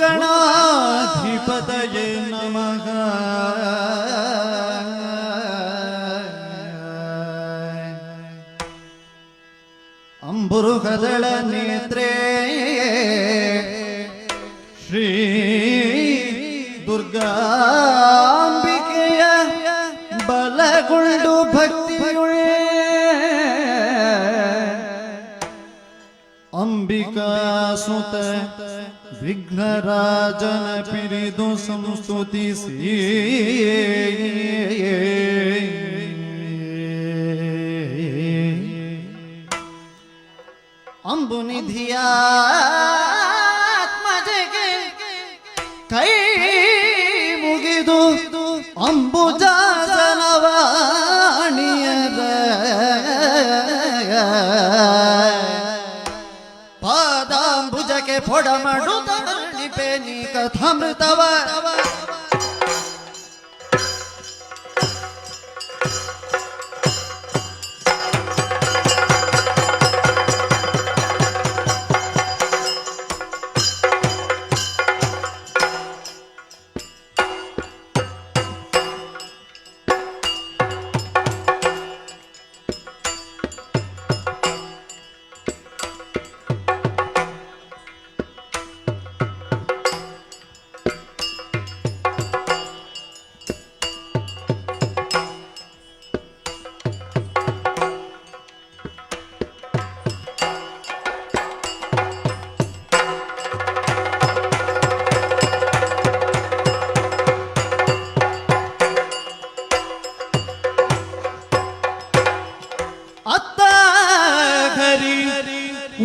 ಭೂಗಣಾಧಿಪತಯೇ ನಮಃ. ಅಂಬುರುಹದಳ ನೇತ್ರೇ ಶ್ರೀ ದುರ್ಗಾಂಬಿಕೆಯ ಬಲಗೊಂಡು ಭಕ್ತಿಯುಳೇ ಅಂಬಿಕಾ ಸುತ ವಿಘ್ನರಾಜನ ಪಿರಿದು ಸಂಸ್ತುತಿಸಿ ಅಂಬುನಿಧಿಯಾತ್ಮಜೆಗೆ ಕೈ ಮುಗಿದು ಅಂಬುಜಾಸನವಾಣಿಯದ ಪಾದಾಂಬುಜಕ್ಕೆ ಫೊಡ ಮಾಡುತ್ತ ನಿಪೇನಿ ಕಥಾಮೃತವ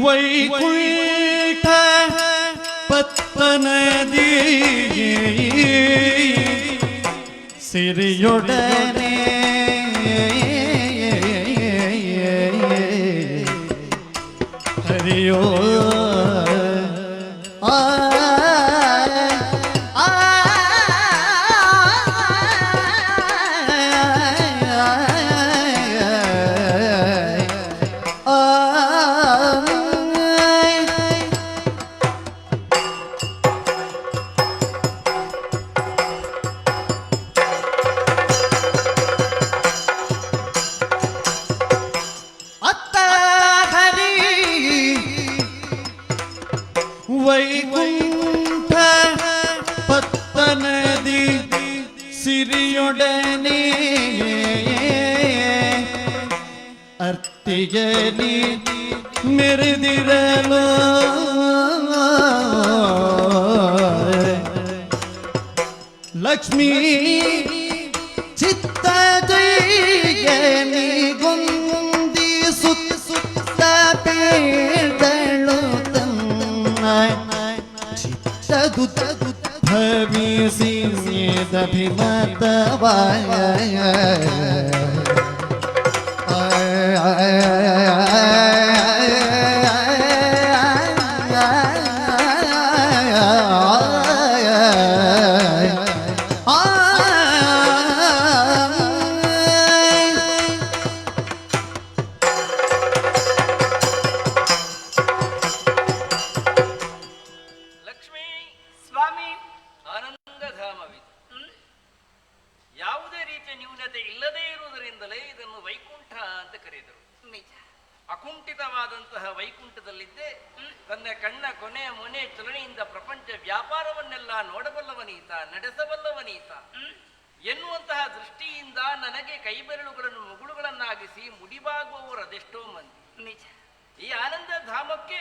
ವೈಕುಂಠ ಪತ್ತನದಿ ಸಿರಿಯೊಡನೆ ಹರಿಯೋ ವೈಕುಂಠ ಪತ್ತನದಿ ಸಿರಿಯೊಡನೆ ಅರ್ತಿಗಲಿ ಮೆರೆದಿರಲು ಲಕ್ಷ್ಮೀ ಚಿತ್ತದೈಯನಿ ಗೊಂದಿ ಸುತ್ತ ಪೇದಳು ಚಿತ್ತದುದ್ಭವಿಸಿ ದಭಿಮತವಾಯ ಅಕುಂಠಿತವಾದಂತಹ ವೈಕುಂಠದಲ್ಲಿದ್ದೆ ತನ್ನ ಕಣ್ಣ ಕೊನೆಯ ಮೊನೆ ಚಲನೆಯಿಂದ ಪ್ರಪಂಚ ವ್ಯಾಪಾರವನ್ನೆಲ್ಲ ನೋಡಬಲ್ಲವನೀತ, ನಡೆಸಬಲ್ಲವನೀತ ಎನ್ನುವಂತಹ ದೃಷ್ಟಿಯಿಂದ ನನಗೆ ಕೈಬೆರಳುಗಳನ್ನು ಮುಗುಳುಗಳನ್ನಾಗಿಸಿ ಮುಡಿಬಾಗುವವರು ಅದೆಷ್ಟೋ ಮಂದಿ. ನಿಜ, ಈ ಆನಂದ ಧಾಮಕ್ಕೆ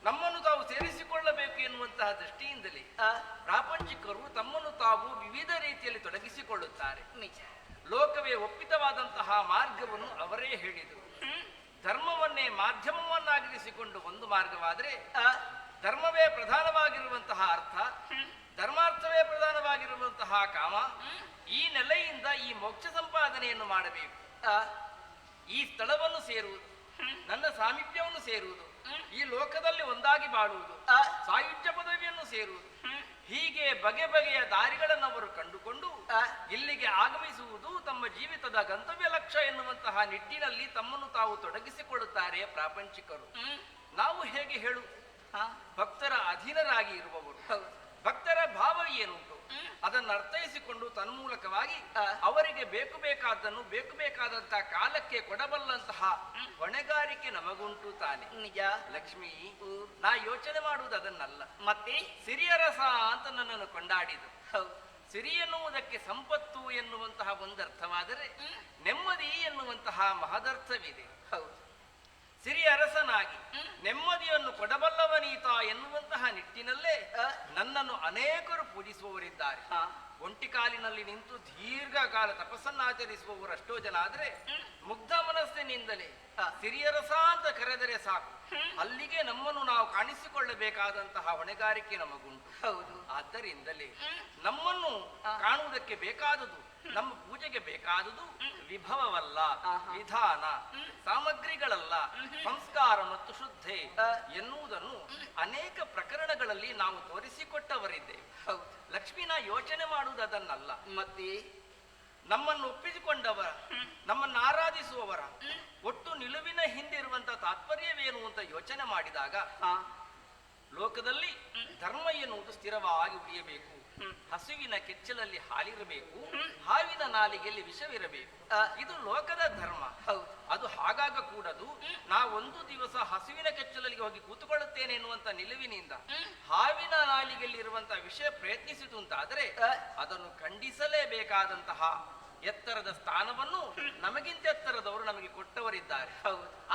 ನಮ್ಮನ್ನು ತಾವು ಸೇರಿಸಿಕೊಳ್ಳಬೇಕು ಎನ್ನುವಂತಹ ದೃಷ್ಟಿಯಿಂದಲೇ ಪ್ರಾಪಂಚಿಕರು ತಮ್ಮನ್ನು ತಾವು ವಿವಿಧ ರೀತಿಯಲ್ಲಿ ತೊಡಗಿಸಿಕೊಳ್ಳುತ್ತಾರೆ. ನಿಜ, ಲೋಕವೇ ಒಪ್ಪಿತವಾದಂತಹ ಮಾರ್ಗವನ್ನು ಅವರೇ ಹೇಳಿದರು. ಧರ್ಮವನ್ನೇ ಮಾಧ್ಯಮವನ್ನಾಗಿರಿಸಿಕೊಂಡು ಒಂದು ಮಾರ್ಗವಾದರೆ ಧರ್ಮವೇ ಪ್ರಧಾನವಾಗಿರುವಂತಹ ಅರ್ಥ, ಧರ್ಮಾರ್ಥವೇ ಪ್ರಧಾನವಾಗಿರುವಂತಹ ಕಾಮ, ಈ ನೆಲೆಯಿಂದ ಈ ಮೋಕ್ಷ ಸಂಪಾದನೆಯನ್ನು ಮಾಡಬೇಕು. ಈ ಸ್ಥಳವನ್ನು ಸೇರುವುದು, ನನ್ನ ಸಾಮೀಪ್ಯವನ್ನು ಸೇರುವುದು, ಈ ಲೋಕದಲ್ಲಿ ಒಂದಾಗಿ ಬಾಳುವುದು, ಸಾಯುಜ್ಯ ಪದವಿಯನ್ನು ಸೇರುವುದು, ಹೀಗೆ ಬಗೆ ಬಗೆಯ ದಾರಿಗಳನ್ನು ಅವರು ಕಂಡುಕೊಂಡು ಇಲ್ಲಿಗೆ ಆಗಮಿಸುವುದು ತಮ್ಮ ಜೀವಿತದ ಗಂತವ್ಯ ಲಕ್ಷ್ಯ ಎನ್ನುವಂತಹ ನಿಟ್ಟಿನಲ್ಲಿ ತಮ್ಮನ್ನು ತಾವು ತೊಡಗಿಸಿಕೊಳ್ಳುತ್ತಾರೆ ಪ್ರಾಪಂಚಿಕರು. ನಾವು ಹೇಗೆ ಹೇಳು, ಭಕ್ತರ ಅಧೀನರಾಗಿ ಇರುವವರು, ಅದನ್ನು ಅರ್ಥೈಸಿಕೊಂಡು ತನ್ಮೂಲಕವಾಗಿ ಅವರಿಗೆ ಬೇಕು ಬೇಕಾದಂತಹ ಕಾಲಕ್ಕೆ ಕೊಡಬಲ್ಲಂತಹ ಹೊಣೆಗಾರಿಕೆ ನಮಗುಂಟು ತಾನೆ. ನಿಜ ಲಕ್ಷ್ಮಿ, ನಾ ಯೋಚನೆ ಮಾಡುವುದು ಅದನ್ನಲ್ಲ. ಮತ್ತೆ ಸಿರಿಯರಸ ಅಂತ ನನ್ನನ್ನು ಕೊಂಡಾಡಿದು. ಹೌದು, ಸಿರಿ ಎನ್ನುವುದಕ್ಕೆ ಸಂಪತ್ತು ಎನ್ನುವಂತಹ ಒಂದರ್ಥವಾದರೆ ನೆಮ್ಮದಿ ಎನ್ನುವಂತಹ ಮಹದರ್ಥವಿದೆ. ಹೌದು, ಸಿರಿಯ ಅರಸನಾಗಿ ನೆಮ್ಮದಿಯನ್ನು ಕೊಡಬಲ್ಲವನೀತ ಎನ್ನುವಂತಹ ನಿಟ್ಟಿನಲ್ಲೇ ನನ್ನನ್ನು ಅನೇಕರು ಪೂಜಿಸುವವರಿದ್ದಾರೆ. ಒಂಟಿ ಕಾಲಿನಲ್ಲಿ ನಿಂತು ದೀರ್ಘಕಾಲ ತಪಸ್ಸನ್ನಾಚರಿಸುವವರು ಅಷ್ಟೋ ಜನ ಆದ್ರೆ ಮುಗ್ಧ ಮನಸ್ಸಿನಿಂದಲೇ ಸಿರಿಯರಸ ಅಂತ ಕರೆದರೆ ಸಾಕು, ಅಲ್ಲಿಗೆ ನಮ್ಮನ್ನು ನಾವು ಕಾಣಿಸಿಕೊಳ್ಳಬೇಕಾದಂತಹ ಹೊಣೆಗಾರಿಕೆ ನಮಗುಂಟು. ಹೌದು, ಆದ್ದರಿಂದಲೇ ನಮ್ಮನ್ನು ಕಾಣುವುದಕ್ಕೆ ಬೇಕಾದುದು, ನಮ್ಮ ಪೂಜೆಗೆ ಬೇಕಾದುದು ವಿಭವವಲ್ಲ, ವಿಧಾನ, ಸಾಮಗ್ರಿಗಳಲ್ಲ, ಸಂಸ್ಕಾರ ಮತ್ತು ಶುದ್ಧೆ ಎನ್ನುವುದನ್ನು ಅನೇಕ ಪ್ರಕರಣಗಳಲ್ಲಿ ನಾವು ತೋರಿಸಿಕೊಟ್ಟವರಿದ್ದೇವೆ. ಹೌದು, ಲಕ್ಷ್ಮೀನ ಯೋಚನೆ ಮಾಡುವುದು ಅದನ್ನಲ್ಲ. ಮತ್ತೆ ನಮ್ಮನ್ನು ಒಪ್ಪಿಸಿಕೊಂಡವರ, ನಮ್ಮನ್ನು ಆರಾಧಿಸುವವರ ಒಟ್ಟು ನಿಲುವಿನ ಹಿಂದಿರುವಂತಹ ತಾತ್ಪರ್ಯವೇನು ಅಂತ ಯೋಚನೆ ಮಾಡಿದಾಗ ಲೋಕದಲ್ಲಿ ಧರ್ಮ ಎನ್ನುವುದು ಸ್ಥಿರವಾಗಿ ಉಳಿಯಬೇಕು. ಹಸುವಿನ ಕೆಚ್ಚಲಲ್ಲಿ ಹಾಲಿರಬೇಕು, ಹಾವಿನ ನಾಲಿಗೆಯಲ್ಲಿ ವಿಷವಿರಬೇಕು. ಇದು ಲೋಕದ ಧರ್ಮ. ಅದು ಹಾಗಾಗ ಕೂಡದು. ನಾವೊಂದು ದಿವಸ ಹಸುವಿನ ಕೆಚ್ಚಲಲ್ಲಿ ಹೋಗಿ ಕೂತುಕೊಳ್ಳುತ್ತೇನೆ ಎನ್ನುವಂತ ನಿಲುವಿನಿಂದ ಹಾವಿನ ನಾಲಿಗೆಯಲ್ಲಿ ಇರುವಂತಹ ವಿಷಯ ಪ್ರಯತ್ನಿಸಿತು ಅಂತಾದ್ರೆ ಅದನ್ನು ಖಂಡಿಸಲೇಬೇಕಾದಂತಹ ಎತ್ತರದ ಸ್ಥಾನವನ್ನು ನಮಗಿಂತ ಎತ್ತರದವರು ನಮಗೆ ಕೊಟ್ಟವರಿದ್ದಾರೆ.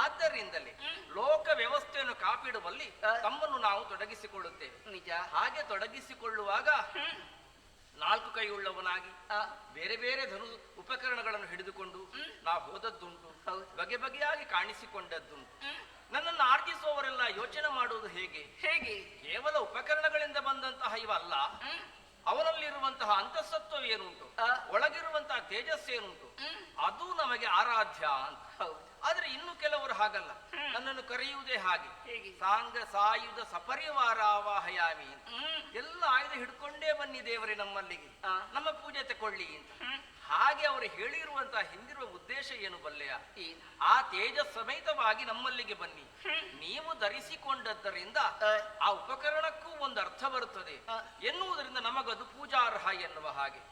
ಆದ್ದರಿಂದಲೇ ಲೋಕ ವ್ಯವಸ್ಥೆಯನ್ನು ಕಾಪಿಡುವಲ್ಲಿ ತಮ್ಮನ್ನು ನಾವು ತೊಡಗಿಸಿಕೊಳ್ಳುತ್ತೇವೆ. ನಿಜ. ಹಾಗೆ ತೊಡಗಿಸಿಕೊಳ್ಳುವಾಗ ನಾಲ್ಕು ಕೈಯುಳ್ಳವನಾಗಿ ಬೇರೆ ಬೇರೆ ಉಪಕರಣಗಳನ್ನು ಹಿಡಿದುಕೊಂಡು ನಾವು ಹೋದದ್ದುಂಟು, ಬಗೆ ಬಗೆಯಾಗಿ ಕಾಣಿಸಿಕೊಂಡದ್ದುಂಟು. ನನ್ನನ್ನು ಆರ್ಜಿಸುವವರೆಲ್ಲ ಯೋಚನೆ ಮಾಡುವುದು ಹೇಗೆ? ಕೇವಲ ಉಪಕರಣಗಳಿಂದ ಬಂದಂತಹ ಇವಲ್ಲ, ಅವನಲ್ಲಿರುವಂತಹ ಅಂತಸತ್ವವೇನುಂಟು, ಒಳಗಿರುವಂತಹ ತೇಜಸ್ಸೇನುಂಟು, ಅದು ನಮಗೆ ಆರಾಧ್ಯ ಅಂತ. ಆದ್ರೆ ಇನ್ನು ಕೆಲವರು ಹಾಗಲ್ಲ, ನನ್ನನ್ನು ಕರೆಯುವುದೇ ಹಾಗೆ, ಸಾಂಗ ಸಾಯುಧ ಸಪರಿವಾರ ಆವಾಹಯಾಮಿ ಅಂತ. ಎಲ್ಲ ಆಯುಧ ಹಿಡ್ಕೊಂಡೇ ಬನ್ನಿ ದೇವರೇ ನಮ್ಮಲ್ಲಿಗೆ, ನಮ್ಮ ಪೂಜೆ ತಕೊಳ್ಳಿ ಅಂತ. ಹಾಗೆ ಅವರು ಹೇಳಿರುವಂತಹ ಹಿಂದಿರುವ ಉದ್ದೇಶ ಏನು ಬಲ್ಲೆಯ? ಆ ತೇಜ ಸಮೇತವಾಗಿ ನಮ್ಮಲ್ಲಿಗೆ ಬನ್ನಿ. ನೀವು ಧರಿಸಿಕೊಂಡದ್ದರಿಂದ ಆ ಉಪಕರಣಕ್ಕೂ ಒಂದು ಅರ್ಥ ಬರುತ್ತದೆ ಎನ್ನುವುದರಿಂದ ನಮಗದು ಪೂಜಾರ್ಹ ಎನ್ನುವ ಹಾಗೆ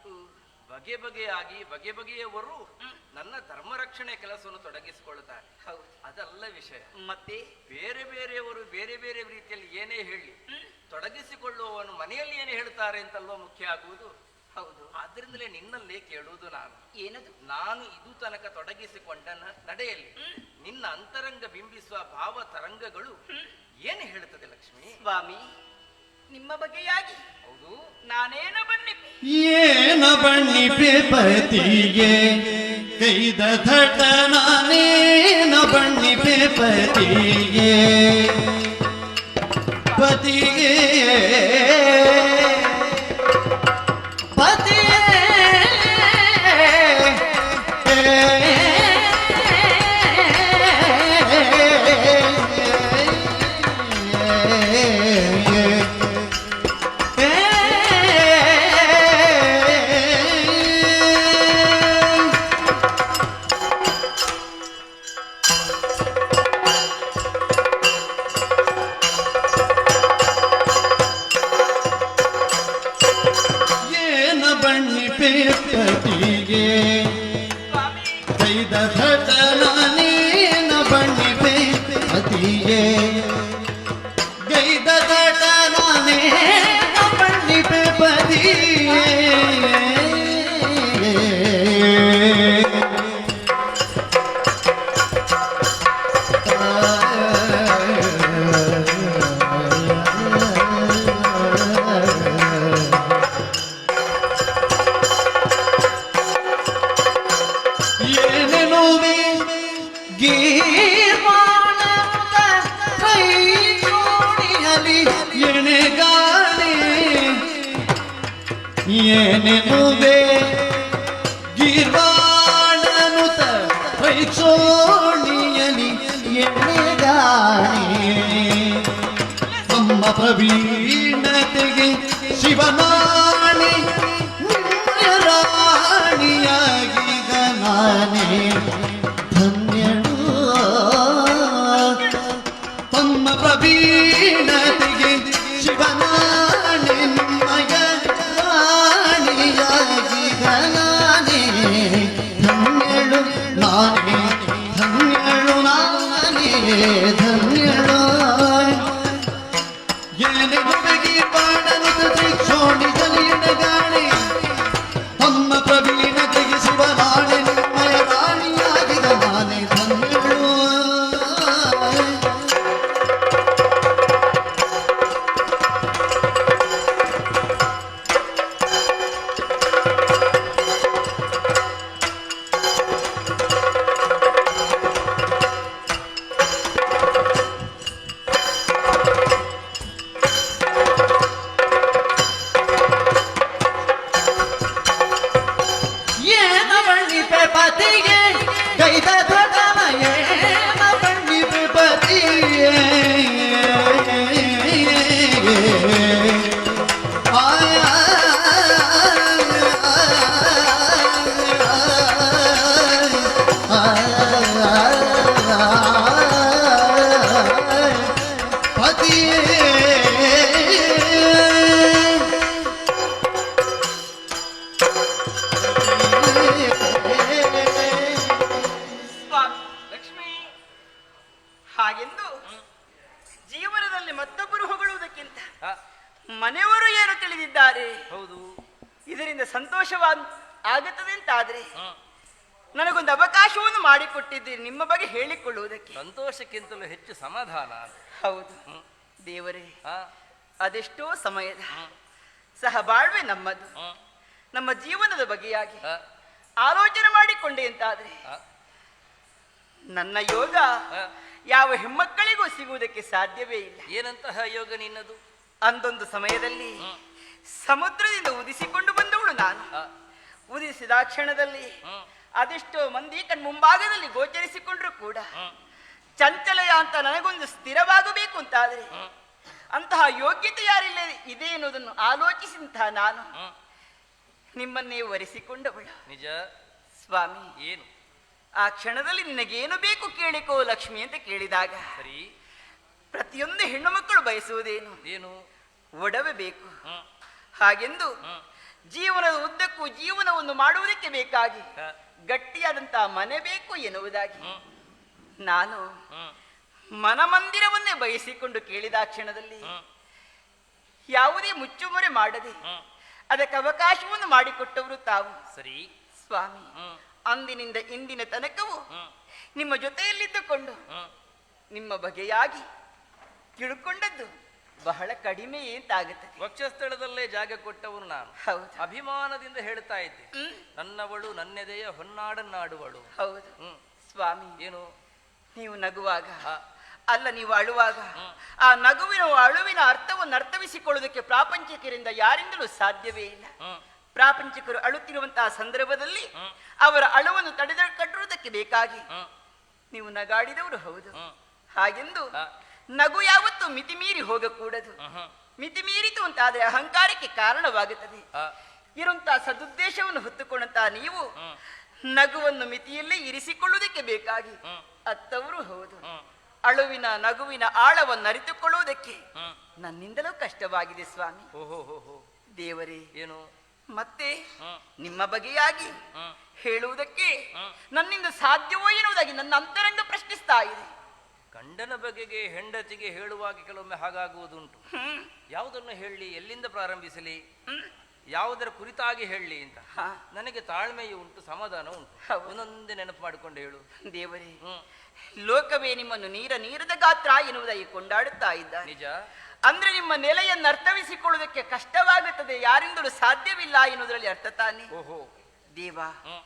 ಬಗೆ ಬಗೆಯವರು ನನ್ನ ಧರ್ಮ ರಕ್ಷಣೆ ಕೆಲಸವನ್ನು ತೊಡಗಿಸಿಕೊಳ್ಳುತ್ತಾರೆ. ಅದಲ್ಲ ವಿಷಯ. ಮತ್ತೆ ಬೇರೆ ಬೇರೆಯವರು ಬೇರೆ ಬೇರೆ ರೀತಿಯಲ್ಲಿ ಏನೇ ಹೇಳಿ ತೊಡಗಿಸಿಕೊಳ್ಳುವವನು ಮನೆಯಲ್ಲಿ ಏನೇ ಹೇಳ್ತಾರೆ ಅಂತಲ್ವ ಮುಖ್ಯ ಆಗುವುದು. ಹೌದು, ಆದ್ರಿಂದಲೇ ನಿನ್ನಲ್ಲೇ ಕೇಳುವುದು ನಾನು. ಏನದು? ನಾನು ಇದು ತನಕ ತೊಡಗಿಸಿಕೊಂಡ ನಡೆಯಲ್ಲಿ ನಿನ್ನ ಅಂತರಂಗ ಬಿಂಬಿಸುವ ಭಾವ ತರಂಗಗಳು ಏನು ಹೇಳುತ್ತದೆ ಲಕ್ಷ್ಮಿ? ಸ್ವಾಮಿ, ನಿಮ್ಮ ಬಗೆಯಾಗಿ ಹೌದು, ನಾನೇನ ಬನ್ನಿ ಏನ ಬಣ್ಣಿಪೆ ಪತಿಗೆ ಕೈದ ಥಟ ನಾನೇನ ಬಣ್ಣಿಪೆ ಪತಿಗೆ ಪತಿಗೆ ಏನೆನುವೆ ಗೀರ್ವಾಣನುತ ವೈಕ್ಷೋಣಿಯಲಿ ಎಣ್ಣೆಗಾಣಿ ನಮ್ಮ ಪ್ರವೀಣತೆಗೆ ಶಿವನಾಣಿ ರಾಣಿಯಾಗಿಗ ನಾನೇ ಧನ್ಯಳು. ತಮ್ಮ ಪ್ರವೀಣತೆಗೆ ಶಿವನಾಣಿ ನಿಮ್ಮಯ ರಾಣಿ ಎಲ್ಲರೂ ಏನು ತಿಳಿದಿದ್ದಾರೆ. ಹೌದು. ಇದರಿಂದ ಸಂತೋಷವಾದ ಆಗುತ್ತದೆ ಅಂತಾದ್ರೆ ಹ್ಮ್. ನನಗೊಂದು ಅವಕಾಶವನ್ನು ಮಾಡಿಕೊಟ್ಟಿದ್ದೀರಿ ನಿಮ್ಮ ಬಗ್ಗೆ ಹೇಳಿಕೊಳ್ಳುವುದಕ್ಕೆ. ಸಂತೋಷಕ್ಕಿಂತಲೂ ಹೆಚ್ಚು ಸಮಾಧಾನ. ಹೌದು ಹ್ಮ್. ದೇವರೇ, ಆ, ಅದೆಷ್ಟೋ ಸಮಯದ ಹ್ಮ್. ಸಹಬಾಳ್ವೆ ನಮ್ಮದು. ಹ್ಮ್. ನಮ್ಮ ಜೀವನದ ಬಗೆಯಾಗಿ ಆ, ಆಲೋಚನೆ ಮಾಡಿಕೊಂಡೆ ಅಂತಾದ್ರೆ ಆ, ನನ್ನ ಯೋಗ ಆ. ಯಾವ ಹೆಣ್ಮಕ್ಕಳಿಗೂ ಸಿಗುವುದಕ್ಕೆ ಸಾಧ್ಯವೇ ಇಲ್ಲ. ಏನಂತಹ ಯೋಗ ನಿನ್ನದು? ಅಂದೊಂದು ಸಮಯದಲ್ಲಿ ಹ್ಮ್. ಸಮುದ್ರದಿಂದ ಉದಿಸಿಕೊಂಡು ಬಂದವಳು ನಾನು. ಆ, ಉದಿಸಿದ ಕ್ಷಣದಲ್ಲಿ ಹ್ಮ್. ಅದೆಷ್ಟೋ ಮಂದಿ ಮುಂಭಾಗದಲ್ಲಿ ಗೋಚರಿಸಿಕೊಂಡ್ರು ಕೂಡ ಹ್ಮ್. ಚಂಚಲಯ ಅಂತ ನನಗೊಂದು ಸ್ಥಿರವಾಗಬೇಕು ಅಂತಾದ್ರೆ ಹ್ಮ್. ಅಂತಹ ಯೋಗ್ಯತೆ ಯಾರಿಲ್ಲ ಇದೆ ಎನ್ನುವುದನ್ನು ಆಲೋಚಿಸಿದಂತಹ ನಾನು ಹ್ಮ್. ನಿಮ್ಮನ್ನೇ ವರಿಸಿಕೊಂಡವಳು. ನಿಜ? ಸ್ವಾಮಿ, ಏನು? ಆ ಕ್ಷಣದಲ್ಲಿ ನಿನಗೇನು ಬೇಕು ಕೇಳಿಕೋ ಲಕ್ಷ್ಮಿ ಅಂತ ಕೇಳಿದಾಗ ಸರಿ. ಪ್ರತಿಯೊಂದು ಹೆಣ್ಣು ಮಕ್ಕಳು ಬಯಸುವುದೇನು? ಏನು? ಒಡವೆ ಬೇಕು. ಹ್ಮ್. ಹಾಗೆಂದು ಹ್ಮ್. ಜೀವನದ ಉದ್ದಕ್ಕೂ ಜೀವನವನ್ನು ಮಾಡುವುದಕ್ಕೆ ಬೇಕಾಗಿ ಆ, ಗಟ್ಟಿಯಾದಂತಹ ಮನೆ ಬೇಕು ಎನ್ನುವುದಾಗಿ ಹ್ಮ್. ನಾನು ಹ್ಮ್. ಮನಮಂದಿರವನ್ನೇ ಬಯಸಿಕೊಂಡು ಕೇಳಿದ ಕ್ಷಣದಲ್ಲಿ ಹ್ಮ್. ಯಾವುದೇ ಮುಚ್ಚುಮರೆ ಮಾಡದೆ ಹ್ಮ್. ಅದಕ್ಕೆ ಅವಕಾಶವನ್ನು ಮಾಡಿಕೊಟ್ಟವರು ತಾವು. ಸರಿ. ಸ್ವಾಮಿ, ಹ್ಮ್. ಅಂದಿನಿಂದ ಇಂದಿನ ತನಕವೂ ಹ್ಮ್. ನಿಮ್ಮ ಜೊತೆಯಲ್ಲಿದ್ದುಕೊಂಡು ಹ್ಮ್. ನಿಮ್ಮ ಬಗೆಯಾಗಿ ತಿಳ್ಕೊಂಡದ್ದು ಬಹಳ ಕಡಿಮೆ ಅಂತಾಗುತ್ತದೆ. ವಕ್ಷಸ್ಥಳದಲ್ಲೇ ಜಾಗ ಕೊಟ್ಟವನು ನಾನು. ಹೌದು. ಅಭಿಮಾನದಿಂದ ಹೇಳ್ತಾ ಇದ್ದೆ, ಹ್ಮ್. ನನ್ನವಳು ನನ್ನೆದೆಯ ಹೊನ್ನಾಡನ್ನಾಡುವಳು. ಹೌದು. ಹ್ಮ್. ಸ್ವಾಮಿ, ಏನು? ನೀವು ನಗುವಾಗ ಆ, ಅಲ್ಲ, ನೀವು ಅಳುವಾಗ ಹ್ಮ್. ಆ ನಗುವಿನ ಅಳುವಿನ ಅರ್ಥವನ್ನು ಅರ್ಥವಿಸಿಕೊಳ್ಳುವುದಕ್ಕೆ ಪ್ರಾಪಂಚಿಕರಿಂದ ಯಾರಿಂದಲೂ ಸಾಧ್ಯವೇ ಇಲ್ಲ. ಹ್ಮ್. ಪ್ರಾಪಂಚಿಕರು ಅಳುತ್ತಿರುವಂತಹ ಸಂದರ್ಭದಲ್ಲಿ ಹ್ಮ್. ಅವರ ಅಳುವನ್ನು ಕಟ್ಟುವುದಕ್ಕೆ ಬೇಕಾಗಿ ಹ್ಮ್. ನೀವು ನಗಾಡಿದವರು. ಹೌದು. ಹ್ಮ್. ಹಾಗೆಂದು ಆ, ನಗು ಯಾವತ್ತೂ ಮಿತಿಮೀರಿ ಹೋಗಕೂಡದು. ಹ್ಮ್. ಮಿತಿಮೀರಿತು ಅಂತಾದರೆ ಅಹಂಕಾರಕ್ಕೆ ಕಾರಣವಾಗುತ್ತದೆ. ಆ, ಇರುವಂತಹ ಸದುದ್ದೇಶವನ್ನು ಹೊತ್ತುಕೊಂಡಂತಹ ನೀವು ಹ್ಮ್. ನಗುವನ್ನು ಮಿತಿಯಲ್ಲೇ ಇರಿಸಿಕೊಳ್ಳುವುದಕ್ಕೆ ಬೇಕಾಗಿ ಹ್ಮ್. ಅತ್ತವರು. ಹೌದು. ಹ್ಮ್. ಅಳುವಿನ ನಗುವಿನ ಆಳವನ್ನು ಅರಿತುಕೊಳ್ಳುವುದಕ್ಕೆ ಹ್ಮ್. ನನ್ನಿಂದಲೂ ಕಷ್ಟವಾಗಿದೆ ಸ್ವಾಮಿ. ಓಹೋ ಹೋ ಹೋ. ದೇವರೇ, ಏನು? ಮತ್ತೆ ಹ್ಮ್. ನಿಮ್ಮ ಬಗೆಯಾಗಿ ಹ್ಮ್. ಹೇಳುವುದಕ್ಕೆ ಹ್ಮ್. ನನ್ನಿಂದ ಸಾಧ್ಯವೋ ಎನ್ನುವುದಾಗಿ ನನ್ನ ಅಂತರಂಗ ಪ್ರಶ್ನಿಸ್ತಾ ಇದೆ. ಗಂಡನ ಬಗೆಗೆ ಹೆಂಡತಿಗೆ ಹೇಳುವಾಗ ಕೆಲವೊಮ್ಮೆ ಹಾಗಾಗುವುದುಂಟು. ಹ್ಮ್. ಯಾವುದನ್ನು ಹೇಳಲಿ, ಎಲ್ಲಿಂದ ಪ್ರಾರಂಭಿಸಲಿ, ಹ್ಮ್. ಯಾವುದರ ಕುರಿತಾಗಿ ಹೇಳಲಿ ಅಂತ ಹಾ. ನನಗೆ ತಾಳ್ಮೆಯೂ ಉಂಟು, ಸಮಾಧಾನ ಉಂಟು. ಹೌದು. ಒಂದೊಂದೇ ನೆನಪು ಮಾಡಿಕೊಂಡು ಹೇಳು. ದೇವರೇ, ಹ್ಮ್. ಲೋಕವೇ ನಿಮ್ಮನ್ನು ನೀರದ ಗಾತ್ರ ಎನ್ನುವುದಾಗಿ ಕೊಂಡಾಡುತ್ತಾ ಇದ್ದಾನೆ. ನಿಜ. ಅಂದ್ರೆ ನಿಮ್ಮ ನೆಲೆಯನ್ನು ಅರ್ಥವಿಸಿಕೊಳ್ಳುವುದಕ್ಕೆ ಕಷ್ಟವಾಗುತ್ತದೆ, ಯಾರಿಂದಲೂ ಸಾಧ್ಯವಿಲ್ಲ ಎನ್ನುವುದರಲ್ಲಿ ಅರ್ಥ ತಾನೆ. ಓಹೋ. ದೇವ, ಹ್ಮ್.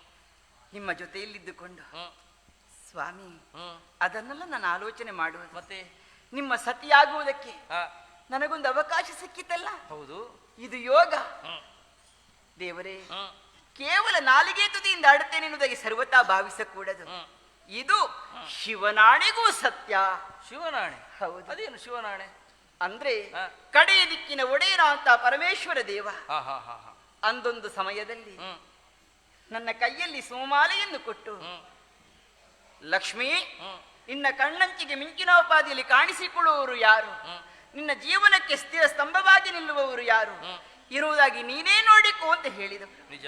ನಿಮ್ಮ ಜೊತೆಯಲ್ಲಿದ್ದುಕೊಂಡು ಹ್ಮ್. ಸ್ವಾಮಿ, ಹ್ಮ್. ಅದನ್ನೆಲ್ಲ ನಾನು ಆಲೋಚನೆ ಮಾಡುವುದು. ಮತ್ತೆ ನಿಮ್ಮ ಸತಿಯಾಗುವುದಕ್ಕೆ ಆ, ನನಗೊಂದು ಅವಕಾಶ ಸಿಕ್ಕಿತಲ್ಲ, ಹೌದು. ಇದು ಯೋಗ. ಹ್ಮ್. ದೇವರೇ, ಹ್ಮ್. ಕೇವಲ ನಾಲಿಗೆ ತುದಿಯಿಂದ ಆಡುತ್ತೇನೆ ಎನ್ನುವುದಾಗಿ ಸರ್ವತಾ ಭಾವಿಸಕೂಡದು. ಹ್ಮ್. ಇದು ಶಿವನಾಣೆಗೂ ಸತ್ಯ. ಶಿವನಾಣೆ? ಹೌದು. ಅದೇನು ಶಿವನಾಣೆ? ಅಂದ್ರೆ ಹಾ. ಕಡೆಯ ದಿಕ್ಕಿನ ಒಡೆಯನ ಅಂತ ಪರಮೇಶ್ವರ ದೇವ ಹಾ ಹಾ ಹಾ ಹಾ. ಅಂದೊಂದು ಸಮಯದಲ್ಲಿ ಹ್ಮ್. ನನ್ನ ಕೈಯಲ್ಲಿ ಸೋಮಾಲೆಯನ್ನು ಕೊಟ್ಟು, ಹ್ಮ್. ಲಕ್ಷ್ಮಿ, ಹ್ಮ್. ನಿನ್ನ ಕಣ್ಣಂಚಿಗೆ ಮಿಂಚಿನೋಪಾದಿಯಲ್ಲಿ ಕಾಣಿಸಿಕೊಳ್ಳುವವರು ಯಾರು? ಹ್ಮ್. ನಿನ್ನ ಜೀವನಕ್ಕೆ ಸ್ಥಿರ ಸ್ತಂಭವಾಗಿ ನಿಲ್ಲುವವರು ಯಾರು? ಹ್ಮ್. ಇರುವುದಾಗಿ ನೀನೇ ನೋಡಿಕೋ ಅಂತ ಹೇಳಿದವರು. ನಿಜ.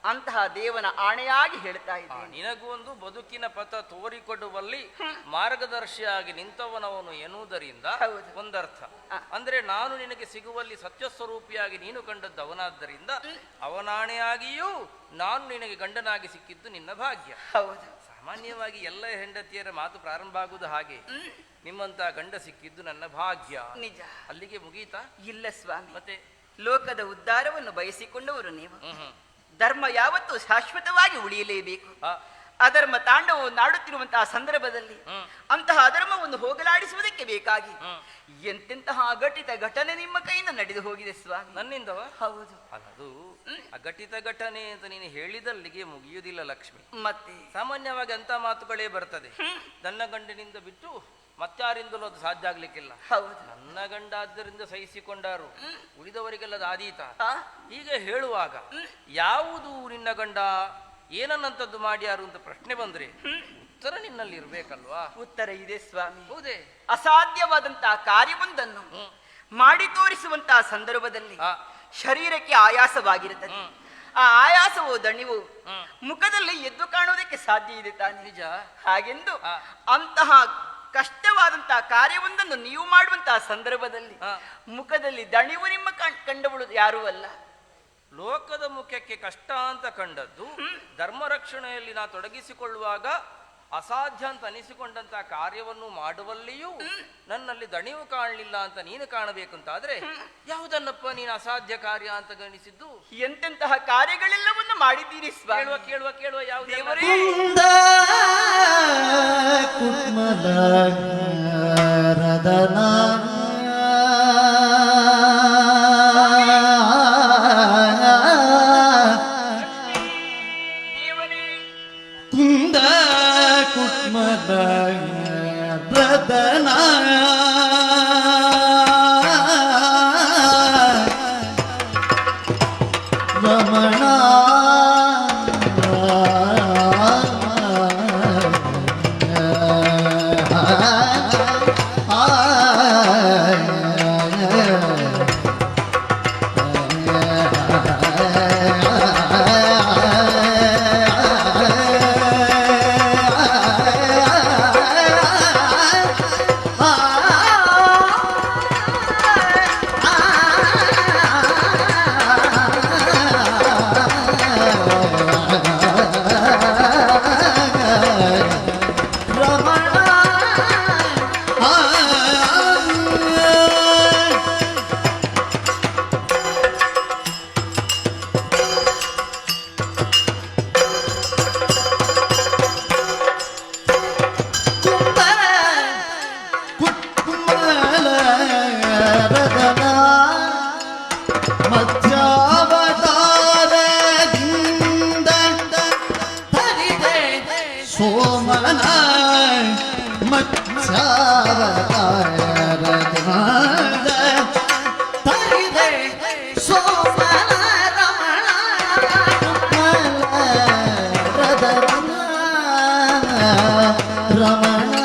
ಅಂತಹ ದೇವನ ಆಣೆಯಾಗಿ ಹೇಳ್ತಾ ಆ, ಇದ್ದೇನೆ. ನಿನಗೂ ಒಂದು ಬದುಕಿನ ಪಥ ತೋರಿಕೊಡುವಲ್ಲಿ ಮಾರ್ಗದರ್ಶಿಯಾಗಿ ನಿಂತವನವನು ಎನ್ನುವುದರಿಂದ ಹೌದು. ಒಂದರ್ಥ. ಆ. ಅಂದ್ರೆ ನಾನು ನಿನಗೆ ಸಿಗುವಲ್ಲಿ ಸತ್ಯಸ್ವರೂಪಿಯಾಗಿ ನೀನು ಕಂಡದ್ದು ಅವನಾದ್ದರಿಂದ ಅವನಾಣೆಯಾಗಿಯೂ ನಾನು ನಿನಗೆ ಗಂಡನಾಗಿ ಸಿಕ್ಕಿದ್ದು ನಿನ್ನ ಭಾಗ್ಯ. ಹೌದು. ಸಾಮಾನ್ಯವಾಗಿ ಎಲ್ಲ ಹೆಂಡತಿಯರ ಮಾತು ಪ್ರಾರಂಭ ಆಗುವುದು ಹಾಗೆ. ನಿಮ್ಮಂತ ಗಂಡ ಸಿಕ್ಕಿದ್ದು ನನ್ನ ಭಾಗ್ಯ. ನಿಜ. ಅಲ್ಲಿಗೆ ಮುಗೀತಾ? ಇಲ್ಲ ಸ್ವಾಮಿ, ಮತ್ತೆ ಲೋಕದ ಉದ್ಧಾರವನ್ನು ಬಯಸಿಕೊಂಡವರು ನೀವು. ಹ್ಮ್ ಹ್ಮ್. ಧರ್ಮ ಯಾವತ್ತೂ ಶಾಶ್ವತವಾಗಿ ಉಳಿಯಲೇಬೇಕು. ಆ, ಅಧರ್ಮ ತಾಂಡವವನ್ನು ಆಡುತ್ತಿರುವಂತಹ ಸಂದರ್ಭದಲ್ಲಿ ಹ್ಮ್. ಅಂತಹ ಅಧರ್ಮವನ್ನು ಹೋಗಲಾಡಿಸುವುದಕ್ಕೆ ಬೇಕಾಗಿ ಹ್ಮ್. ಎಂತೆಂತಹ ಅಘಟಿತ ಘಟನೆ ನಿಮ್ಮ ಕೈಯಿಂದ ನಡೆದು ಹೋಗಿದೆ ಸ್ವಾಮಿ. ನನ್ನಿಂದವ? ಹೌದು. ಅಲ್ಲದು ಅಘಟಿತ ಘಟನೆ ಅಂತ ನೀನು ಹೇಳಿದಲ್ಲಿಗೆ ಮುಗಿಯುವುದಿಲ್ಲ ಲಕ್ಷ್ಮಿ. ಮತ್ತೆ ಸಾಮಾನ್ಯವಾಗಿ ಅಂತ ಮಾತುಗಳೇ ಬರ್ತದೆ. ನನ್ನ ಗಂಡನಿಂದ ಬಿಟ್ಟು ಮತ್ತಾರಿಂದಲೂ ಅದು ಸಾಧ್ಯ ಆಗ್ಲಿಕ್ಕಿಲ್ಲ. ಹೌದು. ನನ್ನ ಗಂಡ ಆದ್ದರಿಂದ ಸಹಿಸಿಕೊಂಡಾರು, ಉಳಿದವರಿಗೆಲ್ಲ ಅದು ಆದೀತ. ಆ? ಈಗ ಹೇಳುವಾಗ ಯಾವುದು ನಿನ್ನ ಗಂಡ, ಏನನ್ನಂತದ್ದು ಮಾಡ್ಯಾರು ಅಂತ ಪ್ರಶ್ನೆ ಬಂದ್ರೆ ಉತ್ತರ ನಿನ್ನಲ್ಲಿ ಇರ್ಬೇಕಲ್ವಾ? ಉತ್ತರ ಇದೆ ಸ್ವಾಮಿ. ಹೌದೇ? ಅಸಾಧ್ಯವಾದಂತಹ ಕಾರ್ಯವೊಂದನ್ನು ಮಾಡಿ ತೋರಿಸುವಂತಹ ಸಂದರ್ಭದಲ್ಲಿ ಆ, ಶರೀರಕ್ಕೆ ಆಯಾಸವಾಗಿರುತ್ತದೆ. ಹ್ಮ್. ಆ ಆಯಾಸವು ದಣಿವು ಹ್ಮ್. ಮುಖದಲ್ಲಿ ಎದ್ದು ಕಾಣುವುದಕ್ಕೆ ಸಾಧ್ಯ ಇದೆ ತಾನೆ. ನಿಜ. ಹಾಗೆಂದು ಆ. ಅಂತಹ ಕಷ್ಟವಾದಂತಹ ಕಾರ್ಯವೊಂದನ್ನು ನೀವು ಮಾಡುವಂತಹ ಸಂದರ್ಭದಲ್ಲಿ ಹಾ. ಮುಖದಲ್ಲಿ ದಣಿವು ನಿಮ್ಮ ಕಂಡವಳು ಯಾರೂ ಅಲ್ಲ. ಲೋಕದ ಮುಖ್ಯಕ್ಕೆ ಕಷ್ಟ ಅಂತ ಕಂಡದ್ದು ಧರ್ಮ ರಕ್ಷಣೆಯಲ್ಲಿ ನಾ ತೊಡಗಿಸಿಕೊಳ್ಳುವಾಗ ಅಸಾಧ್ಯ ಅಂತ ಅನಿಸಿಕೊಂಡಂತ ಕಾರ್ಯವನ್ನು ಮಾಡುವಲ್ಲಿಯೂ ನನ್ನಲ್ಲಿ ದಣಿವು ಕಾಣಲಿಲ್ಲ ಅಂತ ನೀನು ಕಾಣಬೇಕಂತಾದ್ರೆ ಯಾವುದನ್ನಪ್ಪ ನೀನು ಅಸಾಧ್ಯ ಕಾರ್ಯ ಅಂತ ಗಣಿಸಿದ್ದು? ಎಂತೆಂತಹ ಕಾರ್ಯಗಳೆಲ್ಲವನ್ನು ಮಾಡಿದ್ದೀರಿ ಸ್ವಾಮಿ. ಕೇಳುವ ಕೇಳುವ ಕೇಳುವ ಯಾವ ದೇವರೇ, ಕುಂದ ಕುಟ್ಮಲ ರದನ ದೇವರೇ, ಕುಂದ ಕುಟ್ಮಲ ರದನ ರಮಣ ಸೋಮನ ಮತ್ಸ್ಯಾವತಾರದ ತರಿದೆ ಸೋಮನ ರಮಣ ರದರಮ ರಮಣ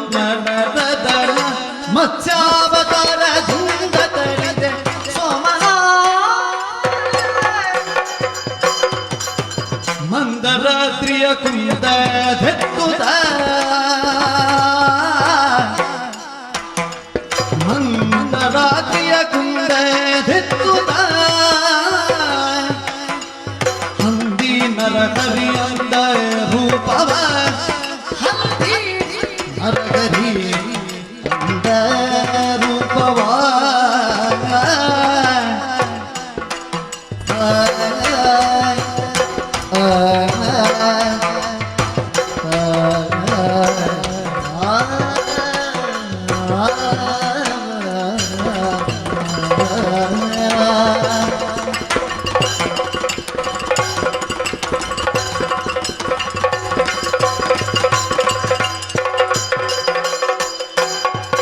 ಕುಟ್ಮಲರದನ ಮತ್ಸ್ಯಾವತಾರ ಧುಂದ ತರಿದೆ ಸೋಮನ ಮಂದರಾತ್ರಿಯ ಕುಂದ ಧೆಕ್ಕುದ ಮಂದರಾತ್ರಿಯ ಕುಂದ ಧೆಕ್ಕುದ ಹಂದಿ ನರಕರಿಯಂದ ರೂಪವ ನರಗರಿ ಅಂದ ರೂಪವ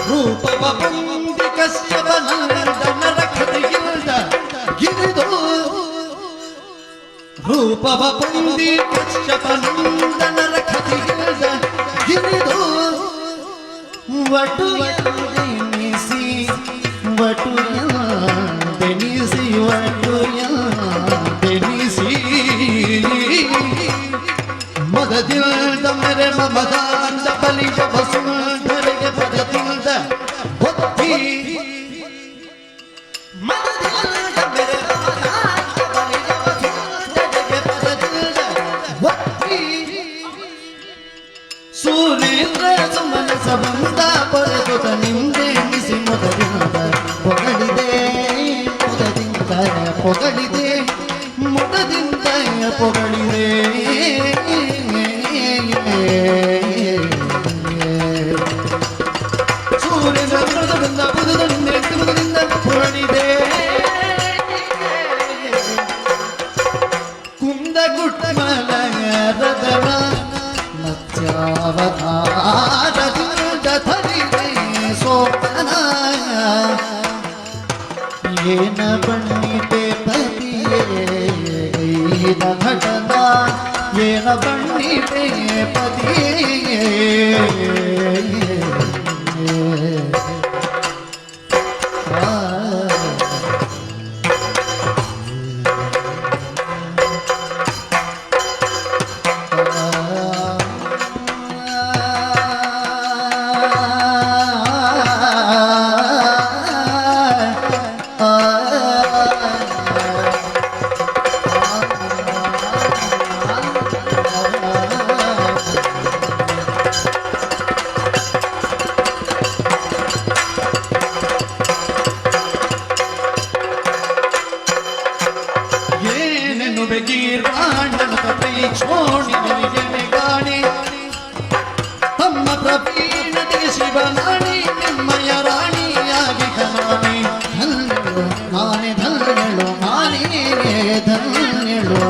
ರೂಪವ ಬಂದಿ ಕಶ್ಯಪನಂದನ ರಕ್ಷತೆಯಿಲ್ಲದ ಗಿರಿದು ರೂಪವ ಬಂದಿ ಕಶ್ಯಪನಂದನ ರಕ್ಷತೆಯಿಲ್ಲದ ಗಿರಿದು ವಟುಯೆನಿಸಿ ವಟುಯೆನಿಸಿ ವಟುಯೆನಿಸಿ ಮದದಿಲ್ದ ಮೆರೆ ಮಮದಾಂದ ಬಲಿಯ ವಸುಂಧರೆಗೆ ಪದದಿಂದ ಒತ್ತಿ ಮದದಿಲ್ದ ಮೆರೆ ಮಮದಾಂದ ಬಲಿಯ ವಸುಂಧರೆಗೆ ಪದದಿಂದ ಒತ್ತಿ ಸೂರ್ಯೇಂದ್ರ ಸುಮನ ಸಂಬಂಧ ಪಡೆದು ನಿಂದೆನಿಸಿ ಮೊದಲಿಂದ ರದನ ಮತ್ಸ್ಯಾವತಾರದಿಂದ ಧರಿದೆ ಸೋಪನ ಏನ ಬಣ್ಣಿತೆ ಪತಿಯೇ ಗೈದ ಘಟನ ಏನ ಬಣ್ಣಿತೆ ಪತಿಯೇ ತಮ್ಮ ಪ್ರವೀಣತೆ ಶಿವನಾಣಿ ನಿಮ್ಮಯ ರಾಣಿಯಾಗಿ ಕನಾಣಿ ಧನ್ಯಳು ನಾನೇ ಧನ್ಯಳು ನಾನೇ ಧನ್ಯಳು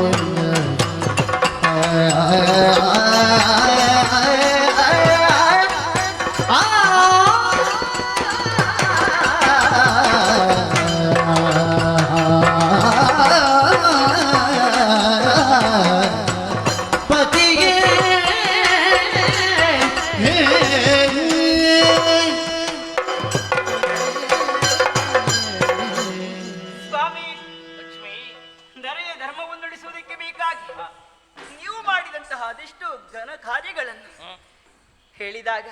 ಹೇಳಿದಾಗ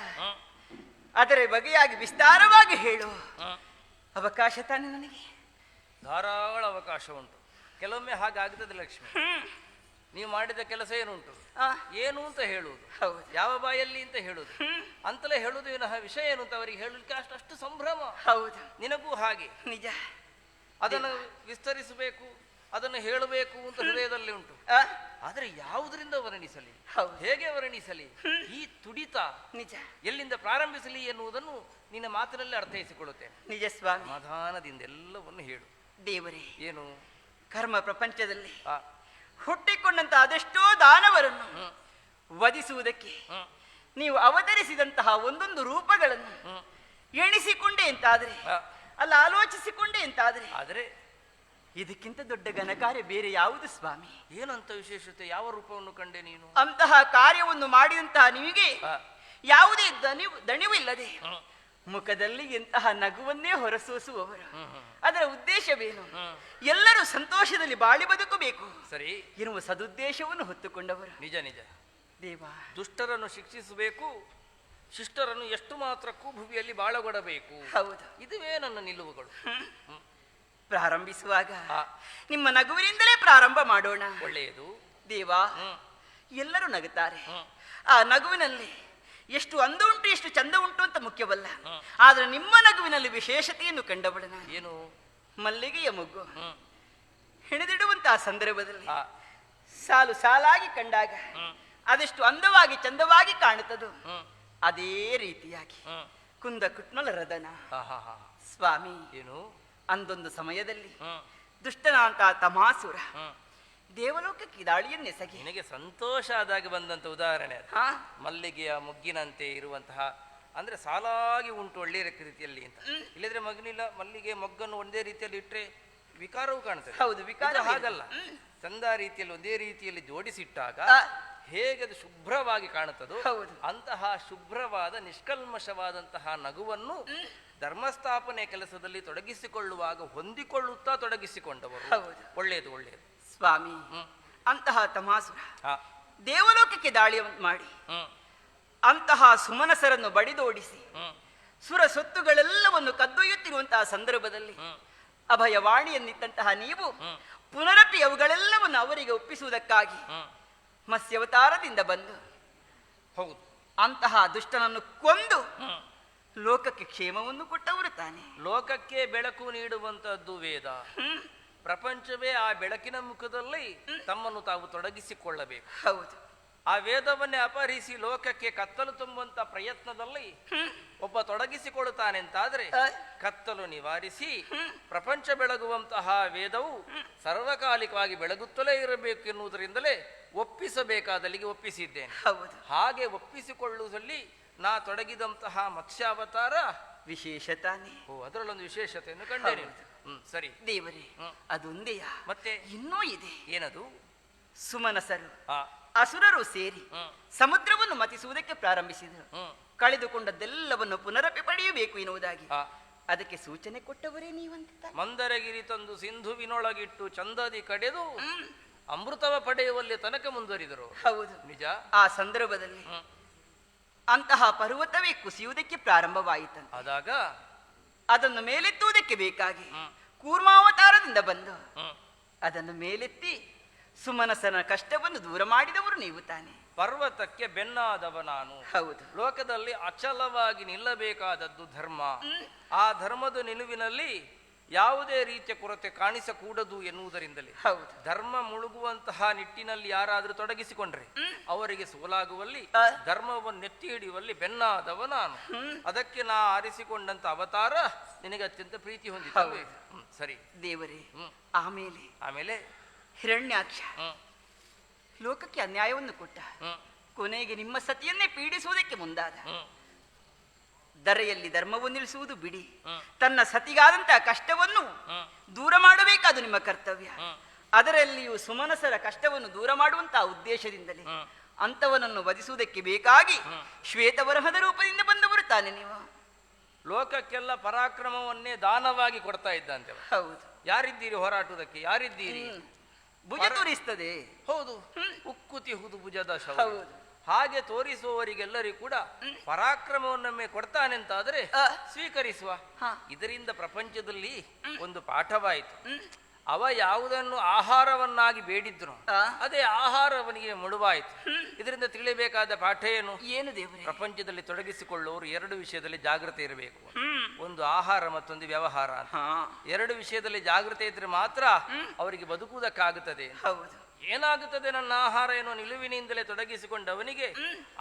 ಅದರ ಬಗೆಯಾಗಿ ವಿಸ್ತಾರವಾಗಿ ಹೇಳು ಅವಕಾಶ ತಾನೆ ನನಗೆ ಧಾರಾಳ ಅವಕಾಶ ಉಂಟು. ಕೆಲವೊಮ್ಮೆ ಹಾಗಾಗ್ತದೆ ಲಕ್ಷ್ಮಿ. ನೀವು ಮಾಡಿದ ಕೆಲಸ ಏನುಂಟು ಏನು ಅಂತ ಹೇಳುವುದು, ಯಾವ ಬಾಯಲ್ಲಿ ಅಂತ ಹೇಳುವುದು ಅಂತಲೇ ಹೇಳುವುದು. ವಿನಃ ವಿಷಯ ಏನು ಅಂತ ಅವರಿಗೆ ಹೇಳಲಿಕ್ಕೆ ಅಷ್ಟು ಸಂಭ್ರಮ. ಹೌದು, ನಿನಗೂ ಹಾಗೆ ನಿಜ. ಅದನ್ನು ವಿಸ್ತರಿಸಬೇಕು, ಅದನ್ನು ಹೇಳಬೇಕು ಅಂತ ಹೃದಯದಲ್ಲಿ ಉಂಟು. ಆದ್ರೆ ಯಾವುದರಿಂದ ವರ್ಣಿಸಲಿ, ಹೇಗೆ ವರ್ಣಿಸಲಿ, ಈ ತುಡಿತ ನಿಜ ಎಲ್ಲಿಂದ ಪ್ರಾರಂಭಿಸಲಿ ಎನ್ನುವುದನ್ನು ನಿನ್ನ ಮಾತಿನಲ್ಲಿ ಅರ್ಥೈಸಿಕೊಳ್ಳುತ್ತೇನೆ. ನಿಜ ಸ್ವಾಮಿ, ಸಮಾಧಾನದಿಂದ ಎಲ್ಲವನ್ನು ಹೇಳು. ದೇವರೇ, ಏನು ಕರ್ಮ ಪ್ರಪಂಚದಲ್ಲಿ ಹುಟ್ಟಿಕೊಂಡಂತ ಅದೆಷ್ಟೋ ದಾನವರನ್ನು ವಧಿಸುವುದಕ್ಕೆ ನೀವು ಅವತರಿಸಿದಂತಹ ಒಂದೊಂದು ರೂಪಗಳನ್ನು ಎಣಿಸಿಕೊಂಡೆ ಅಂತಾದ್ರೆ, ಅಲ್ಲ ಆಲೋಚಿಸಿಕೊಂಡೆ ಅಂತಾದ್ರೆ, ಆದರೆ ಇದಕ್ಕಿಂತ ದೊಡ್ಡ ಘನಕಾರ್ಯ ಬೇರೆ ಯಾವುದು ಸ್ವಾಮಿ? ಏನಂತ ವಿಶೇಷತೆ? ಯಾವ ರೂಪವನ್ನು ಕಂಡೆ ನೀನು? ಅಂತಹ ಕಾರ್ಯವನ್ನು ಮಾಡಿದಂತಹ ನಿಮಗೆ ಯಾವುದೇ ದಣಿವಿಲ್ಲದೆ ಮುಖದಲ್ಲಿ ಎಂತಹ ನಗುವನ್ನೇ ಹೊರಸೂಸುವವರು. ಅದರ ಉದ್ದೇಶವೇನು? ಎಲ್ಲರೂ ಸಂತೋಷದಲ್ಲಿ ಬಾಳಿ ಬದುಕಬೇಕು ಸರಿ ಎನ್ನುವ ಸದುದ್ದೇಶವನ್ನು ಹೊತ್ತುಕೊಂಡವರು. ನಿಜ ನಿಜ. ದೇವ, ದುಷ್ಟರನ್ನು ಶಿಕ್ಷಿಸಬೇಕು, ಶಿಷ್ಟರನ್ನು ಎಷ್ಟು ಮಾತ್ರಕ್ಕೂ ಭುವಿಯಲ್ಲಿ ಬಾಳಗೊಡಬೇಕು. ಹೌದು, ಇದುವೇ ನನ್ನ ನಿಲುವುಗಳು. ಪ್ರಾರಂಭಿಸುವಾಗ ನಿಮ್ಮ ನಗುವಿನಿಂದಲೇ ಪ್ರಾರಂಭ ಮಾಡೋಣ. ಒಳ್ಳೆಯದು ದೇವ. ಎಲ್ಲರೂ ನಗುತ್ತಾರೆ, ಆ ನಗುವಿನಲ್ಲಿ ಎಷ್ಟು ಅಂದ ಉಂಟು, ಎಷ್ಟು ಚಂದ ಉಂಟು ಅಂತ ಮುಖ್ಯವಲ್ಲ. ಆದ್ರೆ ನಿಮ್ಮ ನಗುವಿನಲ್ಲಿ ವಿಶೇಷತೆಯನ್ನು ಕಂಡಬಡಣ. ಏನು? ಮಲ್ಲಿಗೆಯ ಮೊಗ್ಗು ಹೆಣೆದಿಡುವಂತಹ ಸಂದರ್ಭದಲ್ಲಿ ಸಾಲು ಸಾಲಾಗಿ ಕಂಡಾಗ ಅದೆಷ್ಟು ಅಂದವಾಗಿ ಚಂದವಾಗಿ ಕಾಣುತ್ತದೋ ಅದೇ ರೀತಿಯಾಗಿ ಕುಂದ ಕುಟ್ನೊಳ ರದನ ಸ್ವಾಮಿ. ಏನು? ಅಂದೊಂದು ಸಮಯದಲ್ಲಿ ದುಷ್ಟನಾಂತ ತಮಾಸುರ ದೇವಲೋಕಕ್ಕೆ ದಾಳಿಯನ್ನೆಸಗಿ ನಿನಗೆ ಸಂತೋಷ ಆದಾಗ ಬಂದಂತ ಉದಾಹರಣೆ ಅದು. ಮಲ್ಲಿಗೆಯ ಮೊಗ್ಗಿನಂತೆ ಇರುವಂತಹ, ಅಂದ್ರೆ ಸಾಲಾಗಿ ಉಂಟು ಒಳ್ಳೆಯ ರೀತಿಯಲ್ಲಿ ಅಂತ. ಇಲ್ಲದ್ರೆ ಮಗನಿಲ್ಲ, ಮಲ್ಲಿಗೆ ಮೊಗ್ಗನ್ನು ಒಂದೇ ರೀತಿಯಲ್ಲಿ ಇಟ್ಟರೆ ವಿಕಾರವೂ ಕಾಣ್ತದೆ. ಹೌದು, ವಿಕಾರ ಹಾಗಲ್ಲ. ಚಂದ ರೀತಿಯಲ್ಲಿ ಒಂದೇ ರೀತಿಯಲ್ಲಿ ಜೋಡಿಸಿಟ್ಟಾಗ ಹೇಗೆ ಅದು ಶುಭ್ರವಾಗಿ ಕಾಣುತ್ತದೋ ಅಂತಹ ಶುಭ್ರವಾದ ನಿಷ್ಕಲ್ಮಶವಾದಂತಹ ನಗುವನ್ನು ಧರ್ಮಸ್ಥಾಪನೆ ಕೆಲಸದಲ್ಲಿ ತೊಡಗಿಸಿಕೊಳ್ಳುವಾಗ ಹೊಂದಿಕೊಳ್ಳುತ್ತಾ ತೊಡಗಿಸಿಕೊಂಡವರು. ಒಳ್ಳೆಯದು ಒಳ್ಳೆಯದು ಸ್ವಾಮಿ. ಅಂತಹ ತಮಾಸುರ ದೇವಲೋಕಕ್ಕೆ ದಾಳಿ ಮಾಡಿ ಅಂತಹ ಸುಮನಸರನ್ನು ಬಡಿದೋಡಿಸಿ ಸುರ ಸೊತ್ತುಗಳೆಲ್ಲವನ್ನು ಕದ್ದೊಯ್ಯುತ್ತಿರುವಂತಹ ಸಂದರ್ಭದಲ್ಲಿ ಅಭಯವಾಣಿಯನ್ನಿತ್ತಂತಹ ನೀವು ಪುನರಪಿ ಅವುಗಳೆಲ್ಲವನ್ನು ಅವರಿಗೆ ಒಪ್ಪಿಸುವುದಕ್ಕಾಗಿ ಮತ್ಸ್ಯವತಾರದಿಂದ ಬಂದು ಹೌದು ಅಂತಹ ದುಷ್ಟನನ್ನು ಕೊಂದು ಲೋಕಕ್ಕೆ ಕ್ಷೇಮವನ್ನು ಕೊಟ್ಟವರು ತಾನೆ. ಲೋಕಕ್ಕೆ ಬೆಳಕು ನೀಡುವಂತಹದ್ದು ವೇದ. ಪ್ರಪಂಚವೇ ಆ ಬೆಳಕಿನ ಮುಖದಲ್ಲಿ ತಮ್ಮನ್ನು ತಾವು ತೊಡಗಿಸಿಕೊಳ್ಳಬೇಕು. ಹೌದು. ಆ ವೇದವನ್ನೇ ಅಪಹರಿಸಿ ಲೋಕಕ್ಕೆ ಕತ್ತಲು ತುಂಬುವಂತ ಪ್ರಯತ್ನದಲ್ಲಿ ಒಬ್ಬ ತೊಡಗಿಸಿಕೊಳ್ಳುತ್ತಾನೆಂತಾದ್ರೆ ಕತ್ತಲು ನಿವಾರಿಸಿ ಪ್ರಪಂಚ ಬೆಳಗುವಂತಹ ವೇದವು ಸರ್ವಕಾಲಿಕವಾಗಿ ಬೆಳಗುತ್ತಲೇ ಇರಬೇಕು ಎನ್ನುವುದರಿಂದಲೇ ಒಪ್ಪಿಸಬೇಕಾದಲ್ಲಿಗೆ ಒಪ್ಪಿಸಿದ್ದೇನೆ. ಹಾಗೆ ಒಪ್ಪಿಸಿಕೊಳ್ಳುವುದರಲ್ಲಿ ನಾ ತೊಡಗಿದಂತಹ ಮತ್ಸ್ಯಾವತಾರ ವಿಶೇಷ ತಾನೆ. ಅದರಲ್ಲೊಂದು ವಿಶೇಷತೆಯನ್ನು ಕಂಡೇನೆ. ಸರಿ ದೇವರೇ, ಅದೊಂದೇಯ? ಮತ್ತೆ ಇನ್ನೂ ಇದೆ. ಏನದು? ಸುಮನಸರು ಅಸುರರು ಸೇರಿ ಸಮುದ್ರವನ್ನು ಮತಿಸುವುದಕ್ಕೆ ಪ್ರಾರಂಭಿಸಿದರು. ಕಳೆದುಕೊಂಡದ್ದೆಲ್ಲವನ್ನು ಪುನರಪಿ ಪಡೆಯಬೇಕು ಎನ್ನುವುದಾಗಿ ಅದಕ್ಕೆ ಸೂಚನೆ ಕೊಟ್ಟವರೇ ನೀವಂತ. ಮಂದರಗಿರಿ ತಂದು ಸಿಂಧುವಿನೊಳಗಿಟ್ಟು ಚಂದದಿ ಕಡೆದು ಅಮೃತವ ಪಡೆಯುವಲ್ಲಿ ತನಕ ಮುಂದುವರಿದರು. ಹೌದು, ನಿಜ. ಆ ಸಂದರ್ಭದಲ್ಲಿ ಅಂತಹ ಪರ್ವತವೇ ಕುಸಿಯುವುದಕ್ಕೆ ಪ್ರಾರಂಭವಾಯಿತಂತೆ. ಆದಾಗ ಅದನ್ನು ಮೇಲೆತ್ತುವುದಕ್ಕೆ ಬೇಕಾಗಿ ಕೂರ್ಮಾವತಾರದಿಂದ ಬಂದು ಅದನ್ನು ಮೇಲೆತ್ತಿ ಸುಮನಸನ ಕಷ್ಟವನ್ನು ದೂರ ಮಾಡಿದವರು ನೀವು ತಾನೆ. ಪರ್ವತಕ್ಕೆ ಬೆನ್ನಾದವ ನಾನು. ಹೌದು. ಲೋಕದಲ್ಲಿ ಅಚಲವಾಗಿ ನಿಲ್ಲಬೇಕಾದದ್ದು ಧರ್ಮ. ಆ ಧರ್ಮದ ನಿಲುವಿನಲ್ಲಿ ಯಾವುದೇ ರೀತಿಯ ಕೊರತೆ ಕಾಣಿಸಕೂಡದು ಎನ್ನುವುದರಿಂದಲೇ ಧರ್ಮ ಮುಳುಗುವಂತಹ ನಿಟ್ಟಿನಲ್ಲಿ ಯಾರಾದರೂ ತೊಡಗಿಸಿಕೊಂಡ್ರೆ ಅವರಿಗೆ ಸೋಲಾಗುವಲ್ಲಿ, ಧರ್ಮವನ್ನು ಎತ್ತಿ ಹಿಡಿಯುವಲ್ಲಿ ಬೆನ್ನಾದವ ನಾನು. ಅದಕ್ಕೆ ನಾ ಆರಿಸಿಕೊಂಡಂತ ಅವತಾರ ನಿನಗೆ ಅತ್ಯಂತ ಪ್ರೀತಿ ಹೊಂದಿದೆ. ಸರಿ ದೇವರೇ, ಆಮೇಲೆ ಆಮೇಲೆ ಹಿರಣ್ಯಾಕ್ಷ ಲೋಕಕ್ಕೆ ಅನ್ಯಾಯವನ್ನು ಕೊಟ್ಟ. ಕೊನೆಗೆ ನಿಮ್ಮ ಸತಿಯನ್ನೇ ಪೀಡಿಸುವುದಕ್ಕೆ ಮುಂದಾದ. ದರೆಯಲ್ಲಿ ಧರ್ಮವನ್ನು ನಿಲ್ಲಿಸುವುದು ಬಿಡಿ, ತನ್ನ ಸತಿಗಾದಂತಹ ಕಷ್ಟವನ್ನು ದೂರ ಮಾಡಬೇಕಾದು ನಿಮ್ಮ ಕರ್ತವ್ಯ. ಅದರಲ್ಲಿಯೂ ಸುಮನಸರ ಕಷ್ಟವನ್ನು ದೂರ ಮಾಡುವಂತಹ ಉದ್ದೇಶದಿಂದಲೇ ಅಂತವನನ್ನು ವಧಿಸುವುದಕ್ಕೆ ಬೇಕಾಗಿ ಶ್ವೇತವರಹದ ರೂಪದಿಂದ ಬಂದವರು ತಾನೆ ನೀವು. ಲೋಕಕ್ಕೆಲ್ಲ ಪರಾಕ್ರಮವನ್ನೇ ದಾನವಾಗಿ ಕೊಡ್ತಾ ಇದ್ದಂತೆ. ಹೌದು. ಯಾರಿದ್ದೀರಿ ಹೋರಾಟುವುದಕ್ಕೆ? ಯಾರಿದ್ದೀರಿ? ಭುಜ ತೋರಿಸ್ತದೆ. ಹೌದು, ಉಕ್ಕುತಿಹುದು ಭುಜದ ಶವ. ಹಾಗೆ ತೋರಿಸುವವರಿಗೆಲ್ಲರಿಗೂ ಕೂಡ ಪರಾಕ್ರಮವನ್ನೊಮ್ಮೆ ಕೊಡ್ತಾನೆಂತಾದ್ರೆ ಸ್ವೀಕರಿಸುವ. ಇದರಿಂದ ಪ್ರಪಂಚದಲ್ಲಿ ಒಂದು ಪಾಠವಾಯಿತು. ಅವ ಯಾವುದನ್ನು ಆಹಾರವನ್ನಾಗಿ ಬೇಡಿದ್ರು ಅದೇ ಆಹಾರ ಅವನಿಗೆ ಮುಳುವಾಯಿತು. ಇದರಿಂದ ತಿಳಿಯಬೇಕಾದ ಪಾಠ ಏನು? ಏನು ದೇವರೇ? ಪ್ರಪಂಚದಲ್ಲಿ ತೊಡಗಿಸಿಕೊಳ್ಳುವವರು ಎರಡು ವಿಷಯದಲ್ಲಿ ಜಾಗೃತಿ ಇರಬೇಕು. ಒಂದು ಆಹಾರ, ಮತ್ತೊಂದು ವ್ಯವಹಾರ. ಎರಡು ವಿಷಯದಲ್ಲಿ ಜಾಗೃತಿ ಇದ್ರೆ ಮಾತ್ರ ಅವರಿಗೆ ಬದುಕುವುದಕ್ಕಾಗುತ್ತದೆ. ಹೌದು. ಏನಾಗುತ್ತದೆ? ನನ್ನ ಆಹಾರ ಏನೋ ನಿಲುವಿನಿಂದಲೇ ತೊಡಗಿಸಿಕೊಂಡವನಿಗೆ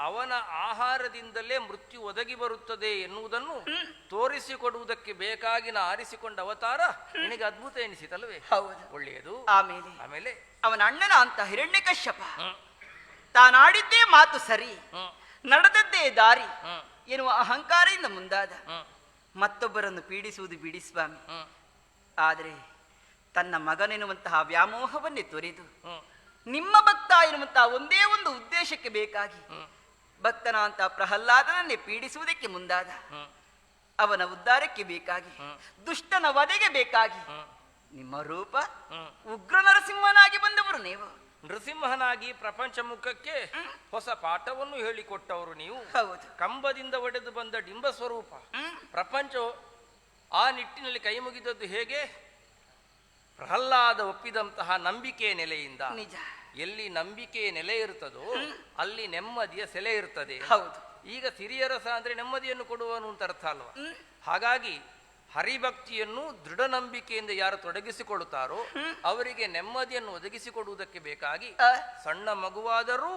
ಅವನ ಆಹಾರದಿಂದಲೇ ಮೃತ್ಯು ಒದಗಿ ಬರುತ್ತದೆ ಎನ್ನುವುದನ್ನು ತೋರಿಸಿಕೊಡುವುದಕ್ಕೆ ಬೇಕಾಗಿ ನಾ ಆರಿಸಿಕೊಂಡ ಅವತಾರ ನಿನಗೆ ಅದ್ಭುತ ಎನಿಸಿತಲ್ವೇ? ಹೌದು. ಒಳ್ಳೆಯದು. ಆಮೇಲೆ ಅವನ ಅಣ್ಣನ ಅಂತ ಹಿರಣ್ಯಕಶ್ಯಪ ತಾನಾಡಿದ್ದೇ ಮಾತು ಸರಿ, ನಡೆದದ್ದೇ ದಾರಿ ಎನ್ನುವ ಅಹಂಕಾರದಿಂದ ಮುಂದಾದ. ಮತ್ತೊಬ್ಬರನ್ನು ಪೀಡಿಸುವುದು ಬಿಡಿ ಸ್ವಾಮಿ, ಆದರೆ ತನ್ನ ಮಗನೆನ್ನುವಂತಹ ವ್ಯಾಮೋಹವನ್ನೇ ತೊರೆದು ನಿಮ್ಮ ಭಕ್ತ ಎನ್ನುವಂತಹ ಒಂದೇ ಒಂದು ಉದ್ದೇಶಕ್ಕೆ ಬೇಕಾಗಿ ಭಕ್ತನ ಅಂತ ಪ್ರಹ್ಲಾದನನ್ನೇ ಪೀಡಿಸುವುದಕ್ಕೆ ಮುಂದಾದ. ಅವನ ಉದ್ಧಾರಕ್ಕೆ ಬೇಕಾಗಿ, ದುಷ್ಟನ ವಧೆಗೆ ಬೇಕಾಗಿ ನಿಮ್ಮ ರೂಪ ಉಗ್ರ ನರಸಿಂಹನಾಗಿ ಬಂದವರು ನೀವು. ನೃಸಿಂಹನಾಗಿ ಪ್ರಪಂಚ ಮುಖಕ್ಕೆ ಹೊಸ ಪಾಠವನ್ನು ಹೇಳಿಕೊಟ್ಟವರು ನೀವು. ಹೌದು. ಕಂಬದಿಂದ ಒಡೆದು ಬಂದ ಡಿಂಬ ಸ್ವರೂಪ ಪ್ರಪಂಚ ಆ ನಿಟ್ಟಿನಲ್ಲಿ ಕೈ ಮುಗಿದದ್ದು ಹೇಗೆ? ಪ್ರಹ್ಲಾದ ಒಪ್ಪಿದಂತಹ ನಂಬಿಕೆಯ ನೆಲೆಯಿಂದ. ನಿಜ. ಎಲ್ಲಿ ನಂಬಿಕೆಯ ನೆಲೆ ಇರ್ತದೋ ಅಲ್ಲಿ ನೆಮ್ಮದಿಯ ಸೆಲೆ ಇರ್ತದೆ. ಹೌದು. ಈಗ ಸಿರಿಯರಸ ಅಂದ್ರೆ ನೆಮ್ಮದಿಯನ್ನು ಕೊಡುವನು ಅಂತ ಅರ್ಥ ಅಲ್ವಾ? ಹಾಗಾಗಿ ಹರಿಭಕ್ತಿಯನ್ನು ದೃಢ ನಂಬಿಕೆಯಿಂದ ಯಾರು ತೊಡಗಿಸಿಕೊಳ್ಳುತ್ತಾರೋ ಅವರಿಗೆ ನೆಮ್ಮದಿಯನ್ನು ಒದಗಿಸಿಕೊಡುವುದಕ್ಕೆ ಬೇಕಾಗಿ ಸಣ್ಣ ಮಗುವಾದರೂ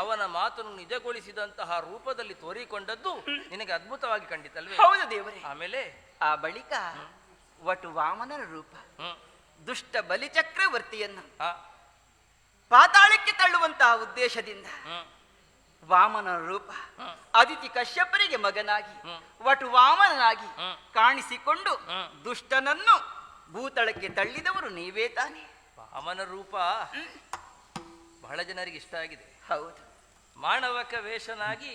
ಅವನ ಮಾತನ್ನು ನಿಜಗೊಳಿಸಿದಂತಹ ರೂಪದಲ್ಲಿ ತೋರಿಕೊಂಡದ್ದು ನಿನಗೆ ಅದ್ಭುತವಾಗಿ ಕಂಡಿತಲ್ವೇ? ಹೌದು ದೇವರೇ. ಆಮೇಲೆ ಆ ಬಳಿಕ ವಟು ವಾಮನನ ರೂಪ ದುಷ್ಟ ಬಲಿಚಕ್ರವರ್ತಿಯನ್ನು ಪಾತಾಳಕ್ಕೆ ತಳ್ಳುವಂತಹ ಉದ್ದೇಶದಿಂದ ವಾಮನ ರೂಪ ಅದಿತಿ ಕಶ್ಯಪರಿಗೆ ಮಗನಾಗಿ ವಟು ವಾಮನನಾಗಿ ಕಾಣಿಸಿಕೊಂಡು ದುಷ್ಟನನ್ನು ಭೂತಳಕ್ಕೆ ತಳ್ಳಿದವರು ನೀವೇ ತಾನೆ. ವಾಮನ ರೂಪ ಬಹಳ ಜನರಿಗೆ ಇಷ್ಟ ಆಗಿದೆ. ಹೌದು. ಮಾನವಕ ವೇಷನಾಗಿ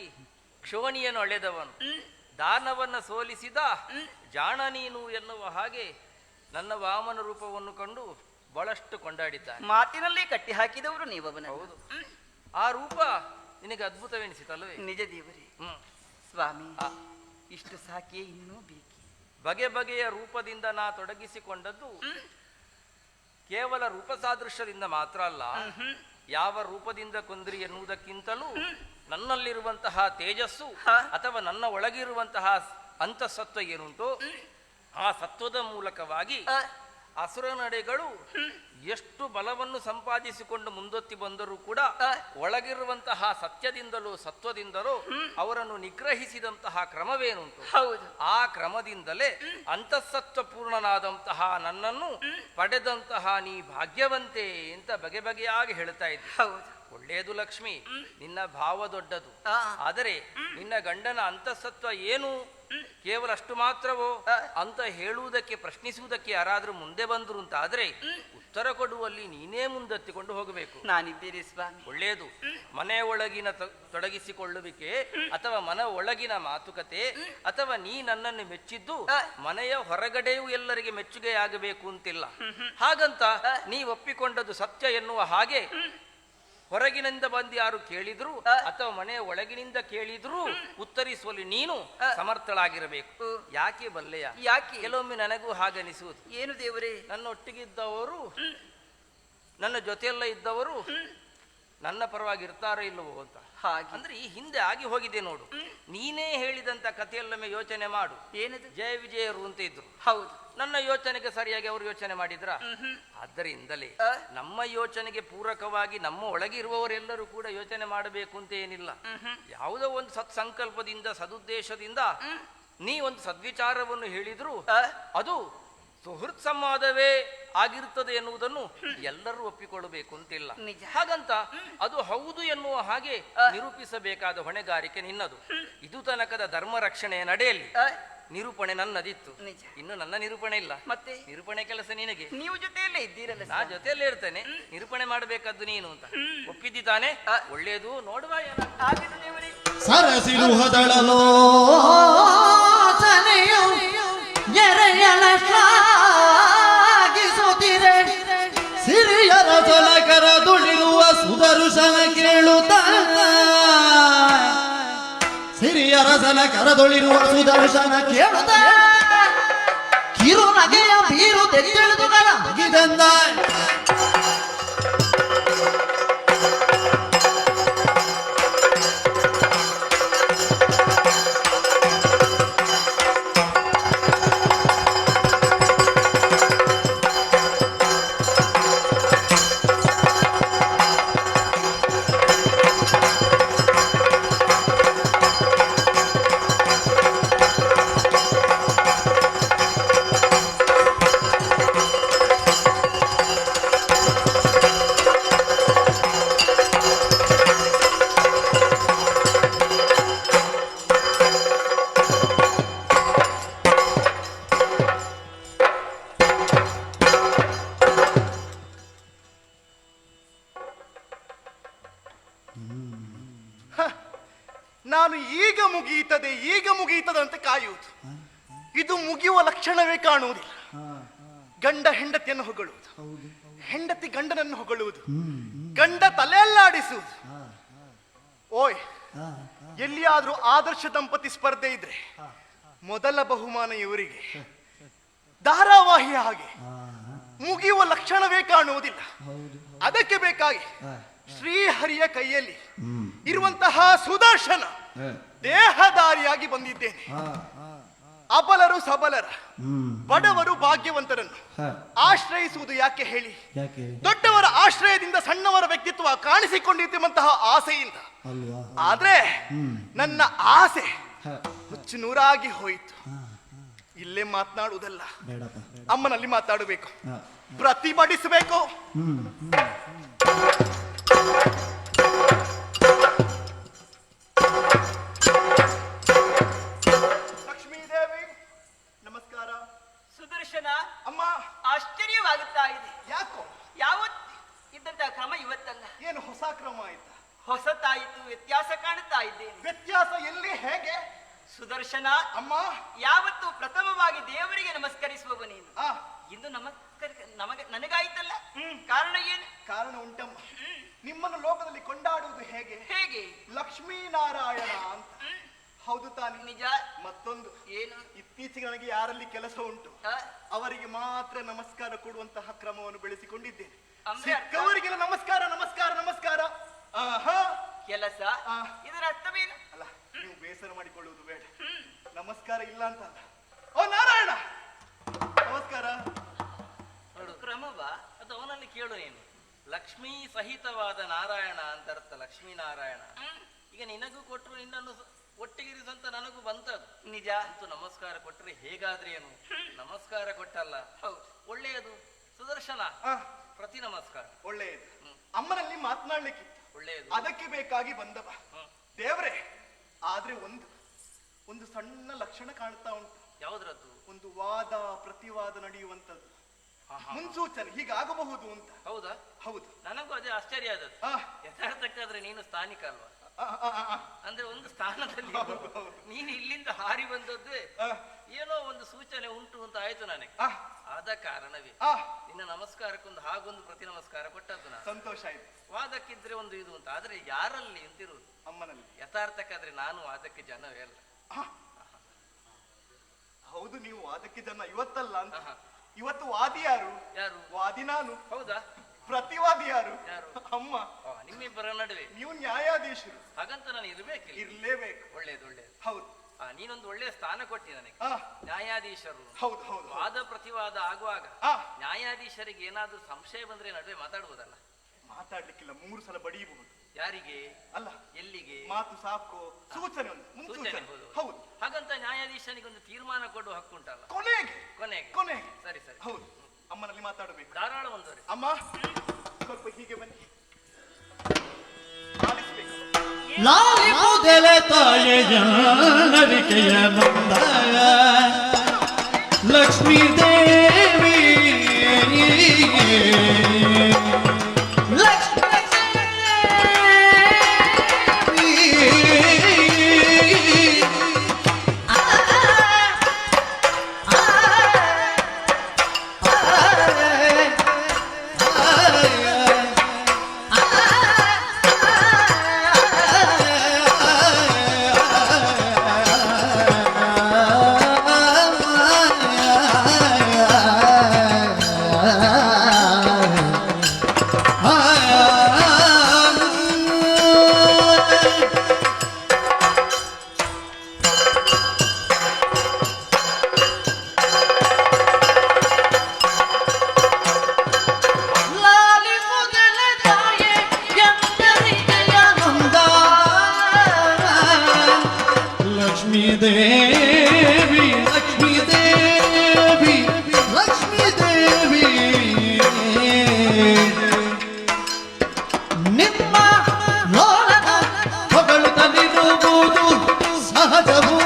ಕ್ಷೋಣಿಯನ್ನು ಅಳೆದವನು, ದಾನವನ್ನ ಸೋಲಿಸಿದ ಜಾಣ ನೀನು ಎನ್ನುವ ಹಾಗೆ ನನ್ನ ವಾಮನ ರೂಪವನ್ನು ಕಂಡು ಬಹಳಷ್ಟು ಕೊಂಡಾಡಿದ್ದಾನೆ. ಮಾತಿನಲ್ಲೇ ಕಟ್ಟಿ ಹಾಕಿದವರು ನೀವವನ. ಹೌದು. ಆ ರೂಪ ನಿನಗೆ ಅದ್ಭುತವೆನಿಸಿತಲ್ವೇ? ನಿಜ ದೇವರೇ. ಸ್ವಾಮಿ, ಇಷ್ಟು ಸಾಕಿಯೇ ಇನ್ನೂ ಬೇಕಿ. ಬಗೆ ಬಗೆಯ ರೂಪದಿಂದ ನಾ ತೊಡಗಿಸಿಕೊಂಡದ್ದು ಕೇವಲ ರೂಪ ಸಾದೃಶ್ಯದಿಂದ ಮಾತ್ರ ಅಲ್ಲ, ಯಾವ ರೂಪದಿಂದ ಕೊಂದ್ರಿ ಎನ್ನುವುದಕ್ಕಿಂತಲೂ ನನ್ನಲ್ಲಿರುವಂತಹ ತೇಜಸ್ಸು ಅಥವಾ ನನ್ನ ಒಳಗಿರುವಂತಹ ಅಂತಃಸತ್ವ ಏನುಂಟು ಆ ಸತ್ವದ ಮೂಲಕವಾಗಿ ಅಸುರ ನಡೆಗಳು ಎಷ್ಟು ಬಲವನ್ನು ಸಂಪಾದಿಸಿಕೊಂಡು ಮುಂದೊತ್ತಿ ಬಂದರೂ ಕೂಡ ಒಳಗಿರುವಂತಹ ಸತ್ಯದಿಂದಲೂ ಸತ್ವದಿಂದಲೂ ಅವರನ್ನು ನಿಗ್ರಹಿಸಿದಂತಹ ಕ್ರಮವೇನುಂಟು. ಹೌದು. ಆ ಕ್ರಮದಿಂದಲೇ ಅಂತಃಸತ್ವ ಪೂರ್ಣನಾದಂತಹ ನನ್ನನ್ನು ಪಡೆದಂತಹ ನೀ ಭಾಗ್ಯವಂತೆ ಅಂತ ಬಗೆ ಬಗೆಯಾಗಿ ಹೇಳ್ತಾ ಇದ್ದೆ. ಹೌದು. ಒಳ್ಳೆಯದು ಲಕ್ಷ್ಮಿ, ನಿನ್ನ ಭಾವ ದೊಡ್ಡದು. ಆದರೆ ನಿನ್ನ ಗಂಡನ ಅಂತಃಸತ್ವ ಏನು ಕೇವಲ ಅಷ್ಟು ಮಾತ್ರವೋ ಅಂತ ಹೇಳುವುದಕ್ಕೆ, ಪ್ರಶ್ನಿಸುವುದಕ್ಕೆ ಯಾರಾದ್ರೂ ಮುಂದೆ ಬಂದ್ರು ಅಂತ ಆದ್ರೆ ಉತ್ತರ ಕೊಡುವಲ್ಲಿ ನೀನೇ ಮುಂದೆತ್ತಿಕೊಂಡು ಹೋಗಬೇಕು. ನಾನಿದ್ದೇನೆ ಸ್ವಾಮಿ. ಒಳ್ಳೆಯದು. ಮನೆ ಒಳಗಿನ ತೊಡಗಿಸಿಕೊಳ್ಳುವಿಕೆ ಅಥವಾ ಮನ ಒಳಗಿನ ಮಾತುಕತೆ ಅಥವಾ ನೀ ನನ್ನನ್ನು ಮೆಚ್ಚಿದ್ದು ಮನೆಯ ಹೊರಗಡೆಯೂ ಎಲ್ಲರಿಗೆ ಮೆಚ್ಚುಗೆಯಾಗಬೇಕು ಅಂತಿಲ್ಲ. ಹಾಗಂತ ನೀ ಒಪ್ಪಿಕೊಂಡದ್ದು ಸತ್ಯ ಎನ್ನುವ ಹಾಗೆ ಹೊರಗಿನಿಂದ ಬಂದು ಯಾರು ಕೇಳಿದ್ರು ಅಥವಾ ಮನೆಯ ಒಳಗಿನಿಂದ ಕೇಳಿದ್ರು ಉತ್ತರಿಸುವಲ್ಲಿ ನೀನು ಸಮರ್ಥಳಾಗಿರಬೇಕು. ಯಾಕೆ ಬಲ್ಲೆಯ? ಯಾಕೆ? ಕೆಲವೊಮ್ಮೆ ನನಗೂ ಹಾಗನಿಸುವುದು. ಏನು ದೇವರೇ? ನನ್ನ ಒಟ್ಟಿಗಿದ್ದವರು, ನನ್ನ ಜೊತೆಯೆಲ್ಲ ಇದ್ದವರು ನನ್ನ ಪರವಾಗಿ ಇರ್ತಾರೋ ಇಲ್ಲವೋ ಅಂತ. ಹಾಗೆ ಅಂದ್ರೆ ಈ ಹಿಂದೆ ಆಗಿ ಹೋಗಿದೆ ನೋಡು. ನೀನೇ ಹೇಳಿದಂತ ಕಥೆಯಲ್ಲೊಮ್ಮೆ ಯೋಚನೆ ಮಾಡು. ಏನದು? ಜಯ ವಿಜಯರು ಅಂತ ಇದ್ರು. ಹೌದು. ನನ್ನ ಯೋಚನೆಗೆ ಸರಿಯಾಗಿ ಅವರು ಯೋಚನೆ ಮಾಡಿದ್ರ? ಆದ್ದರಿಂದಲೇ ನಮ್ಮ ಯೋಚನೆಗೆ ಪೂರಕವಾಗಿ ನಮ್ಮ ಒಳಗಿರುವವರೆಲ್ಲರೂ ಕೂಡ ಯೋಚನೆ ಮಾಡಬೇಕು ಅಂತ ಏನಿಲ್ಲ. ಯಾವುದೋ ಒಂದು ಸತ್ಸಂಕಲ್ಪದಿಂದ, ಸದುದ್ದೇಶದಿಂದ ನೀ ಒಂದು ಸದ್ವಿಚಾರವನ್ನು ಹೇಳಿದ್ರು ಅದು ಸುಹೃತ್ ಸಂವಾದವೇ ಆಗಿರುತ್ತದೆ ಎನ್ನುವುದನ್ನು ಎಲ್ಲರೂ ಒಪ್ಪಿಕೊಳ್ಳಬೇಕು ಅಂತಿಲ್ಲ. ಹಾಗಂತ ಅದು ಹೌದು ಎನ್ನುವ ಹಾಗೆ ನಿರೂಪಿಸಬೇಕಾದ ಹೊಣೆಗಾರಿಕೆ ನಿನ್ನದು. ಇದು ತನಕದ ಧರ್ಮ ರಕ್ಷಣೆಯ ನಡೆಯಲ್ಲಿ ನಿರೂಪಣೆ ನನ್ನದಿತ್ತು. ಇನ್ನು ನನ್ನ ನಿರೂಪಣೆ ಇಲ್ಲ. ಮತ್ತೆ ನಿರೂಪಣೆ ಕೆಲಸ ನಿನಗೆ. ನೀವು ಜೊತೆಯಲ್ಲೇ ಇದ್ದೀರಲ್ಲ. ನಾ ಜೊತೆಯಲ್ಲೇ ಇರ್ತೇನೆ. ನಿರೂಪಣೆ ಮಾಡಬೇಕಾದ್ದು ನೀನು ಅಂತ ಒಪ್ಪಿದ್ದಿ ತಾನೆ? ಒಳ್ಳೆಯದು. ನೋಡುವ ಸರಸಿರುಹದಳಲೋ ಎರೆಯಲಾಗಿಸುತ್ತಿರೆ ಸಿರಿಯರ ಜಲಕರದುಳಿರುವ ಸುದರ್ಶನ ಕೇಳುತ್ತ, ಸಿರಿಯರ ಜಲಕರದುಳಿರುವ ಸುದರ್ಶನ ಕೇಳುತ್ತ ಕಿರು ನಗೆಯ ಬೀರು ತೆಗೆದು ಕಲಗಿದಂದ ನಾನು ಈಗ ಮುಗಿಯುತ್ತದೆ ಅಂತ ಕಾಯುವುದು. ಇದು ಮುಗಿಯುವ ಲಕ್ಷಣವೇ ಕಾಣುವುದಿಲ್ಲ. ಗಂಡ ಹೆಂಡತಿಯನ್ನು ಹೊಗಳುವುದು, ಹೆಂಡತಿ ಗಂಡನನ್ನು ಹೊಗಳುವುದು, ಗಂಡ ತಲೆಯಲ್ಲಾಡಿಸುವುದು. ಓಯ್, ಎಲ್ಲಿಯಾದ್ರೂ ಆದರ್ಶ ದಂಪತಿ ಸ್ಪರ್ಧೆ ಇದ್ರೆ ಮೊದಲ ಬಹುಮಾನ ಇವರಿಗೆ. ಧಾರಾವಾಹಿ ಹಾಗೆ ಮುಗಿಯುವ ಲಕ್ಷಣವೇ ಕಾಣುವುದಿಲ್ಲ. ಅದಕ್ಕೆ ಬೇಕಾಗಿ ಶ್ರೀಹರಿಯ ಕೈಯಲ್ಲಿ ಇರುವಂತಹ ಸುದರ್ಶನ ದೇಹದಾರಿಯಾಗಿ ಬಂದಿದ್ದೇನೆ. ಅಬಲರು ಸಬಲರ, ಬಡವರು ಭಾಗ್ಯವಂತರನ್ನು ಆಶ್ರಯಿಸುವುದು ಯಾಕೆ ಹೇಳಿ? ದೊಡ್ಡವರ ಆಶ್ರಯದಿಂದ ಸಣ್ಣವರ ವ್ಯಕ್ತಿತ್ವ ಕಾಣಿಸಿಕೊಂಡಿದ್ದಂತಹ ಆಸೆಯಿಂದ. ಆದ್ರೆ ನನ್ನ ಆಸೆ ಹುಚ್ಚು ನೂರಾಗಿ ಹೋಯಿತು. ಇಲ್ಲೇ ಮಾತನಾಡುವುದಲ್ಲ, ಅಮ್ಮನಲ್ಲಿ ಮಾತಾಡಬೇಕು, ಪ್ರತಿಭಟಿಸಬೇಕು. ಲಕ್ಷ್ಮೀದೇವಿ ನಮಸ್ಕಾರ. ಸುದರ್ಶನ, ಅಮ್ಮ. ಆಶ್ಚರ್ಯವಾಗುತ್ತಾ ಇದೆ. ಯಾಕೋ? ಯಾವತ್ ಇದ್ದಂತಹ ಕ್ರಮ ಇವತ್ತಲ್ಲ. ಏನು ಹೊಸ ಕ್ರಮ ಆಯ್ತಾ? ಹೊಸತಾಯಿತು, ವ್ಯತ್ಯಾಸ ಕಾಣುತ್ತಾ ಇದ್ದೇನೆ. ವ್ಯತ್ಯಾಸ ಎಲ್ಲಿ, ಹೇಗೆ? ಸುದರ್ಶನ, ಅಮ್ಮ. ಯಾವತ್ತು ಪ್ರಥಮವಾಗಿ ದೇವರಿಗೆ ನಮಸ್ಕರಿಸುವವ ನೀನು. ಇಂದು ನನಗಾಯ್ತಲ್ಲ. ಕಾರಣ ಏನು? ಕಾರಣ ಉಂಟಮ್ಮ. ನಿಮ್ಮನ್ನು ಲೋಕದಲ್ಲಿ ಕೊಂಡಾಡುವುದು ಹೇಗೆ? ಹೇಗೆ? ಲಕ್ಷ್ಮೀನಾರಾಯಣ ಅಂತ. ಹೌದು ತಾನೆ? ನಿಜ. ಮತ್ತೊಂದು ಏನು? ಇತ್ತೀಚೆಗೆ ನನಗೆ ಯಾರಲ್ಲಿ ಕೆಲಸ ಉಂಟು ಅವರಿಗೆ ಮಾತ್ರ ನಮಸ್ಕಾರ ಕೊಡುವಂತಹ ಕ್ರಮವನ್ನು ಬೆಳೆಸಿಕೊಂಡಿದ್ದೇನೆ. ಸಿಕ್ಕವರಿಗೆಲ್ಲ ನಮಸ್ಕಾರ ನಮಸ್ಕಾರ ನಮಸ್ಕಾರ. ಕೆಲಸ. ಇದರ ಅರ್ಥವೇನು? ಅಲ್ಲ, ನೀವು ಬೇಸರ ಮಾಡಿಕೊಳ್ಳುವುದು ಬೇಡ. ನಮಸ್ಕಾರ ಇಲ್ಲ ಅಂತ. ಓ ನಾರಾಯಣ, ನಮಸ್ಕಾರ. ನೋಡು ಕ್ರಮವಾ ಅದು ಅವನಲ್ಲಿ ಕೇಳು ನೀನು. ಲಕ್ಷ್ಮೀ ಸಹಿತವಾದ ನಾರಾಯಣ ಅಂತ ಅರ್ಥ, ಲಕ್ಷ್ಮೀನಾರಾಯಣ. ಈಗ ನಿನಗೂ ಕೊಟ್ಟರು ನಿನ್ನನ್ನು ಒಟ್ಟಿಗಿರಿಸಂತ ನನಗೂ ಬಂತದ್ದು ನಿಜ. ಅಂತೂ ನಮಸ್ಕಾರ ಕೊಟ್ಟರೆ ಹೇಗಾದ್ರೆ ಏನು, ನಮಸ್ಕಾರ ಕೊಟ್ಟಲ್ಲ. ಹೌದು, ಒಳ್ಳೆಯದು ಸುದರ್ಶನ. ಪ್ರತಿ ನಮಸ್ಕಾರ ಒಳ್ಳೆಯದು. ಅಮ್ಮನಲ್ಲಿ ಮಾತನಾಡ್ಲಿಕ್ಕಿತ್ತು, ಒಳ್ಳೆಯದು. ಅದಕ್ಕೆ ಬೇಕಾಗಿ ಬಂದವ ದೇವ್ರೆ. ಆದ್ರೆ ಒಂದು ಸಣ್ಣ ಲಕ್ಷಣ ಕಾಣ್ತಾ ಉಂಟು. ಯಾವುದ್ರದ್ದು? ಒಂದು ವಾದ ಪ್ರತಿವಾದ ನಡೆಯುವಂತದ್ದು ಮುನ್ಸೂಚನೆ ಹೀಗಾಗಬಹುದು ಅಂತ. ಹೌದಾ? ಹೌದು. ನನಗೂ ಅದೇ ಆಶ್ಚರ್ಯ ಆದದ್ದು. ಯಥಾರ್ಥಕ್ಕಾದ್ರೆ ನೀನು ಸ್ಥಾನಿಕ ಅಲ್ವಾ? ಅಂದ್ರೆ ಒಂದು ಸ್ಥಾನದಲ್ಲಿ ನೀನು ಇಲ್ಲಿಂದ ಹಾರಿ ಬಂದದ್ದೇ ಏನೋ ಒಂದು ಸೂಚನೆ ಉಂಟು ಅಂತ ಆಯ್ತು ನನಗೆ. ಆದ ಕಾರಣವೇ ನಿನ್ನ ನಮಸ್ಕಾರಕ್ಕೊಂದು ಹಾಗೊಂದು ಪ್ರತಿ ನಮಸ್ಕಾರ ಕೊಟ್ಟದ್ದು ನಾನು. ಸಂತೋಷ ಆಯ್ತು. ವಾದಕ್ಕಿದ್ರೆ ಒಂದು ಇದು ಅಂತ. ಆದ್ರೆ ಯಾರಲ್ಲಿ ಅಂತಿರುವುದು? ಅಮ್ಮನಲ್ಲಿ. ಯಥಾರ್ಥಕ್ಕಾದ್ರೆ ನಾನು ವಾದಕ್ಕೆ ಜನವೇ ಅಲ್ಲ. ಹೌದು, ನೀವು ವಾದಕ್ಕೆ ಜನ ಇವತ್ತಲ್ಲ ಅಂತ. ಇವತ್ತು ವಾದಿ ಯಾರು? ಯಾರು? ವಾದಿ ನಾನು. ಹೌದಾ? ಪ್ರತಿವಾದಿ ಯಾರು? ಯಾರು? ಅಮ್ಮ. ನಿಮ್ಮಿಬ್ಬರ ನಡುವೆ ನೀವು ನ್ಯಾಯಾಧೀಶರು. ಹಾಗಂತ ನಾನು ಇರ್ಬೇಕಿಲ್ಲ. ಇರ್ಲೇಬೇಕು. ಒಳ್ಳೇದು ಒಳ್ಳೇದು. ಹೌದು. ನೀನೊಂದು ಒಳ್ಳೆಯ ಸ್ಥಾನ ಕೊಟ್ಟಿ ನನಗೆ. ನ್ಯಾಯಾಧೀಶರು. ಹೌದು ಹೌದು. ವಾದ ಪ್ರತಿವಾದ ಆಗುವಾಗ ನ್ಯಾಯಾಧೀಶರಿಗೆ ಏನಾದ್ರೂ ಸಂಶಯ ಬಂದ್ರೆ ನಡುವೆ ಮಾತಾಡುವುದಲ್ಲ? ಮಾತಾಡ್ಲಿಕ್ಕಿಲ್ಲ, 3 ಸಲ ಬಡಿಯಬಹುದು. ಯಾರಿಗೆ? ಅಲ್ಲ, ಎಲ್ಲಿಗೆ? ಮಾತು ಸಾಕು, ಸೂಚನೆ ಒಂದು ಮುನ್ಸೂಚನೆ. ಹೌದು. ಹಾಗಂತ ನ್ಯಾಯಾಧೀಶನಿಗೆ ಒಂದು ತೀರ್ಮಾನ ಕೊಡುವ ಹಕ್ಕುಂಟಲ್ಲ? ಕೊನೆಗೆ ಕೊನೆಗೆ ಕೊನೆಗೆ. ಸರಿ ಸರಿ. ಹೌದು. ಅಮ್ಮನಲ್ಲಿ ಮಾತಾಡಬೇಕು. ಧಾರಾಳ ಒಂದವರೆ. ಅಮ್ಮ ಸ್ವಲ್ಪ ಹೀಗೆ ಬನ್ನಿ. ಆಲಿಸ್ಬೇಕು. ಲಾಲಿ ಮುದಲೆ ತಾಯೆಯ ನರಿಕೆಯ ನಂದ ಲಕ್ಷ್ಮೀ ದೇವಿ ದೇವಿ ಲಕ್ಷ್ಮೀ ದೇವಿ ಲಕ್ಷ್ಮೀ ದೇವಿ ನಿಮ್ಮ ಲೋಲನ ಹೊಗಳುತ್ತಲಿರುವುದು ಸಹಜವು.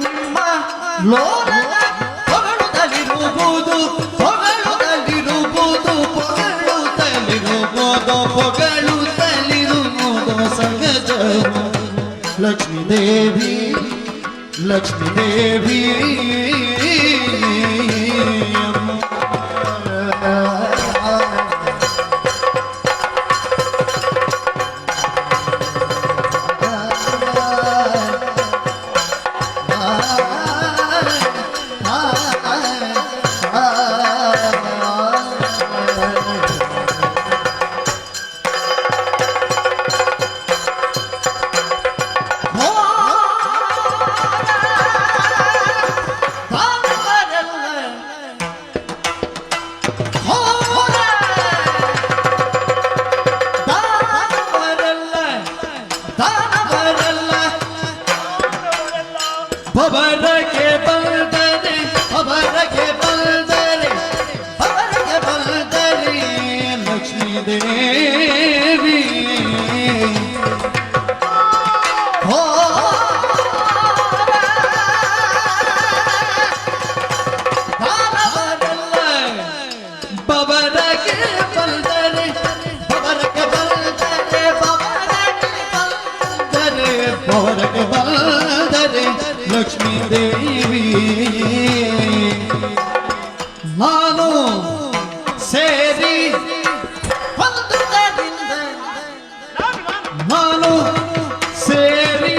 ನಿಮ್ಮ ಲೋಲನ ಹೊಗಳುತ್ತಲಿರುವುದು ಹೊಗಳುತ್ತಲಿರುವುದು ಸಹಜವು. ಲಕ್ಷ್ಮೀ ದೇವಿ ಲಕ್ಷ್ಮೀ ದೇವಿ ಒಬ್ಬರಗೆ ಬಂದರೆ ಲಕ್ಷ್ಮೀ ದೇವಿ ಬಬರಗೆ ಬಂದರೆ ಲಕ್ಷ್ಮೀ ದೇವಿ ನಾನು ಸೇರಿ ನಾನು ಸೇರಿ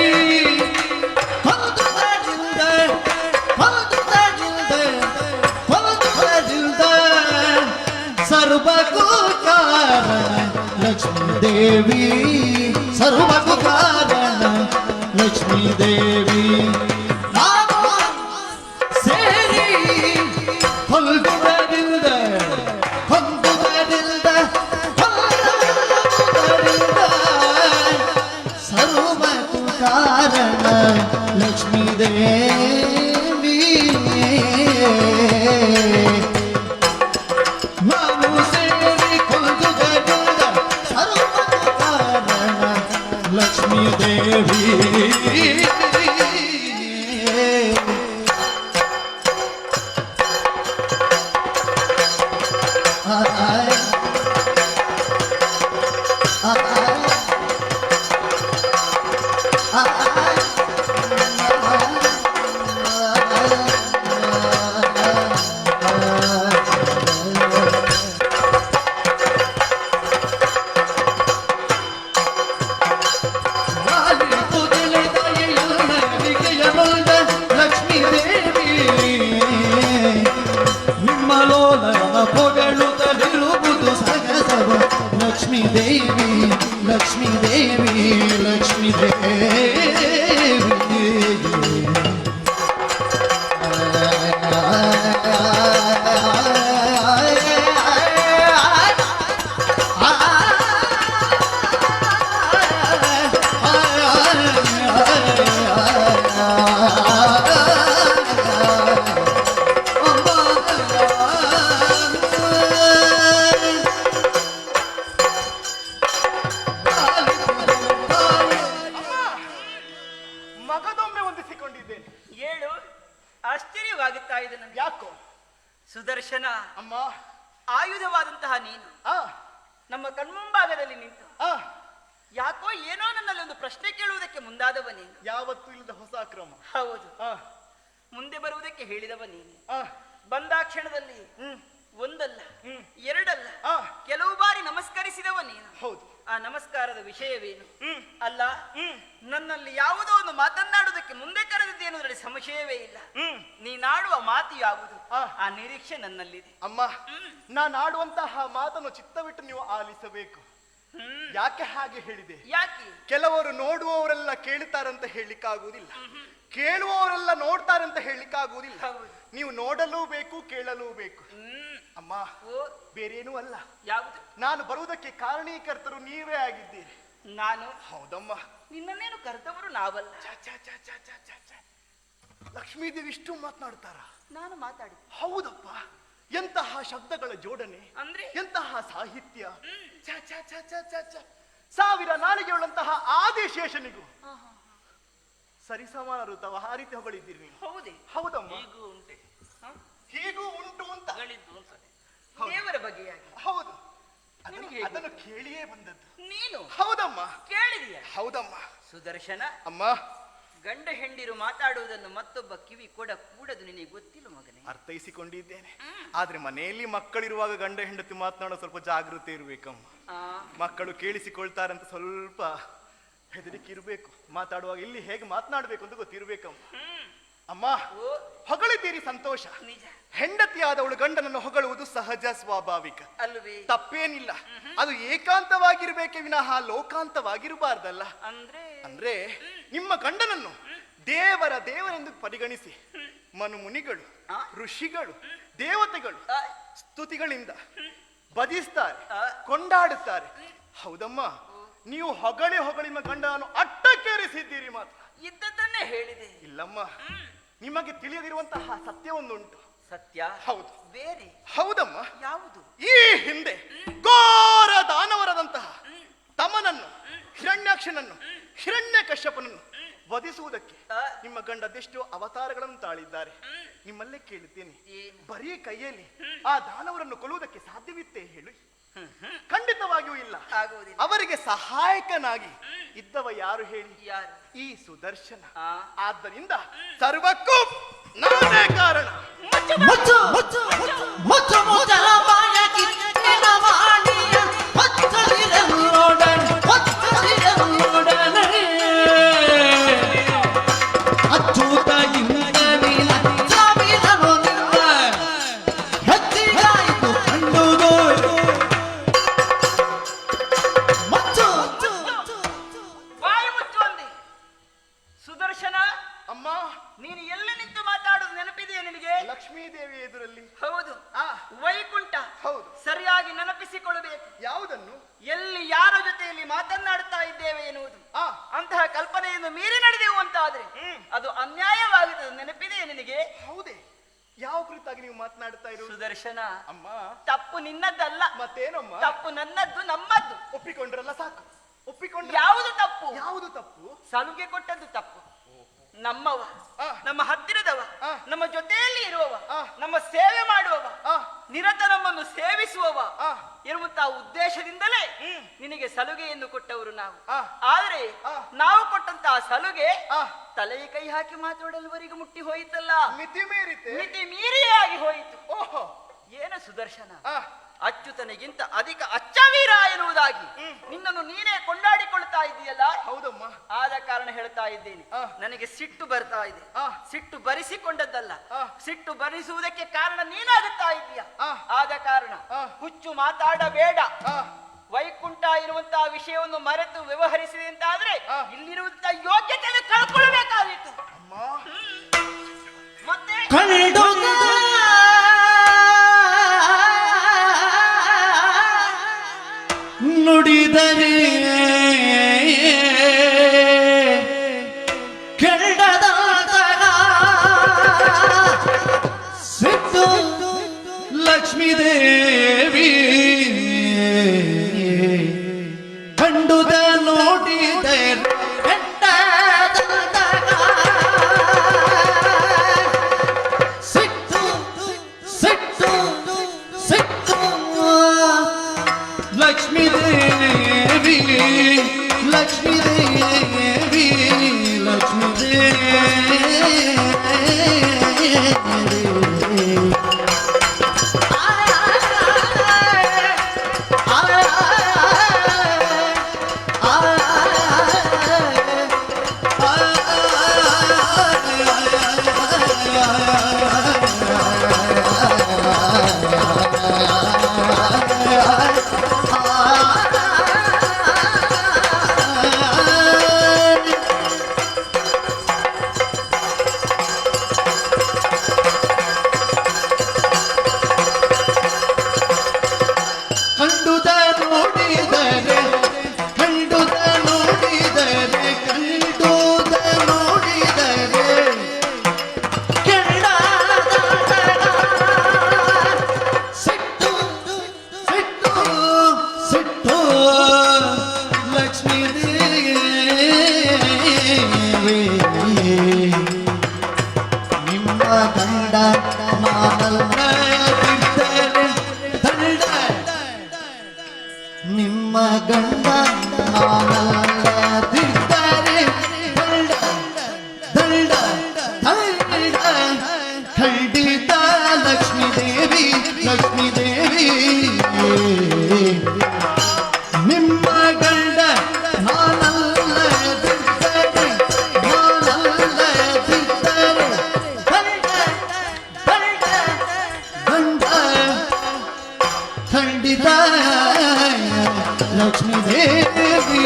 ಸರ್ವಕ್ಕೂ ಕಾರಣ ಲಕ್ಷ್ಮೀ ದೇವಿ ಸರ್ವಕ್ಕೂ ಕಾರಣ ಲಕ್ಷ್ಮೀ ದೇವಿ ನಾನು ಸೇರಿ ಹೊಲ್ಗುಡದಿಂದ ಲಕ್ಷ್ಮೀ ದೇವಿ ನಾನು ಸೇರಿಕೊಂಡು ಜಗದ ಸರ್ವದ ಕಾರಣ ಲಕ್ಷ್ಮೀ ದೇವಿ ಲಕ್ಷ್ಮೀ ದೇವಿ ನಿಮ್ಮ ಲೋಲನ ಪೊಗಳುತ್ತಲಿರುವುದು ಸಹಜವ ಲಕ್ಷ್ಮೀ ದೇವಿ ಲಕ್ಷ್ಮೀ ದೇವಿ ಲಕ್ಷ್ಮೀ ದೇವಿ ಮಗದೊಮ್ಮೆ ಹೊಂದಿಸಿಕೊಂಡಿದ್ದೇನೆ. ಹೇಳು. ಆಶ್ಚರ್ಯವಾಗುತ್ತಾ ಇದೆ ನಮ್ಗೆ. ಯಾಕೋ ಸುದರ್ಶನ, ಅಮ್ಮ? ಆಯುಧವಾದಂತಹ ನೀನು ಆ ನಮ್ಮ ಕಣ್ಮುಂಭಾಗದಲ್ಲಿ ನಿಂತು ಆ ಯಾಕೋ ಏನೋ ನನ್ನಲ್ಲಿ ಒಂದು ಪ್ರಶ್ನೆ ಕೇಳುವುದಕ್ಕೆ ಮುಂದಾದವ ನೀನು. ಯಾವತ್ತೂ ಇಲ್ಲದ ಹೊಸ ಕ್ರಮ. ಹೌದು, ಆ ಮುಂದೆ ಬರುವುದಕ್ಕೆ ಹೇಳಿದವ ನೀನು. ಆ ಬಂದಾ ಕ್ಷಣದಲ್ಲಿ ಒಂದಲ್ಲ ಎರಡಲ್ಲ ಆ ಕೆಲವು ಬಾರಿ ನಮಸ್ಕರಿಸಿದವ ನೀನು. ಹೌದು. ಆ ನಮಸ್ಕಾರದ ವಿಷಯವೇನು? ಅಲ್ಲ, ನನ್ನಲ್ಲಿ ಯಾವುದೋ ಒಂದು ಮಾತನ್ನಾಡುವುದಕ್ಕೆ ಮುಂದೆ ಕರೆದಿದ್ದೇನು ಅದರಲ್ಲಿ ಸಂಶಯವೇ ಇಲ್ಲ. ನೀನಾಡುವ ಮಾತು ಯಾವುದು? ಆ ನಿರೀಕ್ಷೆ ನನ್ನಲ್ಲಿದೆ. ಅಮ್ಮ, ನಾನು ಆಡುವಂತಹ ಮಾತನ್ನು ಚಿತ್ತವಿಟ್ಟು ನೀವು ಆಲಿಸಬೇಕು. ಯಾಕೆ ಹಾಗೆ ಹೇಳಿದೆ? ಯಾಕೆ? ಕೆಲವರು ನೋಡುವವರೆಲ್ಲ ಕೇಳುತ್ತಾರಂತ ಹೇಳಲಿಕ್ಕಾಗುವುದಿಲ್ಲ, ಕೇಳುವವರೆಲ್ಲ ನೋಡ್ತಾರಂತ ಹೇಳಲಿಕ್ಕಾಗುವುದಿಲ್ಲ. ಹೌದು. ನೀವು ನೋಡಲೂ ಬೇಕು, ಕೇಳಲೂ ಬೇಕು. ಅಮ್ಮ, ಓ, ಬೇರೇನೂ ಅಲ್ಲ. ಯಾವುದು? ನಾನು ಬರುವುದಕ್ಕೆ ಕಾರಣೀಕರ್ತರು ನೀವೇ ಆಗಿದ್ದೀರಿ. ನಾನು? ಹೌದಮ್ಮ. ನಿನ್ನನ್ನೇನು ಕರೆದವರು ನಾವಲ್ಲ. ಲಕ್ಷ್ಮೀದೇವಿ ಇಷ್ಟು ಮಾತನಾಡ್ತಾರ? ನಾನು ಮಾತಾಡಿದೆ. ಹೌದಪ್ಪ. ಎಂತಹ ಶಬ್ದಗಳ ಜೋಡಣೆ, ಅಂದ್ರೆ? ಎಂತಹ ಸಾಹಿತ್ಯ. ಸಾವಿರ ನಾಲಿಗೆಯುಳ್ಳಂತಹ ಆದಿಶೇಷನಿಗೂ ಸರಿಸಮಾನರು ತಾವ ಆ ರೀತಿ ಹೊಗಳಿದ್ದೀರಿ ನೀವು. ಹೌದೇ? ಹೌದಮ್ಮ. ಹೀಗೂ ಉಂಟೆ, ಹೀಗೂ ಉಂಟು ಅಂತ ಗಳಿದ್ದು ಅಂತಾನೆ. ದೇವರ ಬಗೆಯಾಗಿ. ಹೌದು. ನಿನಗೆ ಹೇಗೆ? ಅದನ್ನು ಕೇಳಿಯೇ ಬಂದದ್ದು. ನೀನು ಹೌದಮ್ಮ. ಕೇಳಿದೀಯ? ಹೌದಮ್ಮ. ಸುದರ್ಶನ, ಅಮ್ಮ, ಗಂಡ ಹೆಂಡಿರು ಮಾತಾಡುವುದನ್ನು ಮತ್ತೊಬ್ಬ ಕಿವಿ ಕೂಡ ಕೂಡದು ನಿನಗೆ ಗೊತ್ತಿಲ್ಲ ಮಗನೇ. ಅರ್ಥೈಸಿಕೊಂಡಿದ್ದೇನೆ. ಆದ್ರೆ ಮನೆಯಲ್ಲಿ ಮಕ್ಕಳಿರುವಾಗ ಗಂಡ ಹೆಂಡತಿ ಮಾತನಾಡೋ ಸ್ವಲ್ಪ ಜಾಗೃತಿ ಇರ್ಬೇಕಮ್ಮ. ಮಕ್ಕಳು ಕೇಳಿಸಿಕೊಳ್ತಾರಂತ ಸ್ವಲ್ಪ ಹೆದರಿಕೆ ಇರಬೇಕು. ಮಾತಾಡುವಾಗ ಇಲ್ಲಿ ಹೇಗೆ ಮಾತನಾಡಬೇಕು ಅಂತ ಗೊತ್ತಿರ್ಬೇಕಮ್ಮ. ಅಮ್ಮ, ಹೊಗಳಿದ್ದೀರಿ, ಸಂತೋಷ. ನಿಜ. ಹೆಂಡತಿಯಾದವಳು ಗಂಡನನ್ನು ಹೊಗಳುವುದು ಸಹಜ, ಸ್ವಾಭಾವಿಕ, ಅಲ್ವೇ? ತಪ್ಪೇನಿಲ್ಲ. ಅದು ಏಕಾಂತವಾಗಿರ್ಬೇಕೆ ವಿನಃ ಲೋಕಾಂತವಾಗಿರಬಾರ್ದಲ್ಲ. ಅಂದ್ರೆ ನಿಮ್ಮ ಗಂಡನನ್ನು ದೇವರೆಂದು ಪರಿಗಣಿಸಿ ಮನು ಮುನಿಗಳು, ಋಷಿಗಳು, ದೇವತೆಗಳು ಸ್ತುತಿಗಳಿಂದ ಭಜಿಸ್ತಾರೆ, ಕೊಂಡಾಡುತ್ತಾರೆ. ಹೌದಮ್ಮ, ನೀವು ಹೊಗಳಿ ನಿಮ್ಮ ಗಂಡನನ್ನು ಅಟ್ಟಕ್ಕೇರಿಸಿದ್ದೀರಿ. ಮಾತ್ರ ಇದ್ದದ್ದನ್ನೇ ಹೇಳಿದೆ. ಇಲ್ಲಮ್ಮ, ನಿಮಗೆ ತಿಳಿಯದಿರುವಂತಹ ಸತ್ಯವೊಂದುಂಟು. ಸತ್ಯ? ಹೌದು. ಬೇರೆ? ಹೌದಮ್ಮ. ಯಾವುದು? ಈ ಹಿಂದೆ ಘೋರ ದಾನವರದಂತಹ ತಮನನ್ನು, ಹಿರಣ್ಯಾಕ್ಷನನ್ನು, ಹಿರಣ್ಯಕಶ್ಯಪನನ್ನು ವಧಿಸುವುದಕ್ಕೆ ನಿಮ್ಮ ಗಂಡ ಅದೆಷ್ಟೋ ಅವತಾರಗಳನ್ನು ತಾಳಿದ್ದಾರೆ. ನಿಮ್ಮಲ್ಲೇ ಕೇಳುತ್ತೇನೆ, ಬರೀ ಕೈಯಲ್ಲಿ ಆ ದಾನವರನ್ನು ಕೊಲ್ಲುವುದಕ್ಕೆ ಸಾಧ್ಯವಿತ್ತೇ ಹೇಳಿ? ಖಂಡಿತವಾಗಿಯೂ ಇಲ್ಲ. ಅವರಿಗೆ ಸಹಾಯಕನಾಗಿ ಇದ್ದವ ಯಾರು ಹೇಳಿ? ಈ ಸುದರ್ಶನ. ಆದ್ದರಿಂದ ಸರ್ವಕ್ಕೂ ನಾನೇ ಕಾರಣ. ಲಕ್ಷ್ಮೀದೇವಿ ಎದುರಲ್ಲಿ. ಹೌದು. ವೈಕುಂಠ. ಹೌದು. ಸರಿಯಾಗಿ ನೆನಪಿಸಿಕೊಳ್ಳಬೇಕು. ಯಾವುದನ್ನು? ಎಲ್ಲಿ ಯಾರ ಜೊತೆಯಲ್ಲಿ ಮಾತನಾಡುತ್ತಾ ಇದ್ದೇವೆ ಎನ್ನುವುದು. ಅಂತಹ ಕಲ್ಪನೆ ಮರ್ಯಾದೆಯನ್ನು ಮೀರಿ ನಡೆದೆವು ಅಂತ ಆದ್ರೆ ಅದು ಅನ್ಯಾಯವಾಗುತ್ತದೆ. ನೆನಪಿದೆಯೇ ನಿನಗೆ? ಹೌದೇ? ಯಾವ ಕುರಿತಾಗಿ ನೀವು ಮಾತನಾಡ್ತಾ ಇರೋ? ಸುದರ್ಶನ, ಅಮ್ಮ, ತಪ್ಪು ನಿನ್ನದ್ದಲ್ಲ, ಮತ್ತೇನಮ್ಮ? ತಪ್ಪು ನನ್ನದ್ದು, ನಮ್ಮದ್ದು. ಒಪ್ಪಿಕೊಂಡ್ರಲ್ಲ ಸಾಕು. ಒಪ್ಪಿಕೊಂಡ್ರೆ ಯಾವುದು ತಪ್ಪು? ಯಾವುದು ತಪ್ಪು? ಸಲುಗೆ ಕೊಟ್ಟದ್ದು ತಪ್ಪು. ನಮ್ಮವ, ಆ. ನಮ್ಮ ಹತ್ತಿರದವ, ಆ. ನಮ್ಮ ಜೊತೆಯಲ್ಲಿ ಇರುವವ, ಆ. ನಮ್ಮ ಸೇವೆ ಮಾಡುವವ, ಆ, ನಿರತ ನಮ್ಮನ್ನು ಸೇವಿಸುವವ ಆ. ಇರುವಂತಹ ಉದ್ದೇಶದಿಂದಲೇ ನಿನಗೆ ಸಲುಗೆಯನ್ನು ಕೊಟ್ಟವರು ನಾವು. ಆ. ಆದ್ರೆ ಆ. ನಾವು ಕೊಟ್ಟಂತಹ ಸಲುಗೆ ಆ. ತಲೆಗೆ ಕೈ ಹಾಕಿ ಮಾತಾಡಲ್ವರೆಗೂ ಮುಟ್ಟಿ ಹೋಯಿತಲ್ಲ, ಮಿತಿ ಮೀರಿತೆ. ಮಿತಿ ಮೀರಿಯೇ ಆಗಿ ಹೋಯಿತು. ಓಹೋ. ಏನ ಸುದರ್ಶನ, ಆ, ಅಚ್ಯುತನಿಗಿಂತ ಅಧಿಕ ಅಚ್ಚವೀರ ಎನ್ನುವುದಾಗಿ ನಿನ್ನನ್ನು ನೀನೇ ಕೊಂಡಾಡಿಕೊಳ್ತಾ ಇದೆಯಲ್ಲ. ಹೌದಮ್ಮ. ಆದ ಕಾರಣ ಹೇಳ್ತಾ ಇದ್ದೇನೆ, ಆ. ನನಗೆ ಸಿಟ್ಟು ಬರ್ತಾ ಇದೆ. ಆ. ಸಿಟ್ಟು ಬರಿಸಿಕೊಂಡದ್ದಲ್ಲ, ಆ. ಸಿಟ್ಟು ಬರಿಸುವುದಕ್ಕೆ ಕಾರಣ ನೀನಾಗುತ್ತಾ ಇದೀಯ. ಆ. ಆದ ಕಾರಣ ಆ. ಹುಚ್ಚು ಮಾತಾಡಬೇಡ. ಆ, ವೈಕುಂಠ ಇರುವಂತಹ ವಿಷಯವನ್ನು ಮರೆತು ವ್ಯವಹರಿಸಿದೆ ಅಂತಾದ್ರೆ ಆ. ಇಲ್ಲಿರುವಂತಹ ಯೋಗ್ಯತೆಯನ್ನು ಕಳ್ಕೊಳ್ಬೇಕಾಗಿತ್ತು. ಅಮ್ಮ, ಮತ್ತೆ ನುಡಿದರೆ ಕೆಡದಾದಾಗ ಸಿಟ್ಟು ಲಕ್ಷ್ಮೀ ದೇವಿ ಕಂಡುದ ನೋಡಿದರೆ ಸಿಟ್ಟು ಸಿಟ್ಟು ಸಿಟ್ಟು ಲಕ್ಷ್ಮೀ ದೇವಿ ಲಕ್ಷ್ಮೀ ದೇವಿ ಲಕ್ಷ್ಮೀ ದೇವಿ ಕಂಡುದ ನೋಡಿದರೆ ಕಂಡುದ ನೋಡಿದರೆ ಕಂಡುದ ನೋಡಿದರೆ ಸಿಟ್ಟು ಸಿಟ್ಟು ಸಿಟ್ಟು ಲಕ್ಷ್ಮೀ ದೇವಿ ನಿಮ್ಮ ಗಂಡ ನಾನಲ್ಲದಿದ್ದರೆ ದಂಡ ನಿಮ್ಮ ಗಂಡ ನಾನಲ್ಲದಿದ್ದರೆ ದಂಡ ದಂಡ ದಂಡ ಖಂಡಿತ ಲಕ್ಷ್ಮೀ ದೇವಿ ಲಕ್ಷ್ಮೀ ದೇವಿ ನಿಮ್ಮ ಗಂಡ ನಾನಲ್ಲದಿದ್ದರೆ ನಾನಲ್ಲದಿದ್ದರೆ ದಂಡ ದಂಡ ದಂಡ ಖಂಡಿತ ಲಕ್ಷ್ಮೀ ದೇವಿ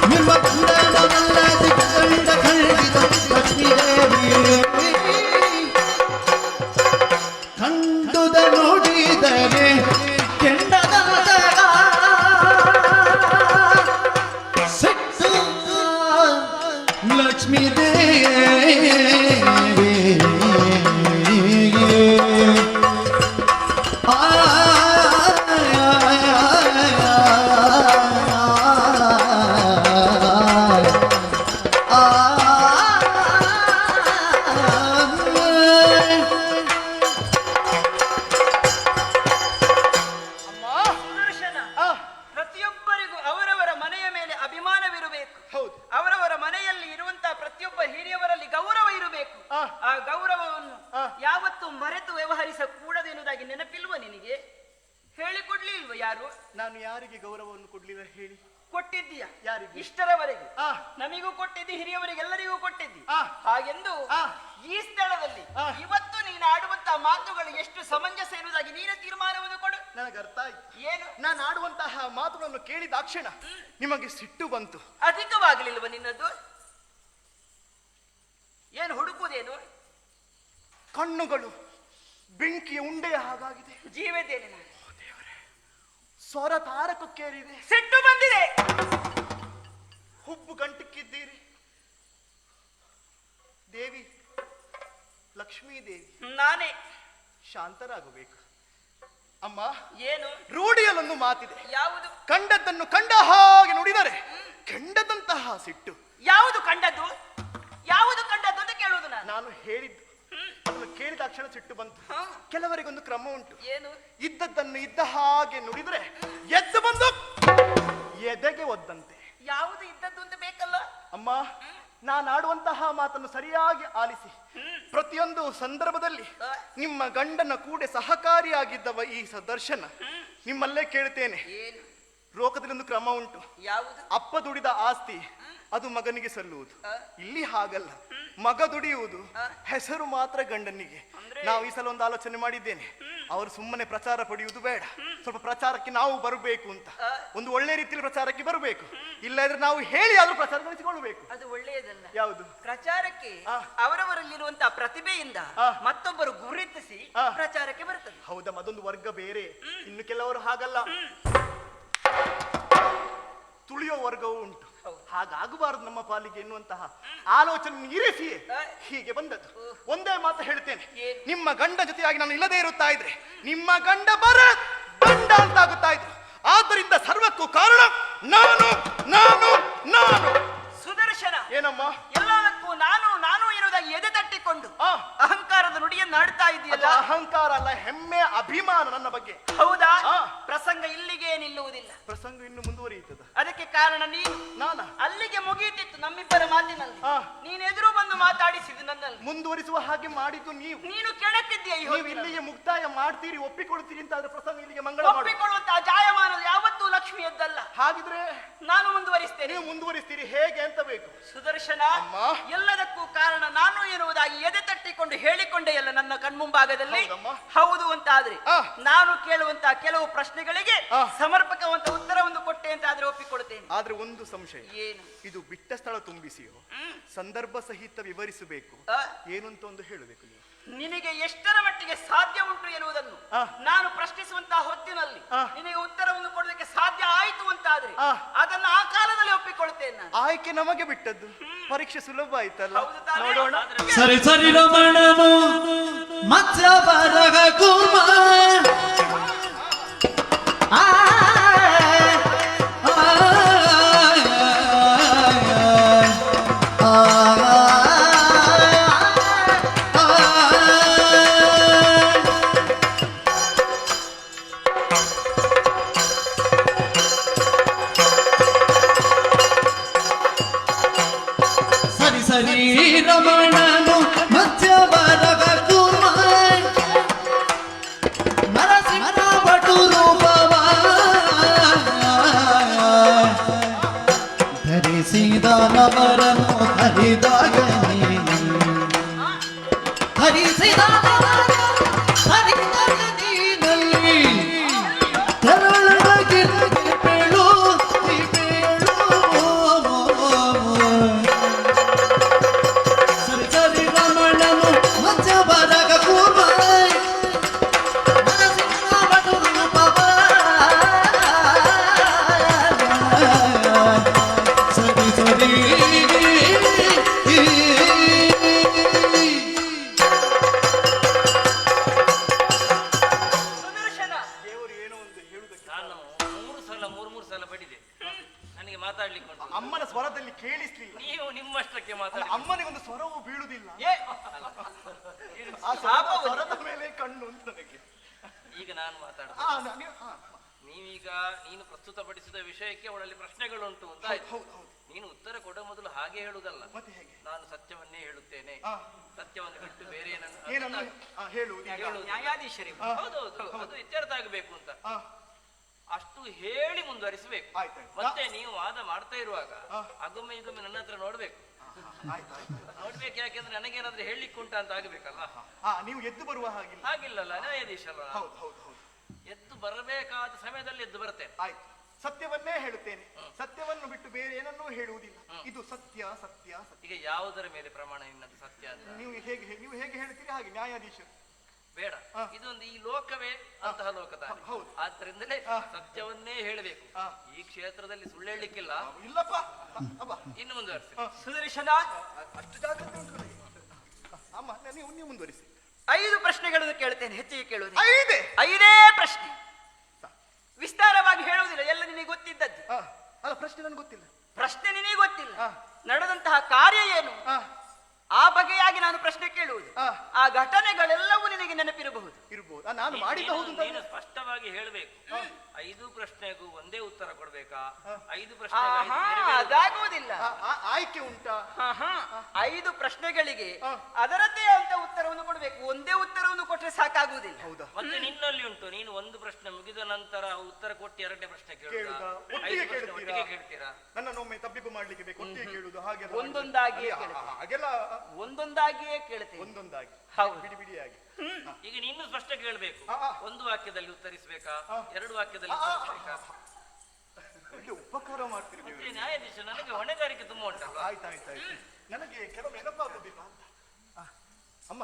ನಿಮ್ಮ ಗಂಡನಲ್ಲದಿ ಗಂಡ ಖಂಡಿತ ಲಕ್ಷ್ಮೀ ದೇವಿ ಕಂಡುದ ನೋಡಿದರೆ ಕೆಂಡದ ಸಿಟ್ಟು ಲಕ್ಷ್ಮೀ ದೇವಿ ಸುದರ್ಶನ, ಆ, ಪ್ರತಿಯೊಬ್ಬರಿಗೂ ಅವರವರ ಮನೆಯ ಮೇಲೆ ಅಭಿಮಾನವಿರಬೇಕು. ಹೌದು. ಅವರವರ ಮನೆಯಲ್ಲಿ ಇರುವಂತಹ ಪ್ರತಿಯೊಬ್ಬ ಹಿರಿಯವರಲ್ಲಿ ಗೌರವ ಇರಬೇಕು. ಆ. ಆ ಗೌರವವನ್ನು ಆ. ಯಾವತ್ತೂ ಮರೆತು ವ್ಯವಹರಿಸಕೂಡದೆನ್ನುವುದಾಗಿ ನೆನಪಿಲ್ವ ನಿನಗೆ? ಹೇಳಿಕೊಡ್ಲಿಲ್ವ ಯಾರು? ನಾನು ಯಾರಿಗೆ ಗೌರವವನ್ನು ಕೊಡ್ಲಿಲ್ಲ ಹೇಳಿ? ಕೊಟ್ಟಿದ್ದೀಯ. ಯಾರಿಗೆ? ಇಷ್ಟರವರೆಗೆ ಆ. ನಮಿಗೂ ಕೊಟ್ಟಿದ್ದಿ, ಹಿರಿಯವರಿಗೆಲ್ಲರಿಗೂ ಕೊಟ್ಟಿದ್ದಿ. ಆ. ಹಾಗೆಂದು ಆ. ಈ ಸ್ಥಳದಲ್ಲಿ ಆ. ಇವತ್ತು ನೀನು ಆಡುವಂತಹ ಮಾತುಗಳು ಎಷ್ಟು ಸಮಂಜಸ ಎನ್ನುವುದಾಗಿ ನೀನು ತೀರ್ಮಾನವನ್ನು ಕೊಡು. ನನಗೆ ಅರ್ಥ ಆಯ್ತು. ಏನು? ನಾನು ಆಡುವಂತಹ ಮಾತುಗಳನ್ನು ಕೇಳಿದಾಕ್ಷಣ ನಿಮಗೆ ಸಿಟ್ಟು ಬಂತು. ಅಧಿಕವಾಗಲಿಲ್ವ ನಿನ್ನದು? ಏನು ಹುಡುಕುವುದೇನು? ಕಣ್ಣುಗಳು ಬೆಂಕಿಯ ಉಂಡೆಯ ಹಾಗಾಗಿದೆ. ಜೀವದೇನೆ ನಾನು. ಸ್ವರ ತಾರಕಕ್ಕೇರಿದೆ. ಸಿಟ್ಟು ಬಂದಿದೆ. ಹುಬ್ಬು ಗಂಟು ಲಕ್ಷ್ಮೀದೇವಿ ನಾನೇ. ಶಾಂತರಾಗಬೇಕು. ಅಮ್ಮ, ಏನು? ರೂಢಿಯಲ್ಲೊಂದು ಮಾತಿದೆ. ಯಾವುದು? ಕಂಡದ್ದನ್ನು ಕಂಡ ಹಾಗೆ ನುಡಿದರೆ ಕೆಂಡದಂತಹ ಸಿಟ್ಟು. ಯಾವುದು ಕಂಡದ್ದು? ಯಾವುದು ಕಂಡದ್ದು ಅಂತ ಕೇಳುವುದು ನಾನು. ನಾನು ಹೇಳಿದ್ದು ಅದನ್ನು ಕೇಳಿದ ಕ್ಷಣ ಸಿಟ್ಟು ಬಂತು. ಹ? ಕೆಲವರಿಗೊಂದು ಕ್ರಮ ಉಂಟು. ಏನು? ಇದ್ದದ್ದನ್ನು ಇದ್ದ ಹಾಗೆ ನುಡಿದ್ರೆ ಎದ್ದು ಬಂದು ಎದೆಗೆ ಒದ್ದಂತೆ. ಯಾವುದು ಇದ್ದದ್ದು ಅಂತ ಬೇಕಲ್ಲ? ಅಮ್ಮ, ನಾನು ಆಡುವಂತಹ ಮಾತನ್ನು ಸರಿಯಾಗಿ ಆಲಿಸಿ. ಪ್ರತಿಯೊಂದು ಸಂದರ್ಭದಲ್ಲಿ ನಿಮ್ಮ ಗಂಡನ ಕೂಡೆ ಸಹಕಾರಿಯಾಗಿದ್ದವ ಈ ಸದರ್ಶನ. ನಿಮ್ಮಲ್ಲೇ ಕೇಳ್ತೇನೆ, ಏನು? ಲೋಕದಲ್ಲಿ ಒಂದು ಕ್ರಮ ಉಂಟು. ಯಾವುದು? ಅಪ್ಪ ದುಡಿದ ಆಸ್ತಿ ಅದು ಮಗನಿಗೆ ಸಲ್ಲುವುದು. ಇಲ್ಲಿ ಹಾಗಲ್ಲ, ಮಗ ದುಡಿಯುವುದು, ಹೆಸರು ಮಾತ್ರ ಗಂಡನಿಗೆ. ನಾವು ಈ ಸಲ ಒಂದು ಆಲೋಚನೆ ಮಾಡಿದ್ದೇನೆ, ಅವರು ಸುಮ್ಮನೆ ಪ್ರಚಾರ ಪಡೆಯುವುದು ಬೇಡ, ಸ್ವಲ್ಪ ಪ್ರಚಾರಕ್ಕೆ ನಾವು ಬರಬೇಕು ಅಂತ. ಒಂದು ಒಳ್ಳೆ ರೀತಿಯಲ್ಲಿ ಪ್ರಚಾರಕ್ಕೆ ಬರಬೇಕು. ಇಲ್ಲದ್ರೆ ನಾವು ಹೇಳಿ ಆದ್ರೂ ಪ್ರಚಾರ ಗಳಿಸಿಕೊಳ್ಳಬೇಕು. ಅದು ಒಳ್ಳೆಯದಲ್ಲ. ಯಾವುದು? ಪ್ರಚಾರಕ್ಕೆ ಅವರವರಲ್ಲಿರುವಂತಹ ಪ್ರತಿಭೆಯಿಂದ ಮತ್ತೊಬ್ಬರು ಗುರುತಿಸಿ ಪ್ರಚಾರಕ್ಕೆ ಬರ್ತದೆ. ಹೌದಾ? ಅದೊಂದು ವರ್ಗ ಬೇರೆ. ಇನ್ನು ಕೆಲವರು ಹಾಗಲ್ಲ, ತುಳಿಯೋ ವರ್ಗವೂ ಉಂಟು. ಹಾಗಾಗಬಾರದು ನಮ್ಮ ಪಾಲಿಗೆ ಎನ್ನುವಂತಹ ಆಲೋಚನೆ ಇರಿಸಿಯೇ ಹೀಗೆ ಬಂದದ್ದು. ಒಂದೇ ಮಾತು ಹೇಳ್ತೇನೆ, ನಿಮ್ಮ ಗಂಡ ಜೊತೆಯಾಗಿ ನಾನು ಇಲ್ಲದೆ ಇರುತ್ತಾ ಇದ್ರೆ ನಿಮ್ಮ ಗಂಡ ಗಂಡ ಅಂತಾಗುತ್ತಾ ಇದ್ರು. ಆದ್ದರಿಂದ ಸರ್ವಕ್ಕೂ ಕಾರಣ ನಾನು ನಾನು ನಾನು. ಸುದರ್ಶನ, ಏನಮ್ಮ? ಎಲ್ಲದಕ್ಕೂ ನಾನು ನಾನು ಎನ್ನುವುದಾಗಿ ಎದೆ ತಟ್ಟಿಕೊಂಡು ಅಹಂಕಾರದ ನುಡಿಯನ್ನು ಆಡ್ತಾ ಇದೆಯಲ್ಲ. ಅಹಂಕಾರ ಅಲ್ಲ, ಹೆಮ್ಮೆ, ಅಭಿಮಾನ ನನ್ನ ಬಗ್ಗೆ. ಹೌದಾ? ಪ್ರಸಂಗ ಇಲ್ಲಿಗೆ ನಿಲ್ಲುವುದಿಲ್ಲ. ಪ್ರಸಂಗ ಇನ್ನು ಮುಂದುವರಿಯುತ್ತದೆ. ಅದಕ್ಕೆ ಕಾರಣ ನೀನು. ನಾನ ಅಲ್ಲಿಗೆ ಮುಗಿಯುತ್ತಿತ್ತು ನಮ್ಮಿಬ್ಬರ ಮಾತಿನಲ್ಲಿ. ನೀನು ಎದುರು ಬಂದು ಮಾತಾಡಿಸಿದ್ದು ನನ್ನಲ್ಲಿ. ಮುಂದುವರಿಸುವ ಹಾಗೆ ಮಾಡಿದ್ದು ನೀವು. ನೀನು ಕೆಣಕಿದ್ದೀಯ. ನೀವು ಇಲ್ಲಿಗೆ ಮುಕ್ತಾಯ ಮಾಡ್ತೀರಿ, ಒಪ್ಪಿಕೊಳ್ತೀರಿ ಅಂತ ಆದ್ರೆ ಪ್ರಸಂಗ ಇಲ್ಲಿಗೆ ಮಂಗಳ ಒಪ್ಪಿಕೊಳ್ಳುವಂತಹ ಜಾಯಮಾನ ಯಾವತ್ತೂ ಲಕ್ಷ್ಮಿಯದ್ದಲ್ಲ. ಹಾಗಿದ್ರೆ ನಾನು ಮುಂದುವರಿಸ್ತೇನೆ. ನೀವು ಮುಂದುವರಿಸ್ತೀರಿ, ಹೇಗೆ ಅಂತ ಬೇಕು. ಸುದರ್ಶನ, ಎಲ್ಲದಕ್ಕೂ ಕಾರಣ ನಾನು ಎನ್ನುವುದಾಗಿ ಎದೆ ತಟ್ಟಿಕೊಂಡು ಹೇಳಿಕೊಂಡೆ ಎಲ್ಲ ನನ್ನ ಕಣ್ಮುಂಭಾಗದಲ್ಲಿ. ಹೌದು ಅಂತಾದ್ರೆ ನಾನು ಕೇಳುವಂತಹ ಕೆಲವು ಪ್ರಶ್ನೆಗಳಿಗೆ ಸಮರ್ಪಕವಂತ ಉತ್ತರವನ್ನು ಕೊಟ್ಟೆ ಅಂತ ಆದ್ರೆ ಒಪ್ಪಿಕೊಳ್ತೇನೆ. ಆದ್ರೆ ಒಂದು ಸಂಶಯ. ಏನು? ಇದು ಬಿಟ್ಟ ಸ್ಥಳ ತುಂಬಿಸಿಯೋ ಸಂದರ್ಭ ಸಹಿತ ವಿವರಿಸಬೇಕು ಏನು ಅಂತ ಒಂದು ಹೇಳಬೇಕು. ನೀವು ನಿನಗೆ ಎಷ್ಟರ ಮಟ್ಟಿಗೆ ಸಾಧ್ಯ ಉಂಟು ಎನ್ನುವುದನ್ನು ನಾನು ಪ್ರಶ್ನಿಸುವಂತಹ ಹೊತ್ತಿನಲ್ಲಿ ನಿನಗೆ ಉತ್ತರವನ್ನು ಕೊಡೋದಕ್ಕೆ ಸಾಧ್ಯ ಆಯಿತು ಅಂತಾದ್ರೆ ಅದನ್ನು ಆ ಕಾಲದಲ್ಲಿ ಒಪ್ಪಿಕೊಳ್ತೇನೆ ನಾನು. ಆಯ್ಕೆ ನಮಗೆ ಬಿಟ್ಟದ್ದು, ಪರೀಕ್ಷೆ ಸುಲಭ ಆಯ್ತಲ್ಲ. ನೋಡೋಣ. ಸರಿ ಸರಿ ರಮಣನು ಮತ್ಸ ಬರಗ ಕುಮಾರ್ ರಮಣನು ಮಧ್ಯ ಬರಗ ಕುಮಾರ್ ನರಸಿಂಹ ಭಟು ರೂಪವ ಧರಿಸಿದ ನವರನ್ನು ಹರಿದಾಗ ಧರಿಸಿದ ಹರಿದಾಗ ನೀನಲ್ಲಿ ತೆರಳಗೆ ಪೇಳು ಅಮ್ಮನ ಸ್ವರದಲ್ಲಿ ಕೇಳಿಸ್ಲಿಲ್ಲ. ನೀವು ನಿಮ್ಮಷ್ಟಕ್ಕೆ ಮಾತಾಡಿ. ಅಮ್ಮನಿಗೊಂದು ಸ್ವರವು ಬೀಳುವುದಿಲ್ಲ. ಸ್ವರದ ಮೇಲೆ ಕಣ್ಣು ಅಂತ ನನಗೆ. ಈಗ ನಾನು ಮಾತಾಡ, ನೀವೀಗ ನೀನು ಪ್ರಸ್ತುತಪಡಿಸಿದ ವಿಷಯಕ್ಕೆ ಅವಳಲ್ಲಿ ಪ್ರಶ್ನೆಗಳುಂಟು ಅಂತ ಆಯ್ತು. ನೀನು ಉತ್ತರ ಕೊಡೋ ಮೊದಲು ಹಾಗೆ ಹೇಳುವುದಲ್ಲ, ನಾನು ಸತ್ಯವನ್ನೇ ಹೇಳುತ್ತೇನೆ, ಸತ್ಯವನ್ನು ಬಿಟ್ಟು ಬೇರೆ ನ್ಯಾಯಾಧೀಶರಿ. ಹೌದೌದು, ಅದು ಇತ್ಯರ್ಥ ಆಗಬೇಕು ಅಂತ ಅಷ್ಟು ಹೇಳಿ ಮುಂದುವರಿಸಬೇಕು. ಮತ್ತೆ ನೀವು ವಾದ ಮಾಡ್ತಾ ಇರುವಾಗ ಅಗೊಮ್ಮೆ ಇದೊಮ್ಮೆ ನನ್ನ ಹತ್ರ ನೋಡ್ಬೇಕು. ಯಾಕೆಂದ್ರೆ ನನಗೇನಾದ್ರೂ ಹೇಳಲಿಕ್ಕೆ ಉಂಟ ಅಂತ ಆಗಬೇಕಲ್ಲ. ನೀವು ಎದ್ದು ಬರುವ ಹಾಗಿಲ್ಲ. ಹಾಗಿಲ್ಲಲ್ಲ, ನ್ಯಾಯಾಧೀಶರ ಎದ್ದು ಬರಬೇಕಾದ ಸಮಯದಲ್ಲಿ ಎದ್ದು ಬರ್ತೇನೆ. ಆಯ್ತು, ಸತ್ಯವನ್ನೇ ಹೇಳುತ್ತೇನೆ, ಸತ್ಯವನ್ನು ಬಿಟ್ಟು ಬೇರೆ ಏನನ್ನೂ ಹೇಳುವುದಿಲ್ಲ. ಇದು ಸತ್ಯ ಸತ್ಯ ಸತ್ಯ. ಈಗ ಯಾವುದರ ಮೇಲೆ ಪ್ರಮಾಣ ನಿನ್ನದು ಸತ್ಯ ಅಂತ? ನೀವು ಹೇಗೆ ಹೇಳ್ತೀರಿ ಹಾಗೆ ನ್ಯಾಯಾಧೀಶರು. ಬೇಡ, ಇದೊಂದು ಈ ಲೋಕವೇ ಅಂತಹ ಲೋಕದ. ಆದ್ರಿಂದಲೇ ಸತ್ಯವನ್ನೇ ಹೇಳಬೇಕು. ಈ ಕ್ಷೇತ್ರದಲ್ಲಿ ಸುಳ್ಳು ಹೇಳಲಿಕ್ಕಿಲ್ಲ. ಇಲ್ಲಪ್ಪ, ಇನ್ನು ಮುಂದುವರಿಸಿ. ಸುದರ್ಶನ, ಅಷ್ಟು ಜಾಗ್ರತೆ ಉಂಟು. ಅಮ್ಮ ನೀವು ಮುಂದುವರಿಸಿ. 5 ಪ್ರಶ್ನೆಗಳನ್ನು ಕೇಳ್ತೇನೆ, ಹೆಚ್ಚಿಗೆ ಕೇಳುವುದು. 5 ಪ್ರಶ್ನೆ, ವಿಸ್ತಾರವಾಗಿ ಹೇಳುವುದಿಲ್ಲ, ಎಲ್ಲ ನಿನಗೆ ಗೊತ್ತಿದ್ದದ್ದು. ಅಲ್ಲ, ಪ್ರಶ್ನೆ ನನಗೆ ಗೊತ್ತಿಲ್ಲ. ಪ್ರಶ್ನೆ ನಿನಗೆ ಗೊತ್ತಿಲ್ಲ, ನಡೆದಂತಹ ಕಾರ್ಯ ಏನು ಆ ಬಗೆಯಾಗಿ ನಾನು ಪ್ರಶ್ನೆ ಕೇಳುವುದು. ಆ ಘಟನೆಗಳೆಲ್ಲವೂ ನಿನಗೆ ನೆನಪಿರಬಹುದು. ಇರಬಹುದು, ನಾನು ಮಾಡಿದ ಹೌದು ಅಂತ ನೀನು ಸ್ಪಷ್ಟವಾಗಿ ಹೇಳಬೇಕು. 5 ಪ್ರಶ್ನೆಗೂ ಒಂದೇ ಉತ್ತರ ಕೊಡ್ಬೇಕಾ? 5 ಅದಾಗುವುದಿಲ್ಲ. ಆಯ್ಕೆ ಉಂಟಾ? 5 ಪ್ರಶ್ನೆಗಳಿಗೆ ಅದರದ್ದೇ ಅಂತ ಉತ್ತರವನ್ನು ಕೊಡಬೇಕು. ಒಂದೇ ಉತ್ತರವನ್ನು ಕೊಟ್ಟರೆ ಸಾಕಾಗುವುದಿಲ್ಲ. ಹೌದಾ? ಮತ್ತೆ ನಿನ್ನಲ್ಲಿ ಉಂಟು, ನೀನು ಒಂದು ಪ್ರಶ್ನೆ ಮುಗಿದ ನಂತರ ಉತ್ತರ ಕೊಟ್ಟು 2ನೇ ಪ್ರಶ್ನೆ ಕೇಳುತ್ತಾ? ಒಟ್ಟಿಗೆ ಕೇಳ್ತೀರಾ? ನನ್ನೊಮ್ಮೆ ತಬ್ಬಿಬ್ಬು ಮಾಡ್ಲಿಕ್ಕೆ ಬೇಕು, ಒಟ್ಟಿಗೆ ಕೇಳುವುದು ಹಾಗೆ ಒಂದೊಂದಾಗಿಯೇ ಹಾಗೆಲ್ಲ ಒಂದೊಂದಾಗಿಯೇ ಕೇಳ್ತೇವೆ. ಒಂದೊಂದಾಗಿ, ಹೌದು, ಬಿಡಿ ಬಿಡಿಯಾಗಿ. ಈಗ ನೀನು ಸ್ಪಷ್ಟ ಕೇಳಬೇಕು. ಒಂದು ವಾಕ್ಯದಲ್ಲಿ ಉತ್ತರಿಸಬೇಕಾ? 2 ವಾಕ್ಯದಲ್ಲಿ ಉತ್ತರಿಸಬೇಕಾ? ಉಪಕಾರ ಮಾಡ್ತೀರಿ ನೀವು. ನ್ಯಾಯಾಧೀಶ, ನನಗೆ ಹೊಣೆಗಾರಿಕೆ ತುಂಬಾ ಉಂಟಲ್ಲ. ಆಯ್ತಾಯ್ತು, ನನಗೆ ಕೆಲವು ನೆನಪಾಗುದಿಲ್ಲ. ಅಮ್ಮ,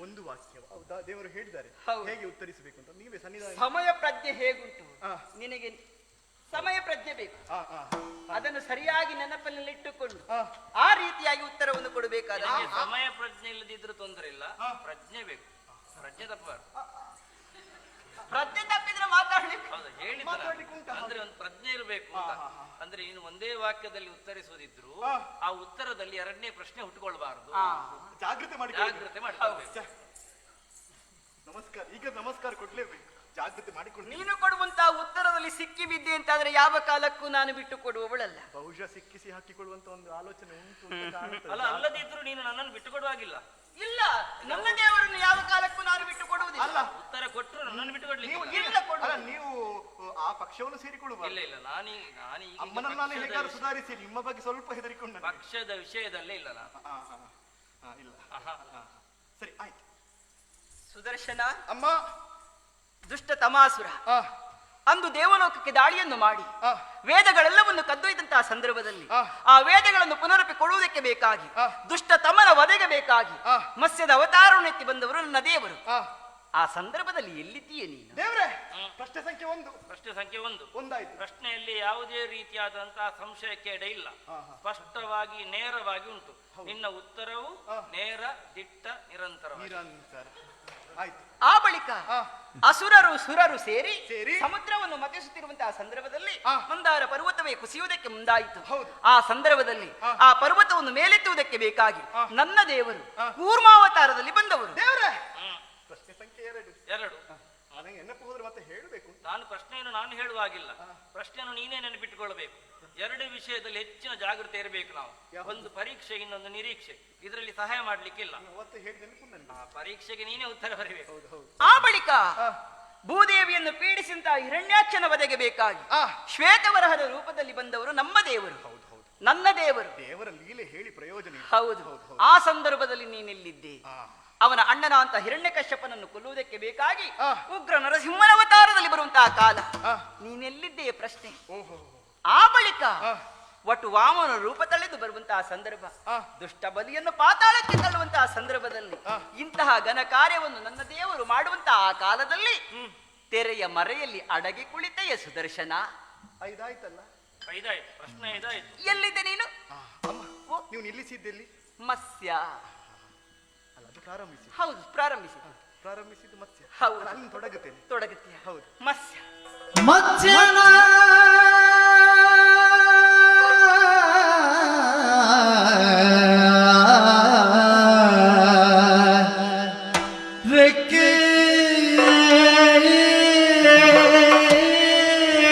ಒಂದು ವಾಕ್ಯ ದೇವರು ಹೇಳಿದ್ದಾರೆ ಹೇಗೆ ಉತ್ತರಿಸಬೇಕು ಅಂತ. ನೀವೇ ಸನ್ನಿಧಾನ. ಸಮಯ ಪ್ರಜ್ಞೆ ಹೇಗುಂಟು ನಿನಗೆ? ಸಮಯ ಪ್ರಜ್ಞೆ ಬೇಕು. ಅದನ್ನು ಸರಿಯಾಗಿ ನೆನಪಿನಲ್ಲಿಟ್ಟುಕೊಂಡು ಆ ರೀತಿಯಾಗಿ ಉತ್ತರವನ್ನು ಕೊಡಬೇಕಾದ. ಸಮಯ ಪ್ರಜ್ಞೆ ಇಲ್ಲದಿದ್ರೂ ತೊಂದರೆ ಇಲ್ಲ, ಪ್ರಜ್ಞೆ ಬೇಕು. ಪ್ರಜ್ಞೆ ತಪ್ಪಬಾರ್ದು. ಪ್ರಜ್ಞೆ ತಪ್ಪಿದ್ರೆ ಮಾತಾಡ್ಲಿಕ್ಕೆ ಅಂದ್ರೆ ಒಂದು ಪ್ರಜ್ಞೆ ಇರಬೇಕು ಅಂತ. ಅಂದ್ರೆ ನೀನು ಒಂದೇ ವಾಕ್ಯದಲ್ಲಿ ಉತ್ತರಿಸುವುದಿದ್ರು ಆ ಉತ್ತರದಲ್ಲಿ 2ನೇ ಪ್ರಶ್ನೆ ಹುಟ್ಟುಕೊಳ್ಬಾರ್ದು. ಜಾಗ್ರತೆ ಮಾಡಿ ನಮಸ್ಕಾರ. ಈಗ ನಮಸ್ಕಾರ ಕೊಡ್ಲೇಬೇಕು, ಜಾಗ್ರತೆ ಮಾಡಿಕೊಂಡು. ನೀನು ಕೊಡುವಂತಹ ಉತ್ತರದಲ್ಲಿ ಸಿಕ್ಕಿ ಬಿದ್ದೆ ಅಂತಾದ್ರೆ ಯಾವ ಕಾಲಕ್ಕೂ ನಾನು ಬಿಟ್ಟು ಕೊಡುವವಳಲ್ಲ. ಬಹುಶಃ ಸಿಕ್ಕಿಸಿ ಹಾಕಿಕೊಳ್ಳುವಂತ ಒಂದು ಆಲೋಚನೆ ಉಂಟು. ಅಲ್ಲ, ಅಲ್ಲದಿದ್ರು ನೀನು ನನ್ನನ್ನು ಬಿಟ್ಟು ಕೊಡುವಾಗಿಲ್ಲ. ಇಲ್ಲ, ನನ್ನ ದೇವರನ್ನು ಯಾವ ಕಾಲಕ್ಕೂ ನಾನು ಬಿಟ್ಟು ಕೊಡುವುದಿಲ್ಲ. ಉತ್ತರ ಕೊಟ್ಟರು ನನ್ನನ್ನು ಬಿಟ್ಟು ಕೊಡ್ಲಿಕ್ಕೆ ನೀವು ಆ ಪಕ್ಷವನ್ನು ಸೇರಿಕೊಳ್ಳುವ. ಇಲ್ಲ ಇಲ್ಲ, ನಾನೀಗ ಅಮ್ಮನನ್ನು ನಾನು ಹೇಗಾದ್ರೂ ಸುಧಾರಿಸಿ ನಿಮ್ಮ ಬಗ್ಗೆ ಸ್ವಲ್ಪ ಹೆದರಿಕೊಂಡು ಪಕ್ಷದ ವಿಷಯದಲ್ಲೇ ಇಲ್ಲ ನಾನು. ಇಲ್ಲ, ಸರಿ ಆಯ್ತು. ಸುದರ್ಶನ, ಅಮ್ಮ, ದುಷ್ಟ ತಮಾಸುರ ಅಂದು ದೇವಲೋಕಕ್ಕೆ ದಾಳಿಯನ್ನು ಮಾಡಿ ವೇದಗಳೆಲ್ಲವನ್ನು ಕದ್ದೊಯ್ದಂತಹ ಸಂದರ್ಭದಲ್ಲಿ ಆ ವೇದಗಳನ್ನು ಪುನರಪಿ ಕೊಡುವುದಕ್ಕೆ ಬೇಕಾಗಿ ದುಷ್ಟ ತಮನ ವಧೆಗೆ ಬೇಕಾಗಿ ಮತ್ಸ್ಯದ ಅವತಾರವನ್ನು ಎತ್ತಿ ಬಂದವರು ನನ್ನ ದೇವರು. ಆ ಸಂದರ್ಭದಲ್ಲಿ ಎಲ್ಲಿದ್ದೀಯ ನೀನು? ದೇವರೇ, ಪ್ರಶ್ನೆ ಸಂಖ್ಯೆ 1. ಪ್ರಶ್ನೆ ಸಂಖ್ಯೆ 1 ಒಂದಾಯ್ತು. ಪ್ರಶ್ನೆಯಲ್ಲಿ ಯಾವುದೇ ರೀತಿಯಾದಂತಹ ಸಂಶಯಕ್ಕೆ ಎಡೆ ಇಲ್ಲ, ಸ್ಪಷ್ಟವಾಗಿ ನೇರವಾಗಿ ಉಂಟು. ನಿನ್ನ ಉತ್ತರವು ನೇರ, ದಿಟ್ಟ, ನಿರಂತರ. ಆಯ್ತು. ಆ ಬಳಿಕ ಅಸುರರು ಸುರರು ಸೇರಿ ಸಮುದ್ರವನ್ನು ಮತಿಸುತ್ತಿರುವಂತಹ ಸಂದರ್ಭದಲ್ಲಿ ಮಂದಾರ ಪರ್ವತವೇ ಕುಸಿಯುವುದಕ್ಕೆ ಮುಂದಾಯಿತು. ಆ ಸಂದರ್ಭದಲ್ಲಿ ಆ ಪರ್ವತವನ್ನು ಮೇಲೆತ್ತುವುದಕ್ಕೆ ಬೇಕಾಗಿ ನನ್ನ ದೇವರು ಕೂರ್ಮಾವತಾರದಲ್ಲಿ ಬಂದವರು. ಪ್ರಶ್ನೆ ಸಂಖ್ಯೆ 2. ನನಗೆ ನೆನಪು ಹೋದ್ರೆ ಮತ್ತೆ ಹೇಳಬೇಕು. ನಾನು ಪ್ರಶ್ನೆಯನ್ನು ನಾನು ಹೇಳುವಾಗಿಲ್ಲ, ಪ್ರಶ್ನೆಯನ್ನು ನೀನೇ ನೆನಪಿಟ್ಟುಕೊಳ್ಳಬೇಕು. 2 ವಿಷಯದಲ್ಲಿ ಹೆಚ್ಚಿನ ಜಾಗೃತಿ ಇರಬೇಕು ನಾವು. ಒಂದು ಪರೀಕ್ಷೆ, ಇನ್ನೊಂದು ನಿರೀಕ್ಷೆ. ಇದರಲ್ಲಿ ಸಹಾಯ ಮಾಡ್ಲಿಕ್ಕಿಲ್ಲ. ಪರೀಕ್ಷೆಗೆ ನೀನೇ ಉತ್ತರ ಬರಬೇಕು. ಆ ಬಳಿಕ ಭೂದೇವಿಯನ್ನು ಪೀಡಿಸಿದಂತಹ ಹಿರಣ್ಯಾಕ್ಷನ ವಧೆಗೆ ಬೇಕಾಗಿ ಶ್ವೇತವರಹದ ರೂಪದಲ್ಲಿ ಬಂದವರು ನಮ್ಮ ದೇವರು, ನನ್ನ ದೇವರು. ದೇವರ ಲೀಲೆ ಹೇಳಿ ಪ್ರಯೋಜನ. ಹೌದು. ಆ ಸಂದರ್ಭದಲ್ಲಿ ನೀನೆಲ್ಲಿದ್ದೆ? ಅವನ ಅಣ್ಣನ ಅಂತ ಹಿರಣ್ಯಕಶ್ಯಪನನ್ನು ಕೊಲ್ಲುವುದಕ್ಕೆ ಬೇಕಾಗಿ ಉಗ್ರ ನರಸಿಂಹನ ಅವತಾರದಲ್ಲಿ ಬರುವಂತಹ ಕಾಲ ನೀನೆಲ್ಲಿದ್ದೆ ಪ್ರಶ್ನೆ. ಆ ಬಳಿಕ ಒಟ್ಟು ವಾಮನ ರೂಪ ತಳೆದು ಬರುವಂತಹ ಸಂದರ್ಭ, ದುಷ್ಟ ಬಲಿಯನ್ನು ಪಾತಾಳಕ್ಕೆ ತಳ್ಳುವಂತಹ ಸಂದರ್ಭದಲ್ಲಿ ಇಂತಹ ಘನ ಕಾರ್ಯವನ್ನು ನನ್ನ ದೇವರು ಮಾಡುವಂತಹ ಆ ಕಾಲದಲ್ಲಿ ತೆರೆಯ ಮರೆಯಲ್ಲಿ ಅಡಗಿ ಕುಳಿತೆಯ ಸುದರ್ಶನ. 5 ಆಯ್ತಲ್ಲ? 5 ಆಯ್ತು. ಪ್ರಶ್ನೆ 5 ಆಯ್ತು. ಎಲ್ಲಿದ್ದೆ ನೀನು? ನೀವು ನಿಲ್ಲಿಸಿದ್ದೆಲ್ಲಿ? ಮತ್ಸ್ಯ. ಪ್ರಾರಂಭಿಸಿ. ಹೌದು, ಪ್ರಾರಂಭಿಸಿದ್ದು ಮತ್ಸ್ಯ. ಹೌದು, ಅಲ್ಲಿ ತೊಡಗುತ್ತೇನೆ. ತೊಡಗುತ್ತೀಯ. ಹೌದು, ಮತ್ಸ್ಯ. ಮತ್ಸ್ಯನ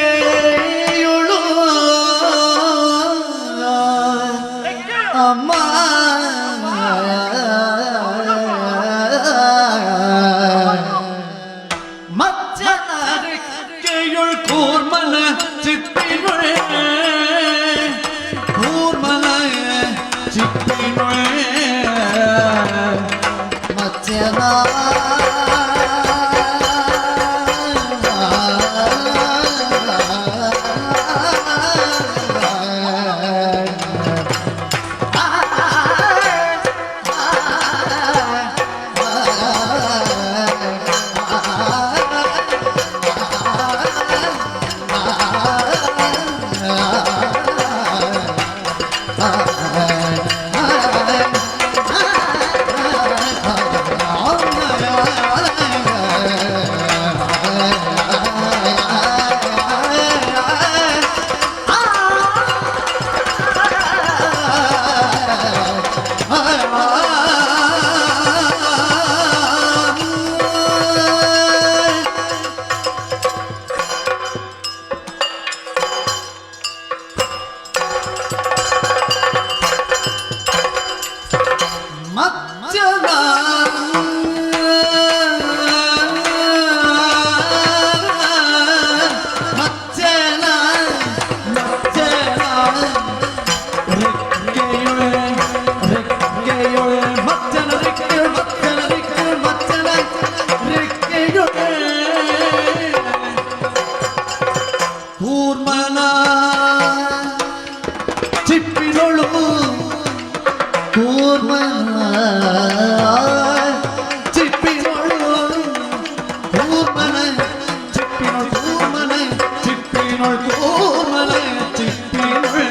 ರೆಕ್ಕೆಯುಳು ಅಮ್ಮ ಮತ್ಸ್ಯನ ರೆಕ್ಕೆಯುಳ್ ಕೂರ್ಮನ ಕೂರ್ಮನ ಚಿಪ್ಪಿನೊಳು ಕೂರ್ಮನ ಚಿಪ್ಪಿನೊಳು ಕೂರ್ಮನ ಚಿಪ್ಪಿನೊಳು ಕೂರ್ಮನ ಚಿಪ್ಪಿನೊಳು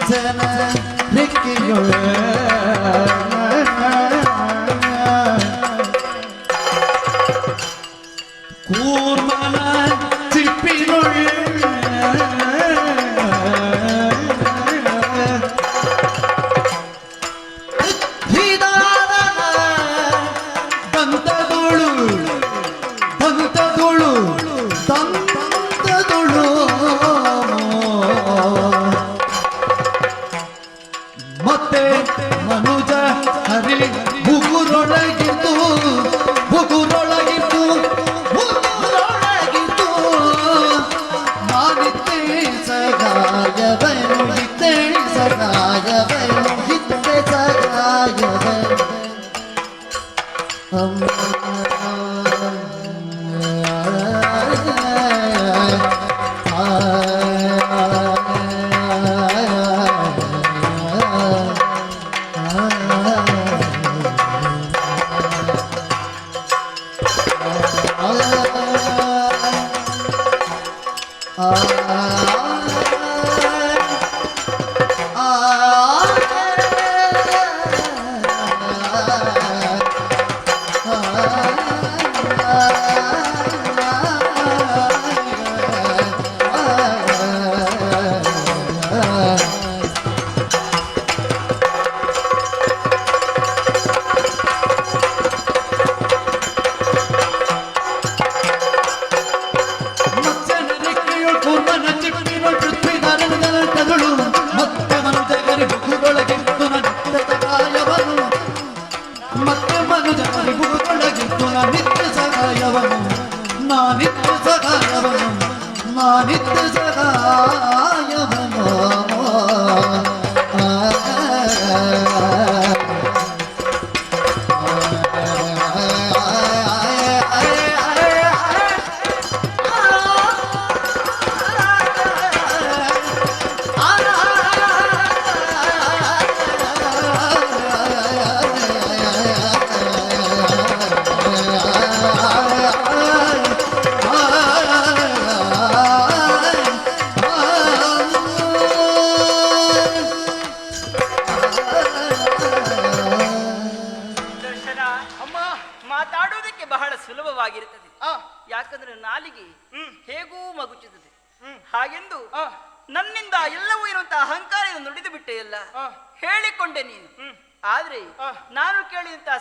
ಜನ ಮಾತಾಡುವುದಕ್ಕೆ ಬಹಳ ಸುಲಭವಾಗಿರುತ್ತದೆ. ಆ, ಯಾಕಂದ್ರೆ ನಾಲಿಗೆ ಹೇಗೂ ಮಗುಚುತ್ತದೆ. ಹಾಗೆಂದು ಆ, ನನ್ನಿಂದ ಎಲ್ಲವೂ ಇರುವಂತಹ ಅಹಂಕಾರವನ್ನು ನುಡಿದು ಬಿಟ್ಟೆ ಎಲ್ಲ ಹೇಳಿಕೊಂಡೆ ನೀನು. ಆದ್ರೆ ನಾನು ಕೇಳಿದಂತಹ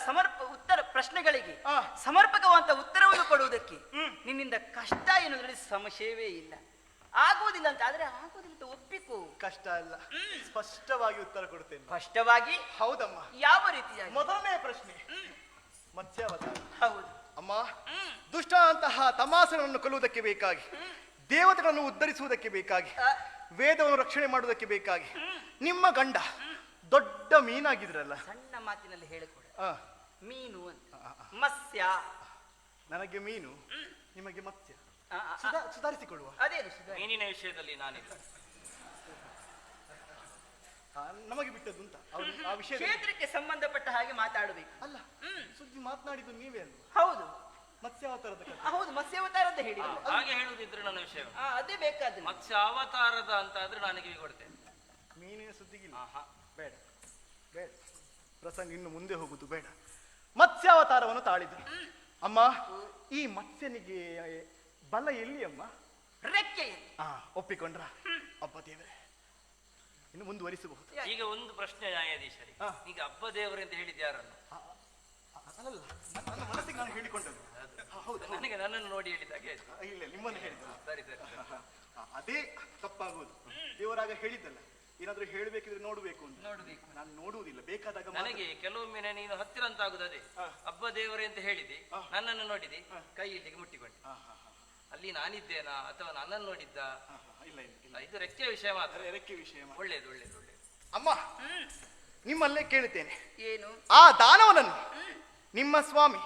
ಉತ್ತರ ಪ್ರಶ್ನೆಗಳಿಗೆ ಸಮರ್ಪಕವಾದ ಉತ್ತರವನ್ನು ಕೊಡುವುದಕ್ಕೆ ನಿನ್ನಿಂದ ಕಷ್ಟ ಎನ್ನುವುದರಲ್ಲಿ ಸಂಶಯವೇ ಇಲ್ಲ. ಆಗುವುದಿಲ್ಲ ಅಂತ ಆದ್ರೆ ಆಗುವುದಿಲ್ಲ ಅಂತ ಒಪ್ಪಿಕೋ. ಕಷ್ಟ ಅಲ್ಲ, ಸ್ಪಷ್ಟವಾಗಿ ಉತ್ತರ ಕೊಡ್ತೇನೆ. ಸ್ಪಷ್ಟವಾಗಿ? ಹೌದಮ್ಮ. ಯಾವ ರೀತಿಯಾಗಿ? ಮೊದಲನೇ ಪ್ರಶ್ನೆ ಮತ್ಸ್ಯಾವತಾರ. ಹೌದು ಅಮ್ಮ, ದುಷ್ಟ ಅಂತಹ ತಮಾಸೆಗಳನ್ನು ಕೊಲ್ಲುವುದಕ್ಕೆ ಬೇಕಾಗಿ, ದೇವತೆಗಳನ್ನು ಉದ್ಧರಿಸುವುದಕ್ಕೆ ಬೇಕಾಗಿ, ವೇದವನ್ನು ರಕ್ಷಣೆ ಮಾಡುವುದಕ್ಕೆ ಬೇಕಾಗಿ ನಿಮ್ಮ ಗಂಡ ದೊಡ್ಡ ಮೀನಾಗಿದ್ರಲ್ಲ. ಸಣ್ಣ ಮಾತಿನಲ್ಲಿ ಹೇಳಿಕೊಡ. ಮೀನು ಅಂತ. ಮತ್ಸ್ಯ. ನನಗೆ ಮೀನು, ನಿಮಗೆ ಮತ್ಸ್ಯ. ಸುಧಾರಿಸಿಕೊಳ್ಳುವ. ಅದೇನು ಮೀನಿನ ವಿಷಯದಲ್ಲಿ ನಾನಿಲ್ಲ, ನಮಗೆ ಬಿಟ್ಟದ್ದು ಅಂತ ಆ ವಿಷಯ. ಕ್ಷೇತ್ರಕ್ಕೆ ಸಂಬಂಧಪಟ್ಟ ಹಾಗೆ ಮಾತಾಡಬೇಕು. ಅಲ್ಲ, ಸುದ್ದಿ ಮಾತನಾಡಿದ್ದು ನೀವೇ ಅಲ್ವಾ? ಹೌದು, ಮತ್ಸ್ಯಾವತಾರದ ಕಥೆ. ಹೌದು, ಮತ್ಸ್ಯಾವತಾರ ಅಂತ ಹೇಳಿ. ಹಾಗೆ ಹೇಳುದಿದ್ರೆ ನನ್ನ ವಿಷಯ ಅದೇ ಬೇಕಾದ ಮತ್ಸ್ಯ ಅವತಾರದ ಅಂತ ಆದ್ರೆ ನನಗೆ ಕೊಡ್ತೇನೆ. ಮೀನಿನ ಸುದ್ದಿಗಿಲ್ಲ. ಬೇಡ ಬೇಡ, ಪ್ರಸಂಗ ಇನ್ನು ಮುಂದೆ ಹೋಗುದು ಬೇಡ. ಮತ್ಸ್ಯಾವತಾರವನ್ನು ತಾಳಿದ್ರು. ಅಮ್ಮ, ಈ ಮತ್ಸ್ಯನಿಗೆ ಬಲ ಎಲ್ಲಿ ಅಮ್ಮ? ರೆಕ್ಕೆ. ಒಪ್ಪಿಕೊಂಡ್ರ? ಅಪ್ಪ ದೇವರೇ, ಇನ್ನು ಮುಂದುವರಿಸಬಹುದು. ಈಗ ಒಂದು ಪ್ರಶ್ನೆ ನ್ಯಾಯಾಧೀಶರಿ, ಈಗ ಹಬ್ಬ ದೇವರು ಅಂತ ಹೇಳಿದ ಯಾರನ್ನು? ಅಲ್ಲಲ್ಲ, ನನ್ನ ಮನಸ್ಸಿಗೆ ನಾನು ಹೇಳಿಕೊಂಡದ್ದು. ಹೌದು, ನನಗೆ ನನ್ನನ್ನು ನೋಡಿ ಹೇಳಿದಾಗೆ. ಇಲ್ಲ, ನಿಮ್ಮನ್ನು ಹೇಳಿದ. ಸರಿ ಸರಿ, ಅದೇ ತಪ್ಪಾಗುವುದು. ದೇವರಾಗ ಹೇಳಿದ್ದಲ್ಲ, ಏನಾದ್ರೂ ಹೇಳಬೇಕಿದ್ರೆ ನೋಡ್ಬೇಕು ಅಂತ. ನೋಡ್ಬೇಕು. ನಾನು ನೋಡುವುದಿಲ್ಲ, ಬೇಕಾದಾಗ. ನನಗೆ ಕೆಲವೊಮ್ಮೆ ನೀನು ಹತ್ತಿರ ಅಂತ ಆಗುದೇ. ಹಬ್ಬ ದೇವರೇ ಅಂತ ಹೇಳಿದೆ, ನನ್ನನ್ನು ನೋಡಿದೆ, ಕೈ ಇಲ್ಲಿಗೆ ಮುಟ್ಟಿಕೊಂಡೆ. ಅಲ್ಲಿ ನಾನಿದ್ದೇನಾ ಅಥವಾ ನನ್ನನ್ನು ನೋಡಿದ್ದ? ಇಲ್ಲ ಇಲ್ಲ, ಇದು ರೆಕ್ಕೆ ವಿಷಯ ಮಾತ್ರ. ರೆಕ್ಕೆ ವಿಷಯ. ಒಳ್ಳೇದು ಒಳ್ಳೇದು ಒಳ್ಳೇದು. ಅಮ್ಮ, ನಿಮ್ಮಲ್ಲೇ ಕೇಳುತ್ತೇನೆ, ಏನು? ಆ ದಾನವನನ್ನು ನಿಮ್ಮ ಸ್ವಾಮಿ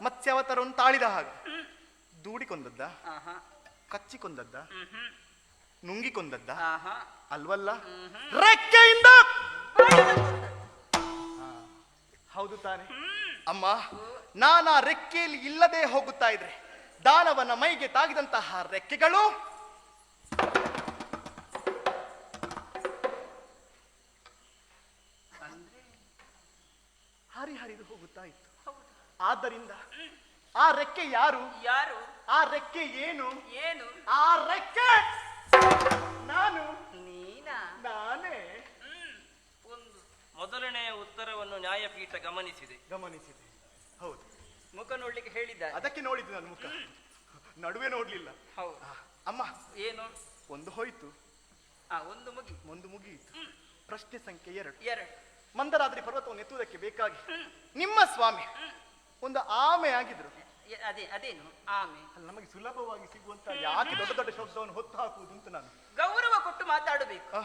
ಮತ್ಸ್ಯಾವತಾರವನ್ನು ತಾಳಿದ ಹಾಗೆ ದೂಡಿಕೊಂಡದ್ದ, ಕಚ್ಚಿಕೊಂಡದ್ದ, ನುಂಗಿಕೊಂಡದ್ದ ಅಲ್ವಲ್ಲ? ರೆಕ್ಕೆಯಿಂದ. ಹೌದು ತಾನೆ ಅಮ್ಮ? ನಾನಾ ರೆಕ್ಕೆಯಲ್ಲಿ ಇಲ್ಲದೆ ಹೋಗುತ್ತಾ ಇದ್ರೆ ದಾನವನ ಮೈಗೆ ತಾಗಿದಂತಹ ರೆಕ್ಕೆಗಳು ಹಾರಿ ಹರಿದು ಹೋಗುತ್ತಾ ಇತ್ತು. ಆದ್ದರಿಂದ ಆ ರೆಕ್ಕೆ ಯಾರು? ಯಾರು? ಆ ರೆಕ್ಕೆ ಏನು? ಏನು? ಆ ರೆಕ್ಕೆ ನಾನು. ನೀನಾ? ನಾನೇ. ಒಂದು ಮೊದಲನೆಯ ಉತ್ತರವನ್ನು ನ್ಯಾಯಪೀಠ ಗಮನಿಸಿದೆ. ಹೌದು, ಮುಖ ನೋಡ್ಲಿಕ್ಕೆ ಹೇಳಿದ್ದ. ಅದಕ್ಕೆ ನೋಡಿದ್ದು ನಾನು ಮುಖ, ನಡುವೆ ನೋಡ್ಲಿಲ್ಲ. ಹೌದು. ಅಮ್ಮ, ಏನು? ಒಂದು ಹೋಯ್ತು, ಒಂದು ಮುಗಿಯಿತು. ಪ್ರಶ್ನೆ ಸಂಖ್ಯೆ 2. ಮಂದರಾದ್ರಿ ಪರ್ವತವನ್ನು ಎತ್ತುವುದಕ್ಕೆ ಬೇಕಾಗಿ ನಿಮ್ಮ ಸ್ವಾಮಿ ಒಂದು ಆಮೆ ಆಗಿದ್ರು. ಅದೇನು ಆಮೆ? ನಮಗೆ ಸುಲಭವಾಗಿ ಸಿಗುವಂತ ಯಾಕೆ ದೊಡ್ಡ ದೊಡ್ಡ ಶಬ್ದವನ್ನು ಹೊತ್ತು ಹಾಕುವುದು ಅಂತ. ನಾನು ಗೌರವ ಕೊಟ್ಟು ಮಾತಾಡಬೇಕು.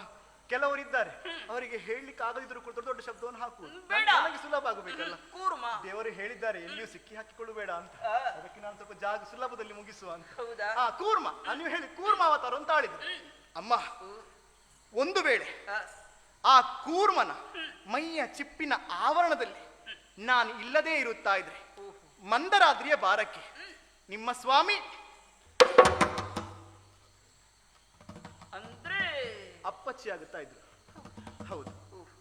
ಕೆಲವರಿದ್ದಾರೆ, ಅವರಿಗೆ ಹೇಳಲಿಕ್ಕೆ ಆಗದಿದ್ರು ಕೂಡ ದೊಡ್ಡ ದೊಡ್ಡ ಶಬ್ದವನ್ನು ಹಾಕುವುದು. ನನಗೆ ಸುಲಭ ಆಗಬೇಕಲ್ಲ. ಕೂರ್ಮ. ದೇವರು ಹೇಳಿದ್ದಾರೆ, ಎಲ್ಲಿಯೂ ಸಿಕ್ಕಿ ಹಾಕಿಕೊಳ್ಳಬೇಡ ಅಂತ. ಅದಕ್ಕೆ ನಾನು ಸ್ವಲ್ಪ ಸುಲಭದಲ್ಲಿ ಮುಗಿಸುವ ಅಂತ. ಹೌದಾ? ಕೂರ್ಮ, ನೀವು ಹೇಳಿ ಕೂರ್ಮ ಅವತಾರ ಅಂತ ಆಳಿದ್ರು. ಅಮ್ಮ, ಒಂದು ವೇಳೆ ಆ ಕೂರ್ಮನ ಮೈಯ ಚಿಪ್ಪಿನ ಆವರಣದಲ್ಲಿ ನಾನು ಇಲ್ಲದೇ ಇರುತ್ತಾ ಇದ್ರೆ ಮಂದರಾದ್ರಿಯ ಬಾರಕ್ಕೆ ನಿಮ್ಮ ಸ್ವಾಮಿ ಅಪ್ಪಚ್ಚಿ ಆಗುತ್ತಾ ಇದ್ರು. ಹೌದು.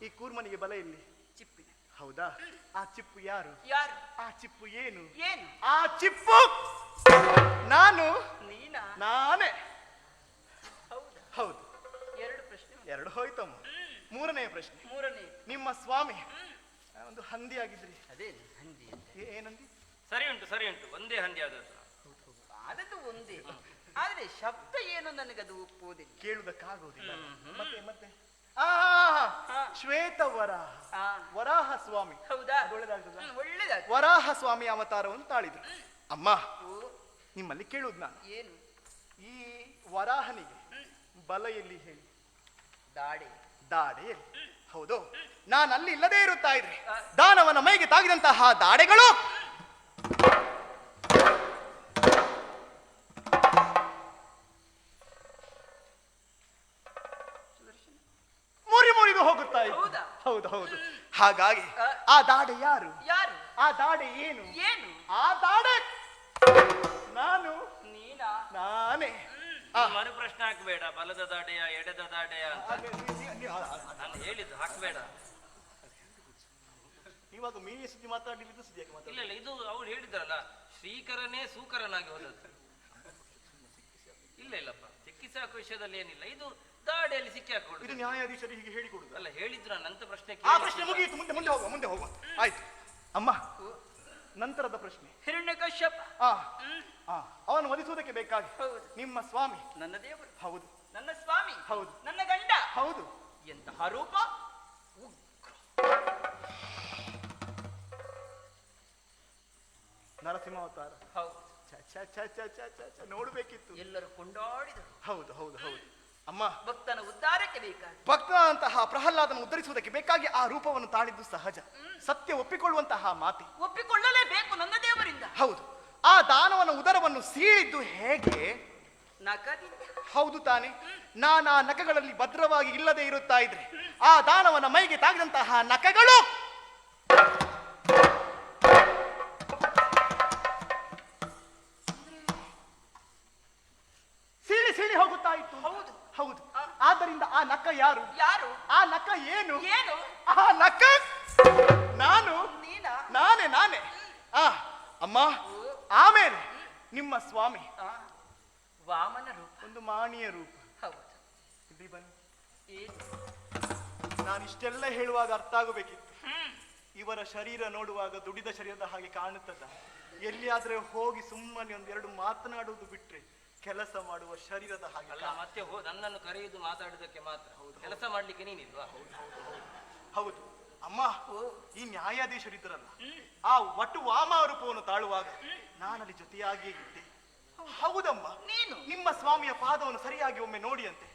ಈ ಕೂರ್ಮನಿಗೆ ಬಲ ಎಲ್ಲಿ? ಚಿಪ್ಪಿನ. ಹೌದಾ? ಆ ಚಿಪ್ಪು ಯಾರು? ಯಾರು? ಆ ಚಿಪ್ಪು ಏನು? ಏನು? ಆ ಚಿಪ್ಪು ನಾನು. ನೀನಾ? ನಾನೇ. ಹೌದಾ? ಹೌದು. ಎರಡು ಪ್ರಶ್ನೆ. ಎರಡು ಹೋಯ್ತಮ್ಮ. ಮೂರನೆಯ ಪ್ರಶ್ನೆ. ಮೂರನೇ. ನಿಮ್ಮ ಸ್ವಾಮಿ ಒಂದು ಹಂದಿ ಆಗಿದ್ರಿ. ಅದೇ ಹಂದಿ ಅಂತ. ಏನಂದಿ? ಸರಿ ಉಂಟು ಒಂದೇ ಹಂದಿ ಆದದ್ದು. ಆದದ್ದು ಒಂದೇ, ಆದ್ರೆ ಶಬ್ದ ಏನು ನನಗದು ಒಪ್ಪುವುದಿಲ್ಲ. ಕೇಳುವುದಕ್ಕಾಗುವುದಿಲ್ಲ. ಮತ್ತೆ ಮತ್ತೆ ಹಾ. ಶ್ವೇತ ವರಾಹ. ಆ. ವರಾಹ ಸ್ವಾಮಿ. ಹೌದಾ? ಒಳ್ಳೆದಾಗ್ತದ? ಒಳ್ಳೇದಾಗ್ತದೆ. ವರಾಹ ಸ್ವಾಮಿ ಅವತಾರವನ್ನು ತಾಳಿದ್ರು. ಅಮ್ಮ, ಓ, ನಿಮ್ಮಲ್ಲಿ ಕೇಳುವುದು ನಾನು, ಏನು? ಈ ವರಾಹನಿಗೆ ಬಲ ಎಲ್ಲಿ ಹೇಳಿ? ದಾಡೆ. ದಾಡೆ ಎಲ್ಲಿ? ಹೌದು. ನಾನು ಅಲ್ಲಿ ಇಲ್ಲದೆ ಇರುತ್ತಾ ಇದ್ರೆ ದಾನವನ ಮೈಗೆ ತಾಗಿದಂತಹ ದಾಡೆಗಳು ಮುರಿದು ಹೋಗುತ್ತಾ ಇತ್ತು. ಹೌದಾ? ಹೌದು ಹೌದು. ಹಾಗಾಗಿ ಆ ದಾಡೆ ಯಾರು? ಯಾರು? ಆ ದಾಡೆ ಏನು? ಏನು? ಆ ದಾಡೆ ನಾನು. ನೀನಾ? ನಾನೇ. ಮರು ಪ್ರಶ್ನೆ ಹಾಕಬೇಡ. ಬಲದ ದಾಡೆಯ ಎಡದ ದಾಡೆಯ ಅಂತ ನಾನು ಹೇಳಿದ್ದು ಹಾಕಬೇಡ. ಇವಾಗ ಮೀನಿಯ ಸುದ್ದಿ ಮಾತಾಡಲಿದ್ದು ಸುದ್ದಿಯಾಗಿ ಮಾತಾಡ. ಇಲ್ಲ ಇದು ಅವ್ರು ಹೇಳಿದ್ರಲ್ಲ, ಶ್ರೀಕರನೇ ಸೂಕರನಾಗಿ ಹೋದದ್ದು. ಇಲ್ಲಪ್ಪ, ಸಿಕ್ಕಿ ಸಾಕು ವಿಷಯದಲ್ಲಿ ಏನಿಲ್ಲ. ಇದು ದಾಡೆಯಲ್ಲಿ ಸಿಕ್ಕಿ ಹಾಕೊಡುದು. ಇದು ನ್ಯಾಯಾಧೀಶರು ಹೀಗೆ ಹೇಳಿಕೊಡುದು ಅಲ್ಲ, ಹೇಳಿದ್ರು ನಂತ ಪ್ರಶ್ನೆ ಆ ಪ್ರಶ್ನೆ ಮುಗಿಯಿತು. ಮುಂದೆ ಹೋಗುವ. ಆಯ್ತು ಅಮ್ಮ, ನಂತರದ ಪ್ರಶ್ನೆ. ಹಿರಣ್ಯಕಶ್ಯಪ. ಅವನು ವಧಿಸುವುದಕ್ಕೆ ಬೇಕಾಗಿ ಹೌದು. ನಿಮ್ಮ ಸ್ವಾಮಿ. ನನ್ನ ದೇವರು. ಹೌದು. ನನ್ನ ಸ್ವಾಮಿ. ಹೌದು. ನನ್ನ ಗಂಡ. ಹೌದು. ಎಂತಹ ರೂಪ! ನರಸಿಂಹಾವತಾರ. ಹೌದು. ನೋಡ್ಬೇಕಿತ್ತು. ಎಲ್ಲರೂ ಕೊಂಡಾಡಿದರು. ಹೌದು ಹೌದು ಹೌದು. ಅಮ್ಮ, ಭಕ್ತನ ಉದ್ಧಾರಕ್ಕೆ ಬೇಕಾಗಿ, ಭಕ್ತನಂತಹ ಪ್ರಹ್ಲಾದನ ಉದ್ಧರಿಸುವುದಕ್ಕೆ ಬೇಕಾಗಿ ಆ ರೂಪವನ್ನು ತಾಳಿದ್ದು ಸಹಜ. ಸತ್ಯ ಒಪ್ಪಿಕೊಳ್ಳುವಂತಹ ಮಾತೆ. ಒಪ್ಪಿಕೊಳ್ಳಲೇಬೇಕು ನನ್ನ ದೇವರಿಂದ. ಹೌದು. ಆ ದಾನವನ ಉದರವನ್ನು ಸೀಳಿದ್ದು ಹೇಗೆ? ನಖದಿಂದ. ಹೌದು ತಾನೆ. ನಾನಾ ನಖಗಳಲ್ಲಿ ಭದ್ರವಾಗಿ ಇಲ್ಲದೆ ಇರುತ್ತಾ ಇದ್ರೆ ಆ ದಾನವನ ಮೈಗೆ ತಾಗಿದಂತಹ ನಖಗಳು ಸೀಳಿ ಹೋಗುತ್ತಾ ಇತ್ತು. ಹೌದು ಹೌದು. ಆದ್ದರಿಂದ ಆ ನಖ ಯಾರು? ಯಾರು? ಆ ನಖ ಏನು? ಏನು? ಆ ನಖ ನಾನು. ನೀನಾ? ನಾನೇ. ಅಮ್ಮ, ಆಮೇಲೆ ನಿಮ್ಮ ಸ್ವಾಮಿ ವಾಮನ ರೂಪ. ಒಂದು ಮಾಣಿಯ ರೂಪ. ಹೌದು. ಇಲ್ಲಿ ಬನ್ನಿ. ಏನು? ನಾನು ಇಷ್ಟೆಲ್ಲ ಹೇಳುವಾಗ ಅರ್ಥ ಆಗಬೇಕಿತ್ತು. ಇವರ ಶರೀರ ನೋಡುವಾಗ ದುಡಿದ ಶರೀರದ ಹಾಗೆ ಕಾಣುತ್ತದ. ಎಲ್ಲಿಯಾದ್ರೆ ಹೋಗಿ ಸುಮ್ಮನೆ ಒಂದೆರಡು ಮಾತನಾಡುವುದು ಬಿಟ್ರೆ ಕೆಲಸ ಮಾಡುವ ಶರೀರದ ಹಾಗೆ ಅಲ್ಲ. ಮತ್ತೆ ನನ್ನನ್ನು ಕರೆಯುವುದು ಮಾತಾಡುವುದಕ್ಕೆ ಮಾತ್ರ. ಕೆಲಸ ಮಾಡ್ಲಿಕ್ಕೆ ನೀನಿಲ್ವಾ? ಹೌದು. ಅಮ್ಮ, ಈ ನ್ಯಾಯಾಧೀಶರಿದ್ದರಲ್ಲ, ಆ ವಟು ವಾಮ ರೂಪವನ್ನು ತಾಳುವಾಗ ನಾನಲ್ಲಿ ಜೊತೆಯಾಗಿಯೇ ಇದ್ದೆ. ಹೌದಮ್ಮ. ನೀನು ನಿಮ್ಮ ಸ್ವಾಮಿಯ ಪಾದವನ್ನು ಸರಿಯಾಗಿ ಒಮ್ಮೆ ನೋಡಿ ಅಂತೆ.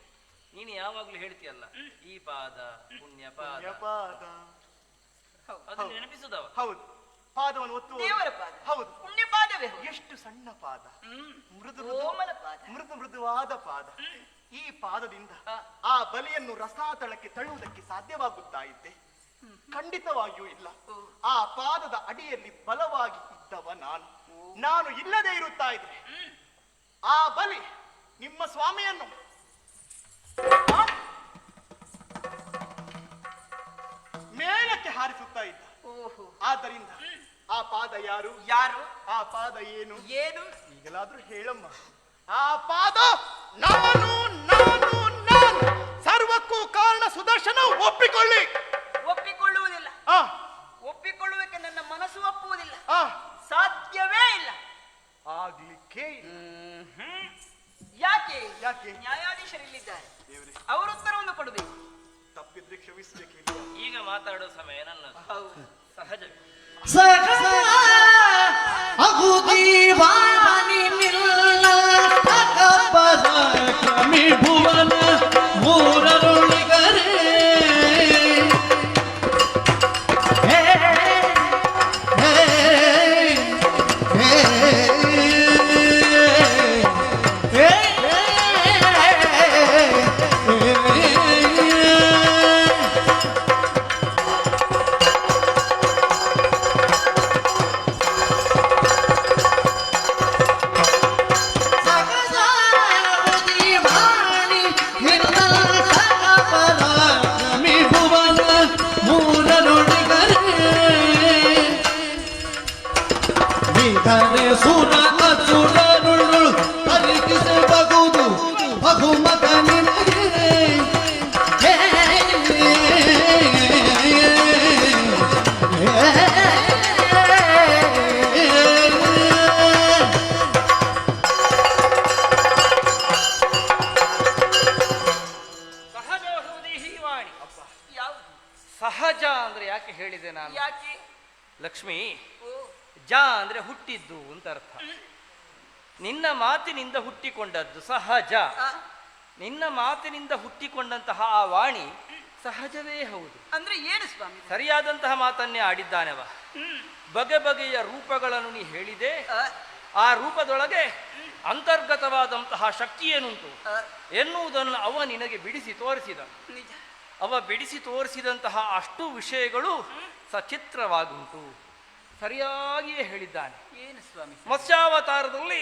ನೀನು ಯಾವಾಗ್ಲೂ ಹೇಳ್ತೀಯಲ್ಲ, ಈ ಪಾದ ಪುಣ್ಯ ಪಾದ. ಅದನ್ನು ನೆನಪಿಸುದವ. ಹೌದು. ಪಾದವನ್ನು ಒತ್ತುವ ದೇವರ ಪಾದ. ಹೌದು. ಪುಣ್ಯ ಪಾದವೇ. ಎಷ್ಟು ಸಣ್ಣ ಪಾದ, ಕೋಮಲ ಪಾದ, ಮೃದುವಾದ ಪಾದ. ಈ ಪಾದದಿಂದ ಆ ಬಲಿಯನ್ನು ರಸಾತಳಕ್ಕೆ ತಳ್ಳುವುದಕ್ಕೆ ಸಾಧ್ಯವಾಗುತ್ತಾ ಇದ್ದೆ? ಖಂಡಿತವಾಗಿಯೂ ಇಲ್ಲ. ಆ ಪಾದದ ಅಡಿಯಲ್ಲಿ ಬಲವಾಗಿ ಇದ್ದವ ನಾನು ಇಲ್ಲದೆ ಇರುತ್ತಾ ಇದ್ರೆ ಆ ಬಲಿ ನಿಮ್ಮ ಸ್ವಾಮಿಯನ್ನು ಮೇಲಕ್ಕೆ ಹಾರಿಸುತ್ತಾ ಇದ್ದ. ಆದ್ದರಿಂದ ಆ ಪಾದ ಯಾರು? ಆ ಪಾದ ಏನು? ಈಗಲಾದ್ರೂ ಹೇಳಮ್ಮ. ಆ ಪಾದ ನಾನು ಸರ್ವಕ್ಕೂ ಕಾರಣ ಸುದರ್ಶನ. ಒಪ್ಪಿಕೊಳ್ಳುವುದಿಲ್ಲ. ಒಪ್ಪಿಕೊಳ್ಳುವುದಕ್ಕೆ ನನ್ನ ಮನಸ್ಸು ಒಪ್ಪುವುದಿಲ್ಲ. ಸಾಧ್ಯವೇ ಇಲ್ಲ. ಆಗ್ಲಿಕ್ಕೆ ಯಾಕೆ? ನ್ಯಾಯಾಧೀಶರಿಲ್ಲಿದ್ದಾರೆ. ಅವರ ಉತ್ತರವನ್ನು ಕೊಡಬೇಕು. ತಪ್ಪಿದ್ರೆ ಕ್ಷಮಿಸಬೇಕಿಲ್ಲ. ಈಗ ಮಾತಾಡೋ ಸಮಯ ನನ್ನದು. ಸಹಜವೇ. ಭುವನ ಮೂರರುಳಿಗರೇ ನಿನ್ನ ಸಹಜ ಅಂದ್ರೆ ಯಾಕೆ ಹೇಳಿದೆ ನಾನು? ಯಾಕೆ? ಲಕ್ಷ್ಮಿ, ಓ, ಜ ಅಂದ್ರೆ ಹುಟ್ಟಿದ್ದು ಅಂತ ಅರ್ಥ. ನಿನ್ನ ಮಾತಿನಿಂದ ಹುಟ್ಟಿಕೊಂಡದ್ದು ಸಹಜ. ಆ, ನಿನ್ನ ಮಾತಿನಿಂದ ಹುಟ್ಟಿಕೊಂಡಂತಹ ಆ ವಾಣಿ ಸಹಜವೇ ಹೌದು. ಅಂದ್ರೆ ಏನು ಸ್ವಾಮಿ? ಸರಿಯಾದಂತಹ ಮಾತನ್ನೇ ಆಡಿದ್ದಾನೆವ. ಬಗೆ ಬಗೆಯ ರೂಪಗಳನ್ನು ನೀ ಹೇಳಿದೆ. ಆ, ಆ ರೂಪದೊಳಗೆ ಅಂತರ್ಗತವಾದಂತಹ ಶಕ್ತಿ ಏನುಂಟು ಆ, ಎನ್ನುವುದನ್ನು ಅವ ನಿನಗೆ ಬಿಡಿಸಿ ತೋರಿಸಿದ. ನಿಜ. ಅವ ಬಿಡಿಸಿ ತೋರಿಸಿದಂತಹ ಅಷ್ಟು ವಿಷಯಗಳು ಸಚಿತ್ರವಾಗುಂಟು. ಸರಿಯಾಗಿಯೇ ಹೇಳಿದ್ದಾನೆ. ಏನು ಸ್ವಾಮಿ? ಮತ್ಸ್ಯಾವತಾರದಲ್ಲಿ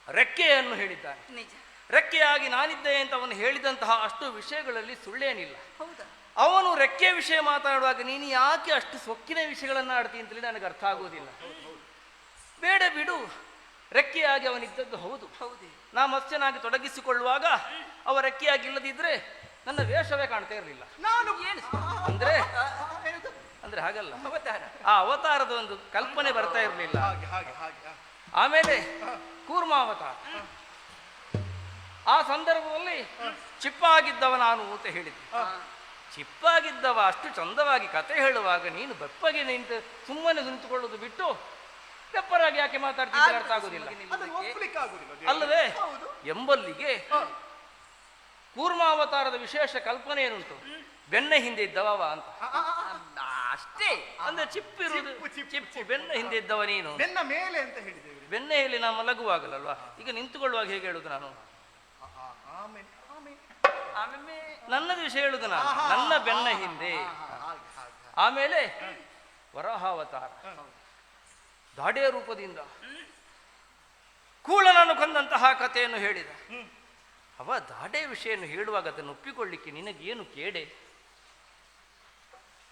ರೆಕ್ಕೆಯನ್ನು ಹೇಳಿದ್ದಾನೆ. ನಿಜ. ರೆಕ್ಕೆಯಾಗಿ ನಾನಿದ್ದೆ ಅಂತ ಅವನು ಹೇಳಿದಂತಹ ಅಷ್ಟು ವಿಷಯಗಳಲ್ಲಿ ಸುಳ್ಳೇನಿಲ್ಲ. ಹೌದಾ? ಅವನು ರೆಕ್ಕೆ ವಿಷಯ ಮಾತಾಡುವಾಗ ನೀನು ಯಾಕೆ ಅಷ್ಟು ಸೊಕ್ಕಿನ ವಿಷಯಗಳನ್ನು ಆಡ್ತೀನಿ ಅಂತೇಳಿ ನನಗೆ ಅರ್ಥ ಆಗುವುದಿಲ್ಲ. ಬೇಡ ಬಿಡು, ರೆಕ್ಕೆಯಾಗಿ ಅವನಿದ್ದದ್ದು ಹೌದು. ಹೌದೇ? ನಾ ಮತ್ಸ್ಯನಾಗಿ ತೊಡಗಿಸಿಕೊಳ್ಳುವಾಗ ಅವ ರೆಕ್ಕೆಯಾಗಿ ಇಲ್ಲದಿದ್ರೆ ನನ್ನ ವೇಷವೇ ಕಾಣ್ತಾ ಇರಲಿಲ್ಲ. ನಾನು ಏನು ಸ್ವಾಮಿ? ಅಂದ್ರೆ ಆ, ಏನದು? ಅಂದ್ರೆ ಹಾಗಲ್ಲ, ಅವತಾರ. ಆ ಅವತಾರದ ಒಂದು ಕಲ್ಪನೆ ಬರ್ತಾ ಇರಲಿಲ್ಲ. ಹಾಗೆ ಹಾಗೆ ಹಾಗೆ ಆಮೇಲೆ ಕೂರ್ಮಾವತಾರ, ಆ ಸಂದರ್ಭದಲ್ಲಿ ಚಿಪ್ಪಾಗಿದ್ದವ ನಾನು ಅಂತ ಹೇಳಿದ್ದೆ. ಆ, ಚಿಪ್ಪಾಗಿದ್ದವ ಅಷ್ಟು ಚಂದವಾಗಿ ಕತೆ ಹೇಳುವಾಗ ನೀನು ಬೆಪ್ಪಗೆ ನಿಂತು ಸುಮ್ಮನೆ ನಿಂತುಕೊಳ್ಳೋದು ಬಿಟ್ಟು ಬೆಪ್ಪರಾಗಿ ಯಾಕೆ ಮಾತಾಡ್ತಿದ್ರೆ ಅರ್ಥ ಆಗುದಿಲ್ಲ ಅದನ್ನು ಒಪ್ಲಿಕ್ಕೆ ಆಗುದಿಲ್ಲ ದೇವ್ರೆ. ಅಲ್ಲವೇ? ಹೌದು. ಎಂಬಲ್ಲಿಗೆ ಕೂರ್ಮಾವತಾರದ ವಿಶೇಷ ಕಲ್ಪನೆ ಏನುಂಟು, ಬೆನ್ನ ಹಿಂದೆ ಇದ್ದವ ಅಂತ. ಅಷ್ಟೇ. ಅಂದ್ರೆ ಚಿಪ್ಪಿರುವುದು, ಚಿಪ್ಪು, ಚಿಪ್ಪು ಬೆನ್ನ ಹಿಂದೆ ಇದ್ದವ ನೀನು. ಬೆನ್ನ ಮೇಲೆ ಅಂತ ಹೇಳಿದ್ದೇವೆ. ಬೆನ್ನ ಹೇಳಿ ನಾ ಮಲಗುವಾಗಲಲ್ವಾ, ಈಗ ನಿಂತುಕೊಳ್ಳುವಾಗ ಹೇಗೆ ಹೇಳುದು ನಾನು? ಆಮೇಲೆ ಆಮೇಲೆ ಆಮೇಲೆ ನನ್ನ ವಿಷಯ ಹೇಳುದು ನಾನು, ನನ್ನ ಬೆನ್ನ ಹಿಂದೆ. ಹಾಗೆ ಹಾಗೆ ಆಮೇಲೆ ವರಾಹಾವತಾರ, ದಾಡಿಯ ರೂಪದಿಂದ ಕೂಳನನ್ನು ಕೊಂದಂತಹ ಕಥೆಯನ್ನು ಹೇಳಿದ. ಅವ ದಾಡೆ ವಿಷಯನ್ನು ಹೇಳುವಾಗ ಅದನ್ನು ಒಪ್ಪಿಕೊಳ್ಳಿಕ್ಕೆ ನಿನಗೇನು ಕೇಡೆ?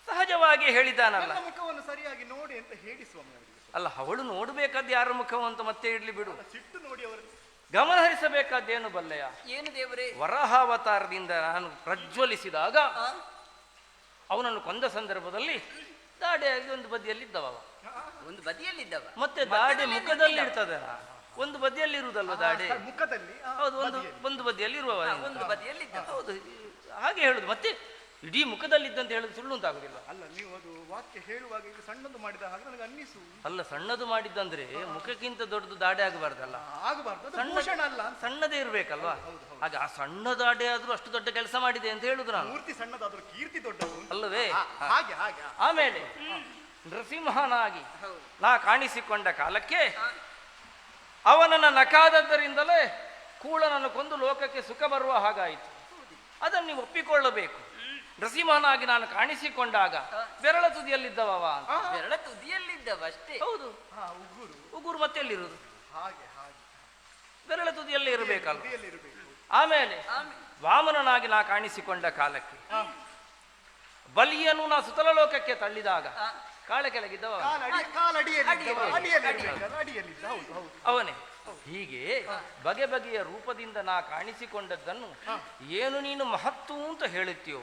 ಸಹಜವಾಗಿ ಹೇಳಿದ್ದಾನಲ್ಲ. ನನ್ನ ಮುಖವನ್ನು ಸರಿಯಾಗಿ ನೋಡಿ ಅಂತ ಹೇಳಿ ಸ್ವಾಮಿ ಅವರಿಗೆ. ಅಲ್ಲ, ಅವಳು ನೋಡಬೇಕಾದ ಯಾರ ಮುಖವು ಅಂತ ಮತ್ತೆ ಇಡ್ಲಿ ಬಿಡು, ಸಿಟ್ಟು ನೋಡಿ ಅವರಲ್ಲಿ. ಗಮನ ಹರಿಸಬೇಕಾದ್ದೇನು ಬಲ್ಲೆಯ? ಏನು ದೇವರೇ? ವರಾಹಾವತಾರದಿಂದ ನಾನು ಪ್ರಜ್ವಲಿಸಿದಾಗ ಆ, ಅವನನ್ನು ಕೊಂದ ಸಂದರ್ಭದಲ್ಲಿ ದಾಡಿಯಾಗಿ ಒಂದು ಬದಿಯಲ್ಲಿದ್ದವ. ಒಂದು ಬದಿಯಲ್ಲಿದ್ದವ. ಮತ್ತೆ ದಾಡೆ ಮುಖದಲ್ಲಿ ಇರ್ತದೆ, ಒಂದು ಬದಿಯಲ್ಲಿ ಇರುವುದಲ್ವ ದಾಡೆ? ಮುಖದಲ್ಲಿ ಹೌದು, ಒಂದು ಬದಿಯಲ್ಲಿ ಇರುವವ. ಒಂದು ಬದಿಯಲ್ಲಿದ್ದವ. ಹೌದು, ಹಾಗೆ ಹೇಳುದು. ಮತ್ತೆ ಇಡೀ ಮುಖದಲ್ಲಿದ್ದಂತ ಹೇಳುದು ಸುಳ್ಳು ಅಂತಾಗುದಿಲ್ಲ. ಅಲ್ಲ, ನೀವು ಅದು ವಾಕ್ಯ ಹೇಳುವಾಗ ಇದು ಸಣ್ಣದು ಮಾಡಿದ ಹಾಗೆ ನನಗೆ ಅನ್ನಿಸು. ಅಲ್ಲ, ಸಣ್ಣದು ಮಾಡಿದ್ದಂದ್ರೆ ಮುಖಕ್ಕಿಂತ ದೊಡ್ಡದು ದಾಡೆ ಆಗಬಾರ್ದಲ್ಲ, ಆಗಬಾರ್ದು, ಅದು ಭೂಷಣ ಅಲ್ಲ ಅಂತ. ಸಣ್ಣದೇ ಇರ್ಬೇಕಲ್ವಾ? ಹಾಗೆ ಆ ಸಣ್ಣ ದಾಡೆ ಆದ್ರೂ ಅಷ್ಟು ದೊಡ್ಡ ಕೆಲಸ ಮಾಡಿದೆ ಅಂತ ಹೇಳುದು ನಾನು, ಮೂರ್ತಿ ಸಣ್ಣದಾದ್ರೂ ಕೀರ್ತಿ ದೊಡ್ಡದು ಅಲ್ಲವೇ? ಹಾಗೆ ಹಾಗೆ ಆಮೇಲೆ ನರಸಿಂಹನಾಗಿ ನಾ ಕಾಣಿಸಿಕೊಂಡ ಕಾಲಕ್ಕೆ ಅವನನ್ನ ನಕಾದದ್ದರಿಂದಲೇ ಕೂಳನನ್ನು ಕೊಂದು ಲೋಕಕ್ಕೆ ಸುಖ ಬರುವ ಹಾಗಾಯಿತು. ಅದನ್ನು ನೀವು ಒಪ್ಪಿಕೊಳ್ಳಬೇಕು. ನರಸಿಂಹನಾಗಿ ನಾನು ಕಾಣಿಸಿಕೊಂಡಾಗ ಬೆರಳ ತುದಿಯಲ್ಲಿದ್ದವ ಅಂತ. ಬೆರಳ ತುದಿಯಲ್ಲಿದ್ದವ ಅಷ್ಟೇ. ಹೌದು, ಉಗುರು ಉಗುರು ಮತ್ತೆ ಎಲ್ಲಿರುವುದು? ಹಾಗೆ ಹಾಗೆ ಬೆರಳ ತುದಿಯಲ್ಲೇ ಇರಬೇಕಲ್ಲ. ತುದಿಯಲ್ಲಿರಬೇಕು. ಆಮೇಲೆ ವಾಮನನಾಗಿ ನಾ ಕಾಣಿಸಿಕೊಂಡ ಕಾಲಕ್ಕೆ ಬಲಿಯನ್ನು ನಾ ಸುತಲ ಲೋಕಕ್ಕೆ ತಳ್ಳಿದಾಗ ಕಾಳ ಕೆಳಗಿದ್ದವ ಅಡಿಯಲ್ಲಿದ್ದ. ಹೌದು ಹೌದು ಅವನೇ. ಹೀಗೆ ಬಗೆ ಬಗೆಯ ರೂಪದಿಂದ ನಾ ಕಾಣಿಸಿಕೊಂಡದ್ದನ್ನು ಏನು ನೀನು ಮಹತ್ತು ಅಂತ ಹೇಳುತ್ತೀಯೋ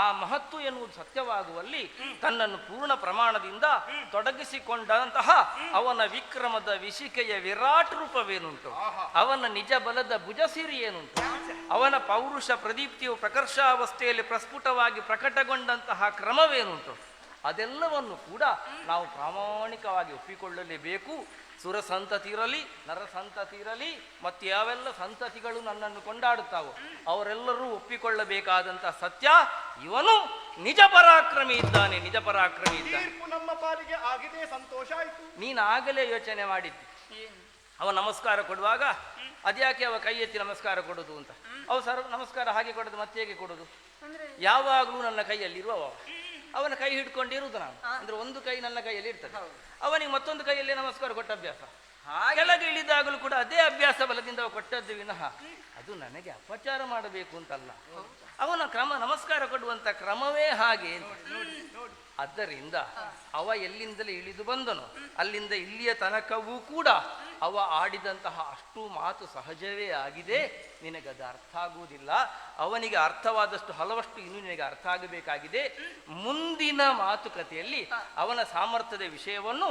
ಆ ಮಹತ್ತು ಎನ್ನುವುದು ಸತ್ಯವಾಗುವಲ್ಲಿ ತನ್ನನ್ನು ಪೂರ್ಣ ಪ್ರಮಾಣದಿಂದ ತೊಡಗಿಸಿಕೊಂಡಂತಹ ಅವನ ವಿಕ್ರಮದ ವಿಶಿಕೆಯ ವಿರಾಟ್ ರೂಪವೇನುಂಟು, ಅವನ ನಿಜ ಬಲದ ಭುಜಸಿರಿ ಏನುಂಟು, ಅವನ ಪೌರುಷ ಪ್ರದೀಪ್ತಿಯು ಪ್ರಕರ್ಷಾವಸ್ಥೆಯಲ್ಲಿ ಪ್ರಸ್ಫುಟವಾಗಿ ಪ್ರಕಟಗೊಂಡಂತಹ ಕ್ರಮವೇನುಂಟು, ಅದೆಲ್ಲವನ್ನು ಕೂಡ ನಾವು ಪ್ರಾಮಾಣಿಕವಾಗಿ ಒಪ್ಪಿಕೊಳ್ಳಲೇಬೇಕು. ಸುರ ಸಂತತಿ ಇರಲಿ, ನರ ಸಂತತಿ ಇರಲಿ, ಮತ್ತು ಯಾವೆಲ್ಲ ಸಂತತಿಗಳು ನನ್ನನ್ನು ಕೊಂಡಾಡುತ್ತಾವೋ ಅವರೆಲ್ಲರೂ ಒಪ್ಪಿಕೊಳ್ಳಬೇಕಾದಂಥ ಸತ್ಯ, ಇವನು ನಿಜ ಪರಾಕ್ರಮಿ ಇದ್ದಾನೆ, ನಿಜ ಪರಾಕ್ರಮಿ ಇದ್ದಾನೆ. ತೀರ್ಪು ನಮ್ಮ ಪಾಲಿಗೆ ಆಗಿದೆ, ಸಂತೋಷ ಆಯ್ತು. ನೀನು ಆಗಲೇ ಯೋಚನೆ ಮಾಡಿದ್ದಿ ಅವ ನಮಸ್ಕಾರ ಕೊಡುವಾಗ ಅದ್ಯಾಕೆ ಅವ ಕೈ ಎತ್ತಿ ನಮಸ್ಕಾರ ಕೊಡೋದು ಅಂತ. ಅವ ನಮಸ್ಕಾರ ಹಾಗೆ ಕೊಡೋದು ಮತ್ತೆ ಹೇಗೆ ಕೊಡೋದು? ಯಾವಾಗಲೂ ನನ್ನ ಕೈಯಲ್ಲಿರುವವ, ಅವನ ಕೈ ಹಿಡ್ಕೊಂಡಿರುವುದು ನಾನು. ಅಂದ್ರೆ ಒಂದು ಕೈ ನನ್ನ ಕೈಯಲ್ಲಿ ಇರ್ತದೆ, ಅವನಿಗೆ ಮತ್ತೊಂದು ಕೈಯಲ್ಲೇ ನಮಸ್ಕಾರ ಕೊಟ್ಟ ಅಭ್ಯಾಸ. ಕೆಳಗೆ ಇಳಿದಾಗಲೂ ಕೂಡ ಅದೇ ಅಭ್ಯಾಸ ಬಲದಿಂದ ಅವ ಕೊಟ್ಟದ್ದು ವಿನಃ ಅದು ನನಗೆ ಅಪಚಾರ ಮಾಡಬೇಕು ಅಂತಲ್ಲ. ಅವನ ಕ್ರಮ, ನಮಸ್ಕಾರ ಕೊಡುವಂತ ಕ್ರಮವೇ ಹಾಗೆ. ಆದ್ದರಿಂದ ಅವ ಎಲ್ಲಿಂದಲೇ ಇಳಿದು ಬಂದನು ಅಲ್ಲಿಂದ ಇಲ್ಲಿಯ ತನಕವೂ ಕೂಡ ಅವ ಆಡಿದಂತಹ ಅಷ್ಟು ಮಾತು ಸಹಜವೇ ಆಗಿದೆ. ನಿನಗದು ಅರ್ಥ ಆಗುವುದಿಲ್ಲ. ಅವನಿಗೆ ಅರ್ಥವಾದಷ್ಟು ಹಲವಷ್ಟು ಇನ್ನೂ ನಿನಗೆ ಅರ್ಥ ಆಗಬೇಕಾಗಿದೆ. ಮುಂದಿನ ಮಾತುಕತೆಯಲ್ಲಿ ಅವನ ಸಾಮರ್ಥ್ಯದ ವಿಷಯವನ್ನು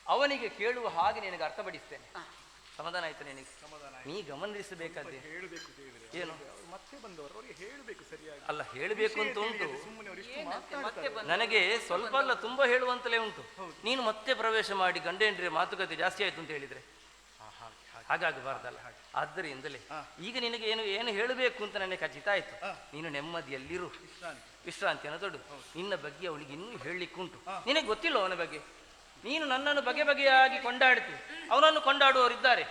ಅವನಿಗೆ ಕೇಳುವ ಹಾಗೆ ನಿನಗೆ ಅರ್ಥಪಡಿಸ್ತೇನೆ. ಸಮಾಧಾನ ಆಯ್ತು ನಿನಗೆ? ನೀ ಗಮನಿಸಬೇಕಾದ್ರೆ ಹೇಳಬೇಕು ದೇವರೇ. ಏನು ಅವ್ರು ಮತ್ತೆ ಬಂದವರು, ಅವರಿಗೆ ಹೇಳಬೇಕು ಸರಿಯಾಗಿ. ಅಲ್ಲ, ಹೇಳಬೇಕು ಅಂತ ಉಂಟು, ಸುಮ್ಮನೆ ಅವರು ಇಷ್ಟು ಮತ್ತೆ ಮಾತಾಡ್ತಾರೆ. ನನಗೆ ಸ್ವಲ್ಪ ಅಲ್ಲ ತುಂಬಾ ಹೇಳುವಂತಲೇ ಉಂಟು. ನೀನು ಮತ್ತೆ ಪ್ರವೇಶ ಮಾಡಿ ಗಂಡ ಹೆಂಡ್ರೆ ಮಾತುಕತೆ ಜಾಸ್ತಿ ಆಯ್ತು ಅಂತ ಹೇಳಿದ್ರೆ ಹಾಗಾಗಬಾರ್ದಲ್ಲ. ಆದ್ದರಿಂದಲೇ ಈಗ ನಿನಗೆ ಏನು ಹೇಳಬೇಕು ಅಂತ ನನಗೆ ಖಚಿತ ಆಯ್ತು. ನೀನು ನೆಮ್ಮದಿಯಲ್ಲಿರು, ವಿಶ್ರಾಂತಿಯನ್ನು ತೊಡು. ನಿನ್ನ ಬಗ್ಗೆ ಅವಳಿಗೆ ಇನ್ನೂ ಹೇಳಲಿಕ್ಕುಂಟು. ನಿನಗೆ ಗೊತ್ತಿಲ್ಲ ಅವನ ಬಗ್ಗೆ. ನೀನು ನನ್ನನ್ನು ಬಗೆ ಬಗೆಯಾಗಿ ಕೊಂಡಾಡ್ತಿ, ಅವನನ್ನು ಕೊಂಡಾಡುವವರಿದ್ದಾರೆ.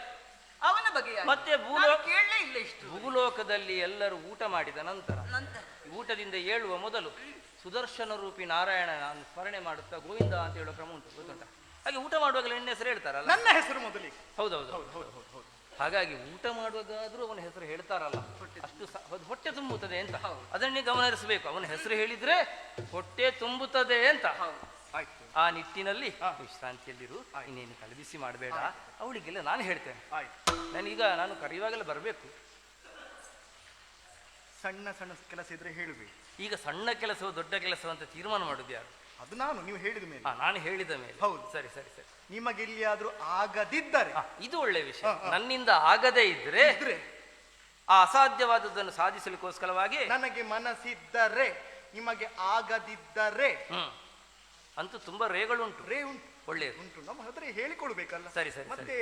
ಅವನ ಬಗ್ಗೆ ಮತ್ತೆ ಕೇಳಲೇ ಇಲ್ಲ ಇಷ್ಟು. ಭೂಲೋಕದಲ್ಲಿ ಎಲ್ಲರೂ ಊಟ ಮಾಡಿದ ನಂತರ ಊಟದಿಂದ ಏಳುವ ಮೊದಲು ಸುದರ್ಶನ ರೂಪಿ ನಾರಾಯಣ ನಾನು ಸ್ಮರಣೆ ಮಾಡುತ್ತಾ ಗೋವಿಂದ ಅಂತ ಹೇಳೋ ಕ್ರಮ ಉಂಟು, ಗೊತ್ತುಂಟ? ಹಾಗೆ ಊಟ ಮಾಡುವಾಗಲೇ ನಿನ್ನ ಹೆಸರು ಹೇಳ್ತಾರಲ್ಲ, ನನ್ನ ಹೆಸರು ಮೊದಲಿಗೆ. ಹೌದೌದು. ಹಾಗಾಗಿ ಊಟ ಮಾಡುವಾಗಾದ್ರೂ ಅವನ ಹೆಸರು ಹೇಳ್ತಾರಲ್ಲ, ಅಷ್ಟು ಹೊಟ್ಟೆ ತುಂಬುತ್ತದೆ ಅಂತ ಅದನ್ನೇ ಗಮನಿಸಬೇಕು. ಅವನ ಹೆಸರು ಹೇಳಿದ್ರೆ ಹೊಟ್ಟೆ ತುಂಬುತ್ತದೆ ಅಂತ. ಆ ನಿಟ್ಟಿನಲ್ಲಿ ವಿಶ್ರಾಂತಿಯಲ್ಲಿರು, ಇನ್ನೇನು ಕಲಬಿಸಿ ಮಾಡಬೇಡ. ಅವಳಿಗೆಲ್ಲ ನಾನು ಹೇಳ್ತೇನೆ. ನಾನು ಕರೆಯುವಾಗೆಲ್ಲ ಬರಬೇಕು. ಸಣ್ಣ ಸಣ್ಣ ಕೆಲಸ ಇದ್ರೆ ಹೇಳಬೇಕು. ಈಗ ಸಣ್ಣ ಕೆಲಸವು ದೊಡ್ಡ ಕೆಲಸ ಅಂತ ತೀರ್ಮಾನ ಮಾಡುದು ಯಾರು? ಅದು ನೀವು ಹೇಳಿದ ಮೇಲೆ. ನಾನು ಹೇಳಿದ ಮೇಲೆ. ಹೌದು. ಸರಿ. ನಿಮಗೆ ಎಲ್ಲಿಯಾದ್ರೂ ಆಗದಿದ್ದರೆ ಇದು ಒಳ್ಳೆ ವಿಷಯ. ನನ್ನಿಂದ ಆಗದೇ ಇದ್ರೆ ಆ ಅಸಾಧ್ಯವಾದದ್ದನ್ನು ಸಾಧಿಸಲಿಕ್ಕೋಸ್ಕರವಾಗಿ ನನಗೆ ಮನಸ್ಸಿದ್ದರೆ, ನಿಮಗೆ ಆಗದಿದ್ದರೆ ಅಂತೂ ತುಂಬಾ ರೇಗಳುಂಟು. ಒಳ್ಳೆಯದು ಉಂಟು. ನಮ್ಮ ಹತ್ರ ಹೇಳಿಕೊಳ್ಬೇಕಲ್ಲ. ಸರಿ. ಮತ್ತೆ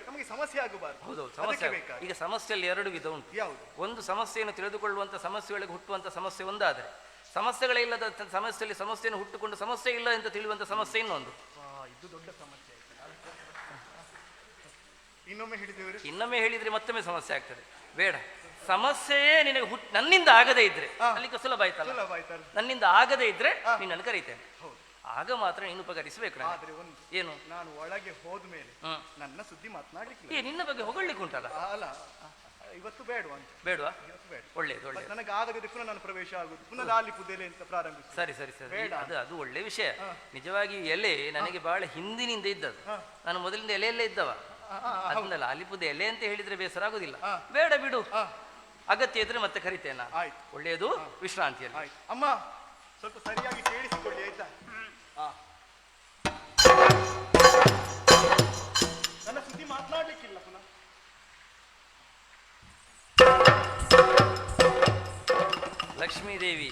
ನಮಗೆ ಸಮಸ್ಯೆ ಆಗಬಾರ್ದು. ಹೌದು, ಸಮಸ್ಯೆ. ಈಗ ಸಮಸ್ಯೆಯಲ್ಲಿ ಎರಡು ವಿಧ ಉಂಟು. ಯಾವುದು? ಒಂದು ಸಮಸ್ಯೆಯನ್ನು ತಿಳಿದುಕೊಳ್ಳುವಂತ ಸಮಸ್ಯೆಗಳಿಗೆ ಹುಟ್ಟುವಂತ ಸಮಸ್ಯೆ ಒಂದಾದರೆ, ಸಮಸ್ಯೆಗಳಿಲ್ಲದ ಸಮಸ್ಯೆಯಲ್ಲಿ ಸಮಸ್ಯೆಯನ್ನು ಹುಟ್ಟುಕೊಂಡು ಸಮಸ್ಯೆ ಇಲ್ಲ ಅಂತ ತಿಳಿಯುವಂತ ಸಮಸ್ಯೆ ಇನ್ನೊಂದು. ಇದು ದೊಡ್ಡ ಸಮಸ್ಯೆ. ಇನ್ನೊಮ್ಮೆ ಹೇಳಿದ್ರೆ ಮತ್ತೊಮ್ಮೆ ಸಮಸ್ಯೆ ಆಗ್ತದೆ. ಬೇಡ, ಸಮಸ್ಯೆಯೇ ನಿನಗೆ ನನ್ನಿಂದ ಆಗದೇ ಇದ್ರೆ ಅಲ್ಲಿಗೆ ಸುಲಭ ಆಯ್ತಲ್ಲ. ನನ್ನಿಂದ ಆಗದೇ ಇದ್ರೆ ನಿನ್ನನ್ನು ಕರೀತೇನೆ, ಆಗ ಮಾತ್ರ ನೀನು ಉಪಕರಿಸಬೇಕು. ಏನು? ನಾನು ಒಳಗೆ ಹೋದ ಮೇಲೆ ನನ್ನ ಸುದ್ದಿ ಮಾತನಾಡ್ಲಿಕ್ಕೆ ನಿನ್ನ ಬಗ್ಗೆ ಹೊಗಳಿಕ್ಕೆ ಉಂಟಲ್ಲ. ಅಲ್ಲ, ಇವತ್ತು ಬೇಡವಾ? ಒಳ್ಳೇದು. ನನಗೆ ಆಗದಿದ್ರೆ ಪುನಃ ನಾನು ಪ್ರವೇಶ ಆಗುದು, ಪುನಃ ಲಾಲಿಪುದೆಲೆ ಅಂತ ಪ್ರಾರಂಭಿಸ. ಸರಿ. ಅದು ಒಳ್ಳೆ ವಿಷಯ. ನಿಜವಾಗಿ ಎಲೆ ನನಗೆ ಬಹಳ ಹಿಂದಿನಿಂದ ಇದ್ದದ್ದು. ನಾನು ಮೊದಲಿಂದ ಎಲೆಯಲ್ಲೇ ಇದ್ದವ. ಅದನ್ನ ಲಾಲಿಪುದ ಎಲೆ ಅಂತ ಹೇಳಿದ್ರೆ ಬೇಸರ ಆಗುದಿಲ್ಲ. ಬೇಡ ಬಿಡು, ಅಗತ್ಯ ಇದ್ರೆ ಮತ್ತೆ ಕರಿತೇನೆ. ಒಳ್ಳೆಯದು, ವಿಶ್ರಾಂತಿಯಲ್ಲಿ. ಅಮ್ಮ ಸ್ವಲ್ಪ ಸರಿಯಾಗಿ ಕೇಳಿಸಿಕೊಳ್ಳಿ ಆಯ್ತಾ? ನನ್ನ ಸುದ್ದಿ ಮಾತನಾಡ್ಲಿಕ್ಕಿಲ್ಲ ಪುನಃ. ಲಕ್ಷ್ಮೀದೇವಿ,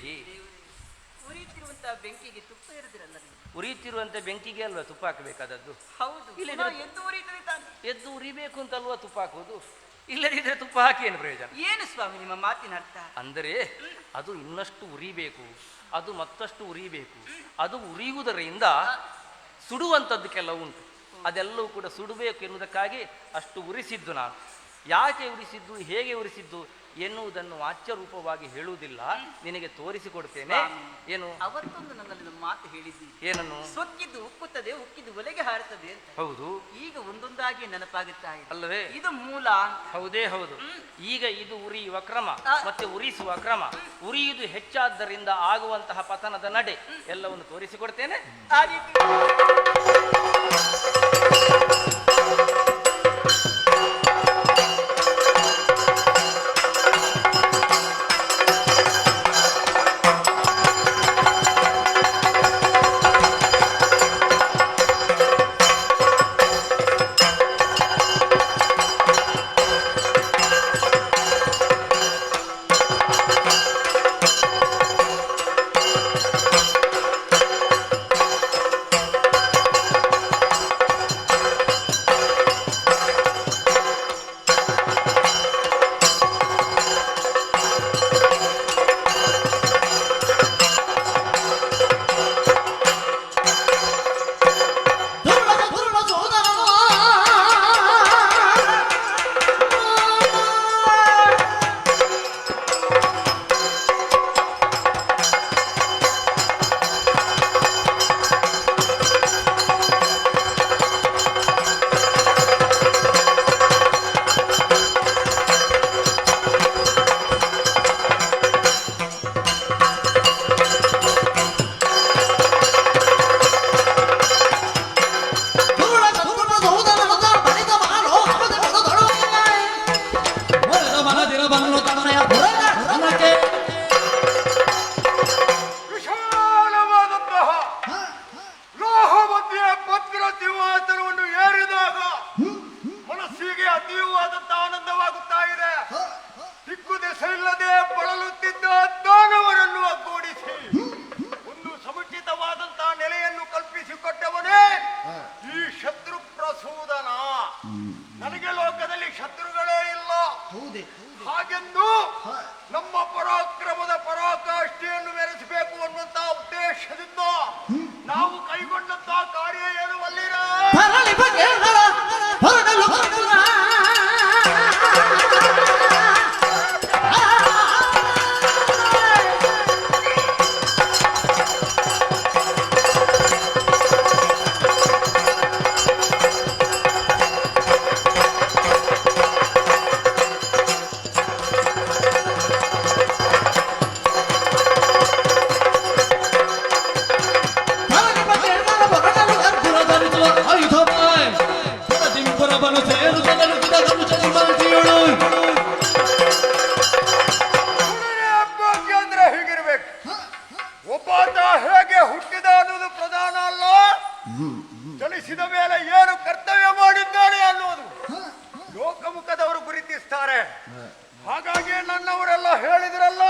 ಉರಿಯುತ್ತಿರುವಂತ ಬೆಂಕಿಗೆ ತುಪ್ಪ ಇರುದಿರಲ್ಲ. ಉರಿಯುತ್ತಿರುವಂತ ಬೆಂಕಿಗೆ ಅಲ್ವಾ ತುಪ್ಪ ಹಾಕಬೇಕಾದದ್ದು? ಹೌದು. ಎದ್ದು ಉರಿಬೇಕು ಅಂತ ಅಲ್ವಾ ತುಪ್ಪ ಹಾಕುವುದು? ಇಲ್ಲದಿದ್ರೆ ತುಪ್ಪ ಹಾಕಿ ಏನು ಪ್ರಯೋಜನ? ಏನು ಸ್ವಾಮಿ ನಿಮ್ಮ ಮಾತಿನ ಅರ್ಥ? ಅಂದರೆ ಅದು ಇನ್ನಷ್ಟು ಉರಿಬೇಕು, ಅದು ಮತ್ತಷ್ಟು ಉರಿಬೇಕು. ಅದು ಉರಿಯುವುದರಿಂದ ಸುಡುವಂಥದ್ದಕ್ಕೆಲ್ಲ ಉಂಟು. ಅದೆಲ್ಲವೂ ಕೂಡ ಸುಡಬೇಕು ಎನ್ನುವುದಕ್ಕಾಗಿ ಅಷ್ಟು ಉರಿಸಿದ್ದು ನಾನು. ಯಾಕೆ ಉರಿಸಿದ್ದು, ಹೇಗೆ ಉರಿಸಿದ್ದು ಎನ್ನುವುದನ್ನು ವಾಚ್ಯರೂಪವಾಗಿ ಹೇಳುವುದಿಲ್ಲ, ನಿನಗೆ ತೋರಿಸಿಕೊಡ್ತೇನೆ. ಏನು? ಅವತ್ತೊಂದು ನನ್ನಲ್ಲಿ ಮಾತು ಹೇಳಿದ್ದೀನಿ. ಏನನ್ನು? ಸೊಕ್ಕಿದ್ದು ಉಕ್ಕುತ್ತದೆ, ಉಕ್ಕಿದ್ದು ಒಲೆಗೆ ಹಾರುತ್ತದೆ ಅಂತ. ಹೌದು. ಈಗ ಒಂದೊಂದಾಗಿ ನೆನಪಾಗುತ್ತಾ ಇದೆ ಅಲ್ಲವೇ? ಇದು ಮೂಲ. ಹೌದೇ ಹೌದು. ಈಗ ಇದು ಉರಿಯುವ ಕ್ರಮ ಮತ್ತೆ ಉರಿಸುವ ಕ್ರಮ, ಉರಿಯುವುದು ಹೆಚ್ಚಾದ್ದರಿಂದ ಆಗುವಂತಹ ಪತನದ ನಡೆ ಎಲ್ಲವನ್ನು ತೋರಿಸಿಕೊಡ್ತೇನೆ. ಆ ರೀತಿ ಪರಾಕ್ರಮದ ಪರಾಕಾಷ್ಠೆಯನ್ನು ಮೆರೆಸಬೇಕು ಅನ್ನುವಂತ ಉದ್ದೇಶದಿಂದ ನಾವು ಕೈಗೊಂಡಂತ ಕಾರ್ಯ ಏನು ಅಲ್ಲಿರ ತರಳಿ ಬಗೆಗಳ ಹೊರಡಲು ಹೊರಡುವ. ತರಳಿ ಬಗೆಗಳ ಹೊರಡಲು ಅರ್ಜುನ ಧರಿಸುವ ಆಯುಧವೇ. ಹೊರದಿಂಪುರವನ್ನು ಸೇರು ಜನರುಗಿದ ಗಮುಚಲಿ ಮಾತಿಯೋಳು. ಭಾಗ್ಯ ಅಂದ್ರೆ ಹೀಗಿರ್ಬೇಕು. ಒಬ್ಬಾತ ಹೇಗೆ ಹುಟ್ಟಿದ ಅನ್ನೋದು ಪ್ರಧಾನ ಅಲ್ಲ, ಜನಿಸಿದ ಮೇಲೆ ಏನು ಕರ್ತವ್ಯ ಮಾಡಿದ್ದಾನೆ ಅನ್ನೋದು ಲೋಕಮುಖದವರು ಗುರುತಿಸ್ತಾರೆ. ಹಾಗಾಗಿ ನನ್ನವರೆಲ್ಲ ಹೇಳಿದ್ರಲ್ಲ,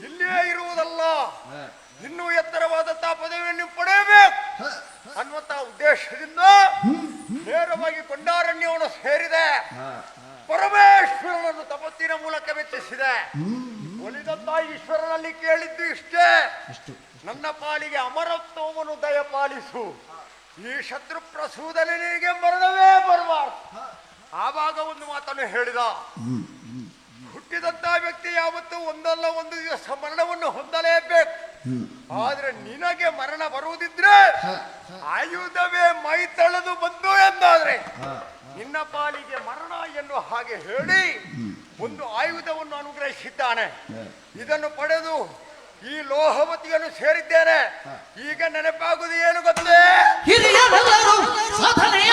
ಇಲ್ಲಿಯೇ ಇರುವುದಲ್ಲ, ಇನ್ನೂ ಎತ್ತರವಾದಂತಹ ಪದವಿಯನ್ನು ಪಡೆಯಬೇಕು ಅನ್ನುವಂತ ಉದ್ದೇಶದಿಂದ ನೇರವಾಗಿ ಕೊಂಡಾರಣ್ಯವನ್ನು ಸೇರಿದೆ. ಪರಮೇಶ್ವರನನ್ನು ತಪಸ್ಸಿನ ಮೂಲಕ ಮೆಚ್ಚಿಸಿದೆ. ಒಲಿದಂತ ಈಶ್ವರನಲ್ಲಿ ಕೇಳಿದ್ದು ಇಷ್ಟೇ, ನನ್ನ ಪಾಲಿಗೆ ಅಮರತ್ವವನ್ನು ದಯಪಾಲಿಸು. ಈ ಶತ್ರು ಪ್ರಸೂದಲ್ಲಿ ನಿನಗೆ ಮರಣವೇ ಬರಬಾರದು. ಆವಾಗ ಒಂದು ಮಾತನ್ನು ಹೇಳಿದ, ಹುಟ್ಟಿದಂತ ವ್ಯಕ್ತಿ ಯಾವತ್ತೂ ಒಂದಲ್ಲ ಒಂದು ದಿವಸ ಮರಣವನ್ನು ಹೊಂದಲೇಬೇಕು. ಆದ್ರೆ ನಿನಗೆ ಮರಣ ಬರುವುದಿದ್ರೆ ಆಯುಧವೇ ಮೈ ತಳೆದು ಬಂದು ಎಂದಾದ್ರೆ ನಿನ್ನ ಪಾಲಿಗೆ ಮರಣ ಎನ್ನುವ ಹಾಗೆ ಹೇಳಿ ಒಂದು ಆಯುಧವನ್ನು ಅನುಗ್ರಹಿಸಿದ್ದಾನೆ. ಇದನ್ನು ಪಡೆದು ಈ ಲೋಹವತಿಯನ್ನು ಸೇರಿದ್ದೇನೆ. ಈಗ ನೆನಪಾಗುವುದು ಏನು ಗೊತ್ತೇ? ಹಿರಿಯರೆಲ್ಲರೂ ಸಾಧನೆಯ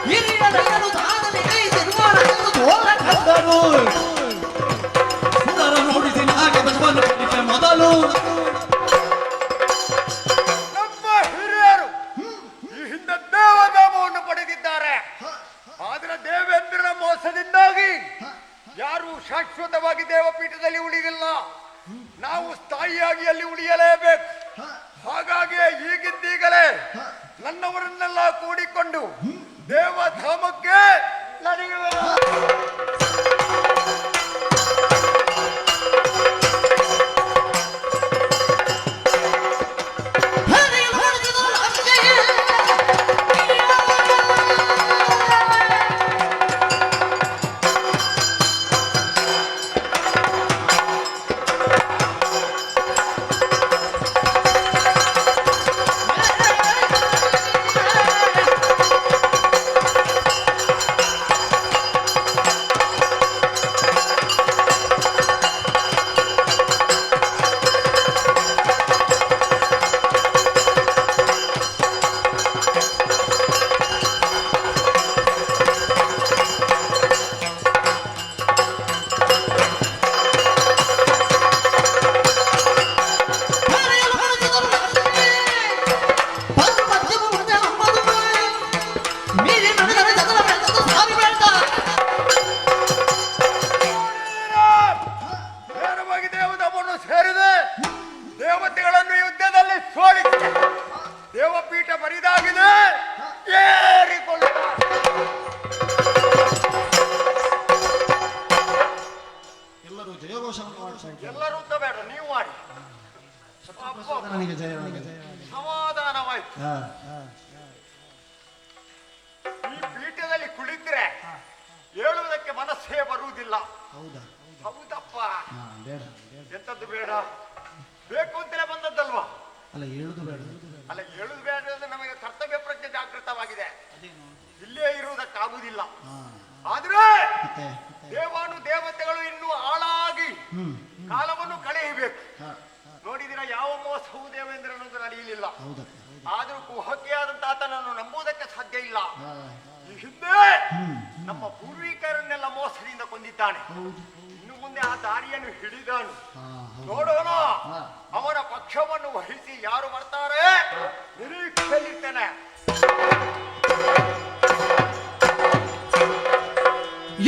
ಹಿರಿಯರೆಲ್ಲರೂ ಸಾಧನೆಗೆ ನಿರ್ಮಾಣವನ್ನು ತೋರ ಕಂಡರು. ಸುರರ ನೋಡಿಸಿ ನಾಗೆ ಬಸವನ ಕಲಿಕೆ ಮೊದಲು. ನಮ್ಮ ಹಿರಿಯರು ಈ ಹಿಂದೆ ದೇವನಾಮವನ್ನು ಪಡೆದಿದ್ದಾರೆ. ಆದ್ರೆ ದೇವೇಂದ್ರನ ಮೋಸದಿಂದಾಗಿ ಯಾರು ಶಾಶ್ವತವಾಗಿ ದೇವಪೀಠದಲ್ಲಿ ಉಳಿದಿಲ್ಲ. ನಾವು ಸ್ಥಾಯಿಯಾಗಿ ಅಲ್ಲಿ ಉಳಿಯಲೇಬೇಕು. ಹಾಗಾಗಿ ಈಗಿದ್ದೀಗಲೇ ನನ್ನವರನ್ನೆಲ್ಲ ಕೂಡಿಕೊಂಡು ದೇವಧಾಮಕ್ಕೆ ನಡೆಯುವ. ನೇರವಾಗಿ ದೇವಧಾಮವನ್ನು ಸೇರಿದೆ. ದೇವತೆಗಳನ್ನು ಯುದ್ಧದಲ್ಲಿ ಸೋಲಿಸಿದೆ. ದೇವಪೀಠ ಬರಿದಾಗಿದೆ. ಏರಿಕೊಳ್ಳ ಎಲ್ಲರೂ ಜಯಘೋಷವನ್ನು ಮಾಡ್ತಾರೆ. ಎಲ್ಲರೂ ಅಂತ ಬೇಡ, ನೀವು ಮಾಡಿ. ನನಗೆ ಜಯ, ನನಗೆ ಜಯ. ಸಮಾಧಾನವಾಯ್ತು. ಈ ಪೀಠದಲ್ಲಿ ಕುಳಿತರೆ ಹೇಳುವುದಕ್ಕೆ ಮನಸ್ಸೇ ಬರುವುದಿಲ್ಲ. ಹೌದಾ? ಹೌದಪ್ಪ. ಬೇಡ. ಎಂತದ್ದು ಬೇಡ, ಬೇಕು ಅಂತಲೇ ಬಂದದ್ದಲ್ವಾ? ಅಲ್ಲ, ಹೇಳುದು ಬೇಡ. ಅಲ್ಲ, ಹೇಳುದು ಬೇಡ ಅಂದ್ರೆ ನಮಗೆ ಕರ್ತವ್ಯ ಪ್ರಜ್ಞೆ ಜಾಗೃತವಾಗಿದೆ. ಇಲ್ಲೇ ಇರುವುದಕ್ಕಾಗುವುದಿಲ್ಲ. ಆದ್ರೆ ಮತ್ತೆ ದೇವಾನು ದೇವತೆಗಳು ಇನ್ನೂ ಆಳಾಗಿ ಕಾಲವನ್ನು ಕಳೆಯಬೇಕು. ನೋಡಿದಿರ, ಯಾವ ಮೋಸವು ದೇವೇಂದ್ರನೊಂದು ನಡೆಯಲಿಲ್ಲ. ಆದ್ರೂ ಕುಹಕಿಯಾದಂತ ಆತನನ್ನು ನಂಬುವುದಕ್ಕೆ ಸಾಧ್ಯ ಇಲ್ಲ. ಈ ಹಿಂದೆ ನಮ್ಮ ಪೂರ್ವಿಕರನ್ನೆಲ್ಲ ಮೋಸದಿಂದ ಕೊಂದಿದ್ದಾನೆ. ಇನ್ನು ಮುಂದೆ ಆ ದಾರಿಯನ್ನು ಹಿಡಿದಾನು. ನೋಡೋಣ ಹಾ. ಅವನ ಪಕ್ಷವನ್ನು ವಹಿಸಿ ಯಾರು ಬರ್ತಾರೆ ನಿರೀಕ್ಷೆಯಲ್ಲಿರ್ತೇನೆ.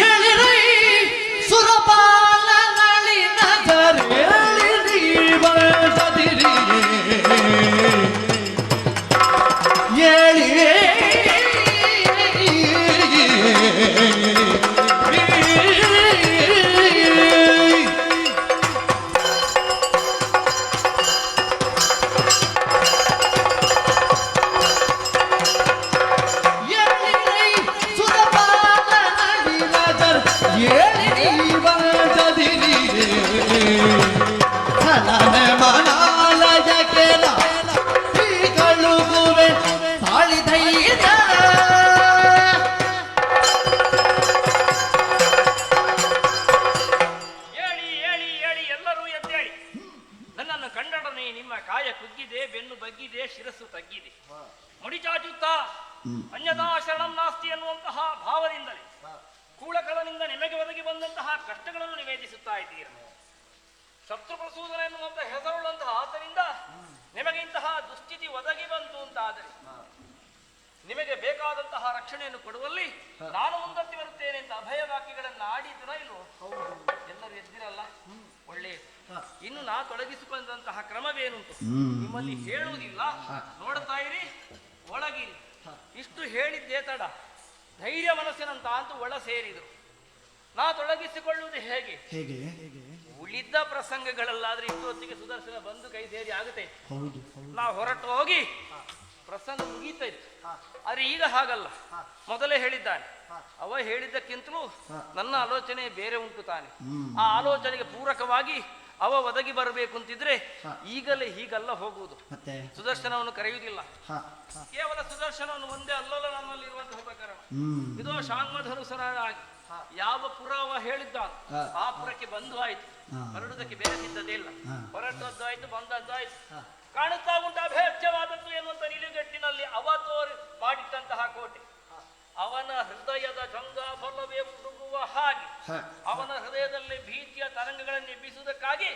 ಎಳಿರೈ ಸುರಪಾಲ ನಳಿನ ಧರೆಳಿರಿ ಬಸದಿರಿ ಎಳಿ ಹೇಳಿ ಹೇಳಿ ಹೇಳಿ ಎಲ್ಲರೂ ಎದ್ದೇಳಿ. ನನ್ನನ್ನು ಕಂಡೊಡನೆ ನಿಮ್ಮ ಕಾಯ ಕುಗ್ಗಿದೆ, ಬೆನ್ನು ಬಗ್ಗಿದೆ, ಶಿರಸ್ಸು ತಗ್ಗಿದೆ. ಮುಡಿಚಾಚುತ್ತಾ ಅನ್ಯಥಾ ಶರಣಂ ನಾಸ್ತಿ ಎನ್ನುವಂತಹ ಭಾವದಿಂದಲೇ ಕೂಳಕಲನಿಂದ ನಿಮಗೆ ಒದಗಿ ಬಂದಂತಹ ಕಷ್ಟಗಳನ್ನು ನಿವೇದಿಸುತ್ತಾ ಇದ್ದೀರ. ಶತ್ರುಪ್ರಸೂದನ ಎನ್ನುವಂತಹ ಹೆಸರುಳ್ಳಂತಹ ಆತನಿಂದ ನಿಮಗೆ ಇಂತಹ ದುಸ್ಥಿತಿ ಒದಗಿ ಬಂತು ಅಂತಾದರೆ ನಿಮಗೆ ಬೇಕಾದಂತಹ ರಕ್ಷಣೆಯನ್ನು ಕೊಡುವಲ್ಲಿ ನಾನು ಮುಂದಕ್ಕೆ ಬರುತ್ತೇನೆ ಅಂತ ಅಭಯ ವಾಕ್ಯಗಳನ್ನು ಆಡಿದ್ರ ಇಲ್ವೋ? ಎಲ್ಲರೂ ಎದ್ದಿರಲ್ಲ, ಒಳ್ಳೆಯದು. ಇನ್ನು ನಾ ತೊಡಗಿಸಿಕೊಂಡಂತಹ ಕ್ರಮವೇನುಂಟು ನಿಮ್ಮಲ್ಲಿ ಹೇಳುವುದಿಲ್ಲ, ನೋಡ್ತಾ ಇರಿ, ಒಳಗಿರಿ. ಇಷ್ಟು ಹೇಳಿದ್ದೇ ತಡ, ಧೈರ್ಯ ಮನಸ್ಸಿನಂತ ಅಂತೂ ಒಳ ಸೇರಿದರು. ನಾ ತೊಡಗಿಸಿಕೊಳ್ಳುವುದು ಹೇಗೆ? ಹೇಗೆ ಉಳಿದ ಪ್ರಸಂಗಗಳಲ್ಲಾದ್ರೆ ಇಷ್ಟೊತ್ತಿಗೆ ಸುದರ್ಶನ ಬಂದು ಕೈ ಸೇರಿ ಆಗುತ್ತೆ. ಹೌದು ನಾ ಹೊರಟು ಹೋಗಿ ಪ್ರಸಂಗ ಮುಗೀತಾ ಇತ್ತು. ಆದ್ರೆ ಈಗ ಹಾಗಲ್ಲ, ಮೊದಲೇ ಹೇಳಿದ್ದಾನೆ. ಅವ ಹೇಳಿದ್ದಕ್ಕಿಂತಲೂ ನನ್ನ ಆಲೋಚನೆ ಬೇರೆ ಉಂಟು ತಾನೆ. ಆ ಆಲೋಚನೆಗೆ ಪೂರಕವಾಗಿ ಅವ ಒದಗಿ ಬರಬೇಕು ಅಂತಿದ್ರೆ ಈಗಲೇ ಹೀಗಲ್ಲ ಹೋಗುವುದು. ಮತ್ತೆ ಸುದರ್ಶನವನ್ನು ಕರೆಯುವುದಿಲ್ಲ, ಹ, ಕೇವಲ ಸುದರ್ಶನವನ್ನು ಒಂದೇ ಅಲ್ಲಲ್ಲ ನನ್ನಲ್ಲಿರುವಂತಹ ಪ್ರಕರಣ. ಇದೋ ಶಾಂಗ್ಮಧನುಸರಾಗಿ ಯಾವ ಪುರ ಅವ ಹೇಳಿದ್ದ ಆ ಪುರಕ್ಕೆ ಬಂದು ಆಯ್ತು. ಹೊರಡುವುದಕ್ಕೆ ಬೇರೆ ಸಿದ್ಧತೆ ಇಲ್ಲ. ಹೊರಟದ್ದಾಯ್ತು, ಬಂದದ್ದಾಯ್ತು. ಕಾಣುತ್ತಾ ಉಂಟು ಅಭೇದ್ಯವಾದದ್ದು ಎನ್ನುವಂತ ನಿಲುಗಟ್ಟಿನಲ್ಲಿ ಅವ ಮಾಡಿಟ್ಟಂತಹ ಕೋಟೆ. ಅವನ ಹೃದಯದ ಗಂಗಾಫಲವೇ ಹುಡುಗುವ ಹಾಗೆ ಅವನ ಹೃದಯದಲ್ಲಿ ಭೀತಿಯ ತರಂಗಗಳನ್ನು ಎಬ್ಬಿಸುವುದಕ್ಕಾಗಿ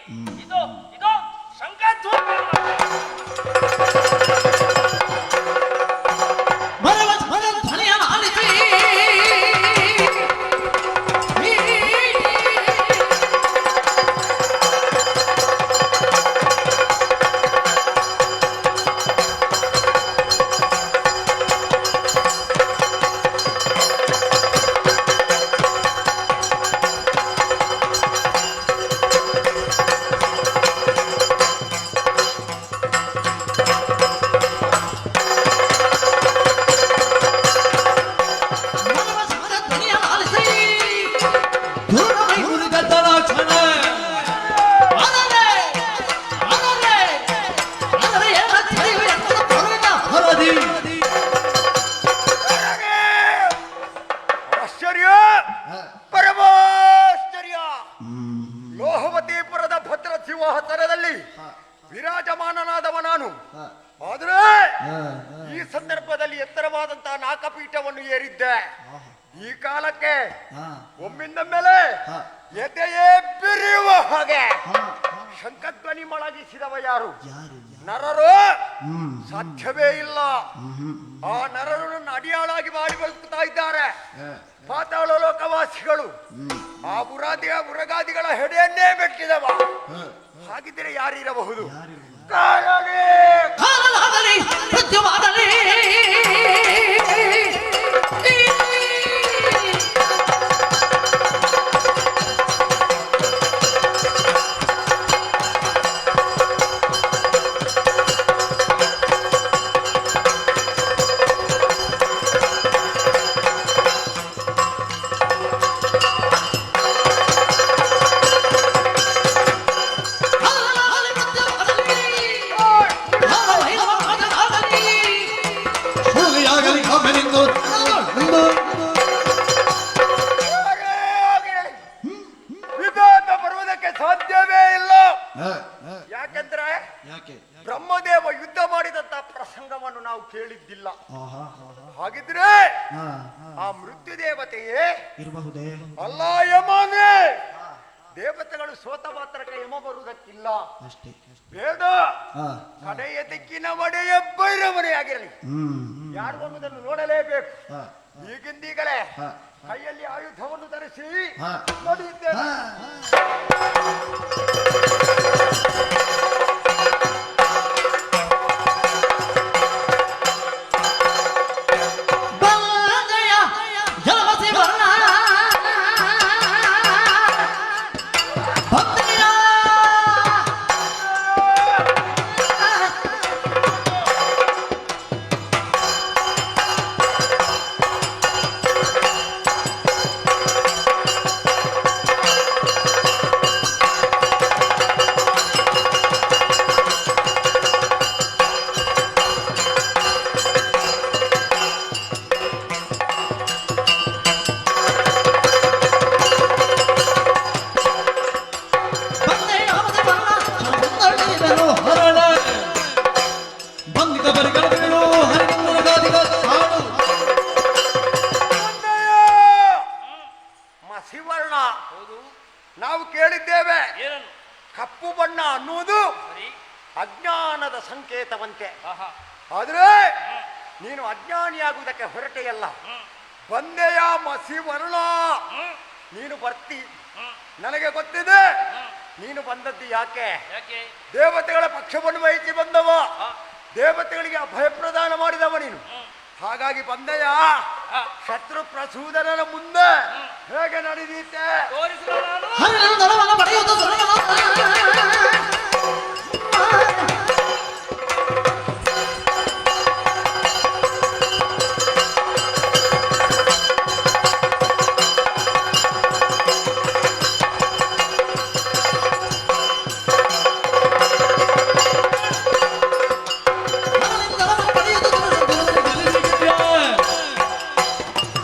ಇದೋ ಇದೋ ಶಂಖಧ್ವನಿ ವಿರಾಜಮಾನನಾದವ ನಾನು. ಆದರೆ ಈ ಸಂದರ್ಭದಲ್ಲಿ ಎತ್ತರವಾದಂತಹ ನಾಕಪೀಠವನ್ನು ಏರಿದ್ದೆ. ಈ ಕಾಲಕ್ಕೆ ಒಮ್ಮಿಂದ ಮೇಲೆ ಎದೆಯೇ ಬಿರಿಯುವ ಹಾಗೆ ಶಂಖಧ್ವನಿ ಮೊಳಗಿಸಿದವ ಯಾರು? ನರರು ಸಾಧ್ಯವೇ ಇಲ್ಲ. ಆ ನರರನ್ನು ಅಡಿಯಾಳಾಗಿ ಮಾಡಿ ಬದುಕುತ್ತಾ ಇದ್ದಾರೆ ಪಾತಾಳ ಲೋಕವಾಸಿಗಳು. ಆ ಬುರಗಾದಿಗಳ ಹೆಡೆಯನ್ನೇ ಮೆಟ್ಟಿದವ. ಹಾಗಿದ್ದರೆ ಯಾರಿರಬಹುದು? ಬರುವುದಕ್ಕೆ ಸಾಧ್ಯವೇ ಇಲ್ಲ. ಯಾಕೆಂದ್ರೆ ಬ್ರಹ್ಮದೇವ ಯುದ್ಧ ಮಾಡಿದಂತ ಪ್ರಸಂಗವನ್ನು ನಾವು ಕೇಳಿದ್ದಿಲ್ಲ. ಹಾಗಿದ್ರೆ ಆ ಮೃತ್ಯು ದೇವತೆಯೇ ಇರಬಹುದೇ? ಅಲ್ಲ ಯಮನೇ. ದೇವತೆಗಳು ಸೋತ ಮಾತ್ರಕ್ಕೆ ಯಮ ಬರುವುದಕ್ಕಿಲ್ಲ. ಅಷ್ಟೇ ಬೇಡ, ಹಾ ಕಡೆಯ ದಿಕ್ಕಿನ ಒಡೆಯ ಭೈರವನೆಯಾಗಿರಲಿ. ಯಾರು ಬರುವುದನ್ನು ನೋಡಲೇಬೇಕು. ಹಾ ಈಗಿಂದೀಗಲೇ ಹಾ ಕೈಯಲ್ಲಿ ಆಯುಧವನ್ನು ಧರಿಸಿ ಹಾ ನಡೆಯುತ್ತೇನೆ. ಬಂದೆಯ ಜಲಮಸಿ ವರ್ಣ ಬಂದೆಯ ಮಸಿವರ್ಣ ನಾವು ಕೇಳಿದ್ದೇವೆ. ಏನನ್ನು? ಕಪ್ಪು ಬಣ್ಣ ಅನ್ನುವುದು ಸರಿ. ಅಜ್ಞಾನದ ಸಂಕೇತವಂತೆ. ಆಹಾ. ಆದ್ರೆ ನೀನು ಅಜ್ಞಾನಿಯಾಗುವುದಕ್ಕೆ ಹೊರಟೆಯಲ್ಲ. ಬಂದೆಯ ಮಸಿವರ್ಣ, ನೀನು ಬರ್ತಿ. ನನಗೆ ಗೊತ್ತಿದೆ ನೀನು ಬಂದದ್ದು ಯಾಕೆ. ಯಾಕೆ? ದೇವತೆಗಳ ಪಕ್ಷವನ್ನು ವಹಿಸಿ ಬಂದವ, ದೇವತೆಗಳಿಗೆ ಅಭಯ ಪ್ರದಾನ ಮಾಡಿದವ ನೀನು. ಹಾಗಾಗಿ ಬಂದೆಯ ಶತ್ರು ಪ್ರಸೂದನನ ಮುಂದೆ ಹೇಗೆ ನಡೆದೀತೆ ತೋರಿಸುವ ನಾನು. ಹರಿನಂದನವನ ಪಡೆಯುವುದು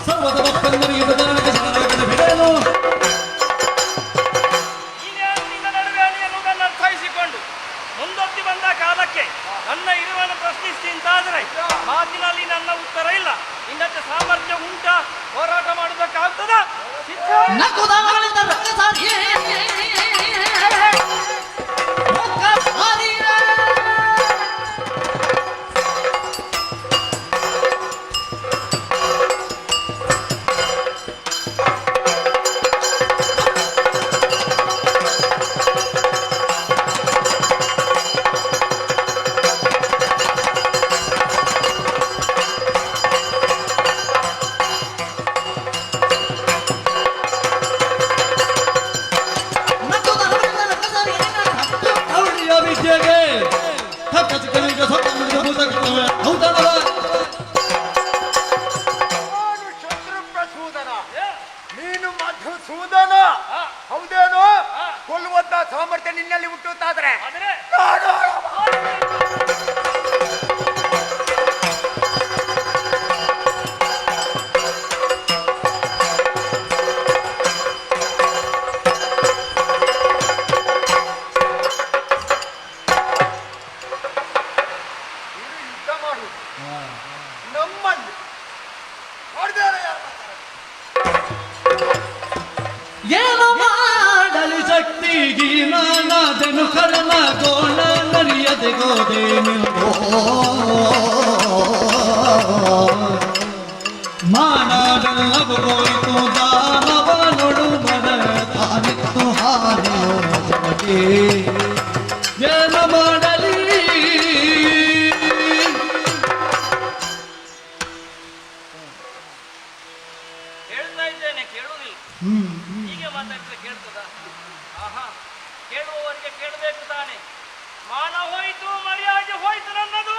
ಸರ್ವದ ಭಕ್ತಂದರಿಗೆ ಬದಲಾವಣೆ ಶರಣಾಗತ ಬಿಡಲು ನೀನೇನು ನಿನ್ನ ನಡುವೆ ಎನ್ನುವುದನ್ನು ಅರ್ಥೈಸಿಕೊಂಡು ಮುಂದೊತ್ತಿ ಬಂದ ಕಾಲಕ್ಕೆ ನನ್ನ ಇರುವನ್ನು ಪ್ರಶ್ನಿಸಿ ಅಂತಾದರೆ ಮಾತಿನಲ್ಲಿ ನನ್ನ ಉತ್ತರ ಇಲ್ಲ. ನಿನ್ನತ್ತೆ ಸಾಮರ್ಥ್ಯ ಉಂಟ, ಹೋರಾಟ ಮಾಡುವುದಕ್ಕಾಗ್ತದ? ಸಿದ್ಧ? ನಕ್ಕುದಾಗಳಿಂದ ರಂಗಸಾರಿಯೇ ರಂಗಸಾರಿಯೇ ವಿದ್ಯೆಗೆ ತಕ್ಕ ಚಿಕ್ಕನಿಗೆ ಹೌದಲ್ಲ. ನಾನು ಶತ್ರು ಪ್ರಸೂದನ, ನೀನು ಮಧುಸೂದನ. ಹೌದೇನೋ? ಕೊಲ್ಲುವಂತ ಸಾಮರ್ಥ್ಯ ನಿನ್ನಲ್ಲಿ ಹುಟ್ಟುತ್ತಾದ್ರೆ ಆದರೆ ನೀನು ಯುದ್ಧ ಮಾಡು ನಮ್ಮಲ್ಲಿ. ನೋಡ್ದೇನೆ ಯಾರು ಬರ್ತಾರೆ? ಏನು ಮಾಡಲಿ ಶಕ್ತಿಗಿ ನಾನಾದೆನು ಕರ್ಮ ಗೋಣ ನರಿಯದೆ ಗೋದೇನು ಮಾನವೆಲ್ಲವೂ ಹೋಯಿತು ದಾನವ ನೋಡು ಮನ ತಾನಿತ್ತು ಹಾನೆಯೋ ಜಗಕ್ಕೆ ಏನು ಮಾಡಲಿ. ಹೇಳ್ತಾ ಇದ್ದೇನೆ, ಕೇಳುವುದಿಲ್ಲ. ಹೀಗೆ ಮಾತಾಡಿದ್ರೆ ಕೇಳ್ತದ? ಆಹಾ, ಕೇಳುವವರಿಗೆ ಕೇಳಬೇಕು ತಾನೆ. ಮಾನ ಹೋಯ್ತು, ಮರ್ಯಾದೆ ಹೋಯ್ತು ನನ್ನದು.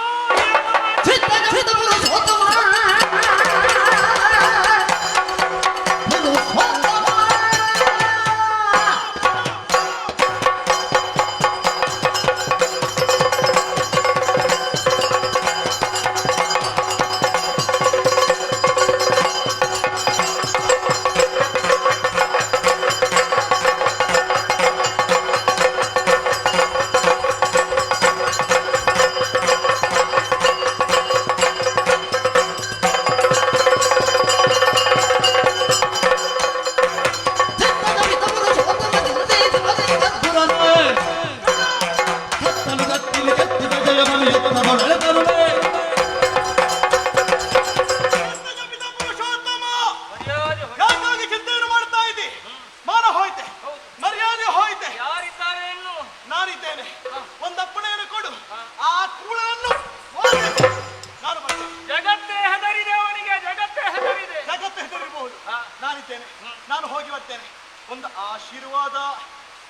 ಆಶೀರ್ವಾದ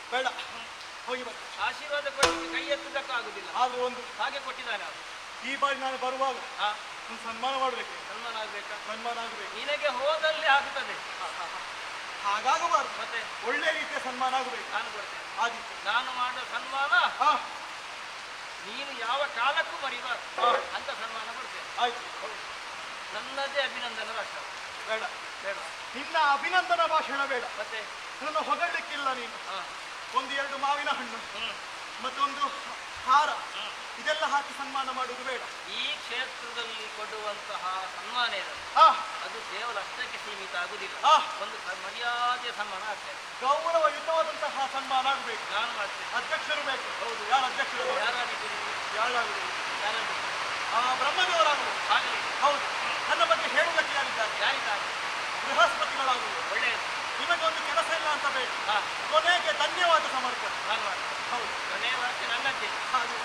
ಬೇಡ, ಹೋಗಿ ಬನ್ನಿ. ಆಶೀರ್ವಾದ ಕೊಡಲಿಕ್ಕೆ ಕೈ ಎತ್ತುವುದಕ್ಕೂ ಆಗುದಿಲ್ಲ. ಆದ್ರೂ ಒಂದು ಹಾಗೆ ಕೊಟ್ಟಿದ್ದಾನೆ ಅವನು. ಈ ಬಾರಿ ನಾನು ಬರುವಾಗ ಹಾ, ಒಂದು ಸನ್ಮಾನ ಮಾಡಬೇಕು. ಸನ್ಮಾನ ಆಗ್ಬೇಕಾ? ಸನ್ಮಾನ ಆಗಬೇಕು. ನಿನಗೆ ಹೋದಲ್ಲಿ ಆಗ್ತದೆ. ಹಾಗಾಗಬಾರ್ದು, ಮತ್ತೆ ಒಳ್ಳೆ ರೀತಿಯ ಸನ್ಮಾನ ಆಗಬೇಕು. ನಾನು ಕೊಡ್ತೇನೆ. ಆದಿತ್ಯ, ನಾನು ಮಾಡುವ ಸನ್ಮಾನ ಹಾ ನೀನು ಯಾವ ಕಾಲಕ್ಕೂ ಮರಿಬಾರ್ದು ಅಂತ ಸನ್ಮಾನ ಕೊಡ್ತೇನೆ. ಆಯ್ತು. ನನ್ನದೇ ಅಭಿನಂದನ ರಾಷ್ಟ್ರ. ಬೇಡ ಬೇಡ. ನಿನ್ನ ಅಭಿನಂದನಾ ಭಾಷಣ ಬೇಡ. ಮತ್ತೆ ನನ್ನ ಹೊಗಳಲಿಕ್ಕಿಲ್ಲ ನೀನು. ಹಾ, ಒಂದು 2 ಮಾವಿನ ಹಣ್ಣು ಹ್ಮ್, ಮತ್ತೊಂದು ಹಾರ ಇದೆಲ್ಲ ಹಾಕಿ ಸನ್ಮಾನ ಮಾಡುವುದು ಬೇಡ. ಈ ಕ್ಷೇತ್ರದಲ್ಲಿ ಕೊಡುವಂತಹ ಸನ್ಮಾನ ಏನದು, ಆ ಅದು ಕೇವಲ ಅಷ್ಟಕ್ಕೆ ಸೀಮಿತ ಆಗುದಿಲ್ಲ. ಆ. ಒಂದು ಮರ್ಯಾದೆಯ ಸನ್ಮಾನ ಆಗ್ತದೆ. ಗೌರವಯುತವಾದಂತಹ ಸನ್ಮಾನ ಆಗಬೇಕು. ನಾನು ಮಾಡ್ತೇನೆ. ಅಧ್ಯಕ್ಷರು ಬೇಕು. ಹೌದು, ಯಾರು ಅಧ್ಯಕ್ಷರು? ಯಾರಾಗಿದ್ದೀರಿ? ಯಾರಾಗುವುದು? ಯಾರಾಗಿದ್ದೀರಿ? ಬ್ರಹ್ಮದೇವರಾಗುವುದು. ಆಗಲಿ. ಹೌದು. ನನ್ನ ಬಗ್ಗೆ ಹೇಳುವುದಕ್ಕೆ ಯಾರಿದ್ದಾರೆ? ಯಾರಿದ್ದಾರೆ? ಬೃಹಸ್ಪತಿಗಳಾಗುವುದು. ಒಳ್ಳೆಯದು. ನಿಮಗೊಂದು ಕೆಲಸ ಇಲ್ಲ ಅಂತ ಬೇಡ, ಹಾ, ಕೊನೆಗೆ ಧನ್ಯವಾದ ಸಮರ್ಪಣೆ. ನಾನು ಮಾಡ್ತೇನೆ. ಹೌದು, ಕೊನೆಯ ವಾಕ್ಯ ನನ್ನದ್ದೇ. ಹಾಗೆ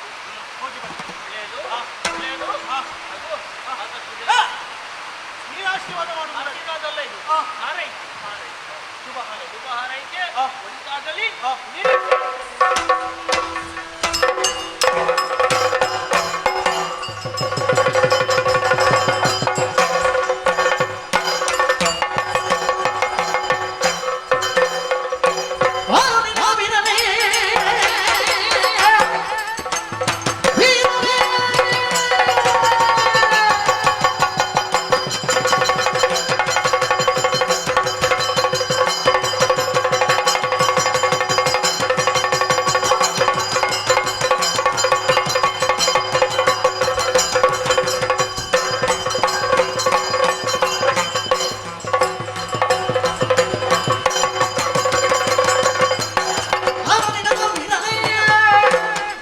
ಹೋಗಿ ಬನ್ನಿ. ಒಳ್ಳೆಯದು. ಹಾ. ಒಳ್ಳೆಯದು. ಹಾ. ಅದು ಆದಷ್ಟು ಹಾ. ಬೇಗ. ನೀನು ಆಶೀರ್ವಾದ ಮಾಡುವುದು ಬೇಡ. ಆಶೀರ್ವಾದ ಅಲ್ಲ ಇದು. ಹಾ. ಹಾರೈಕೆ. ಶುಭ ಹಾರೈಕೆ. ಶುಭ ಹಾರೈಕೆ. ಹಾ. ಒಳಿತಾಗಲಿ. ಹಾ.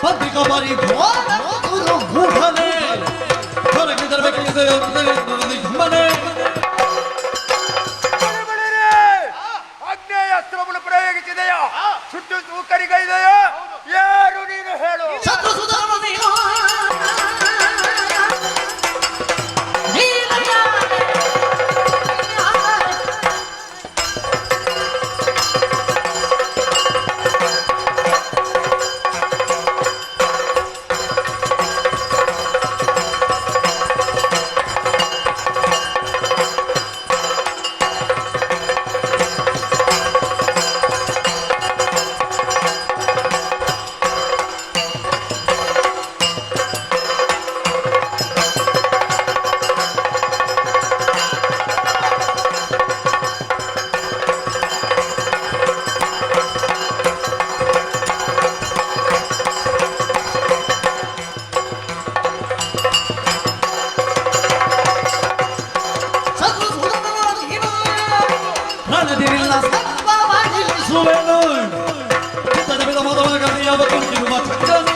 ಪತ್ರಿಕಾ ಬಾರಿ ಮೂಢನೆ ಹೊರಗೆ ತರಬೇಕಿದೆ ಮನೆ ಆಗ್ನೇಯ ಅಸ್ತ್ರವನ್ನು ಪ್ರಯೋಗಿಸಿದೆಯೋ, ಸುಟ್ಟು ತೂಕರಿಗೈದೆಯೋ, ಯಾರು ನೀನು ಹೇಳು? ಶತ್ರು ಸುಧಾರಣ ರಣದಿರಿಲ್ಲ ಸುವೇನು ತಡಬಿದ ಮೊದಲಾಗಿ ಯಾವ ಕುಂತಿರುವ ಚಕ್ರನು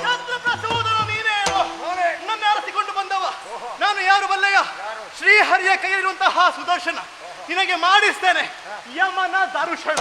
ಛತ್ರಪ್ರಸೂದನ ನೀನೇನು? ನನ್ನ ಅರಸಿಕೊಂಡು ಬಂದವ. ನಾನು ಯಾರು ಬಲ್ಲೆಯ? ಶ್ರೀಹರಿಯ ಕೈಯಲ್ಲಿರುವಂತಹ ಸುದರ್ಶನ. ನಿನಗೆ ಮಾಡಿಸ್ತೇನೆ ಯಮನ ದರುಷಣ.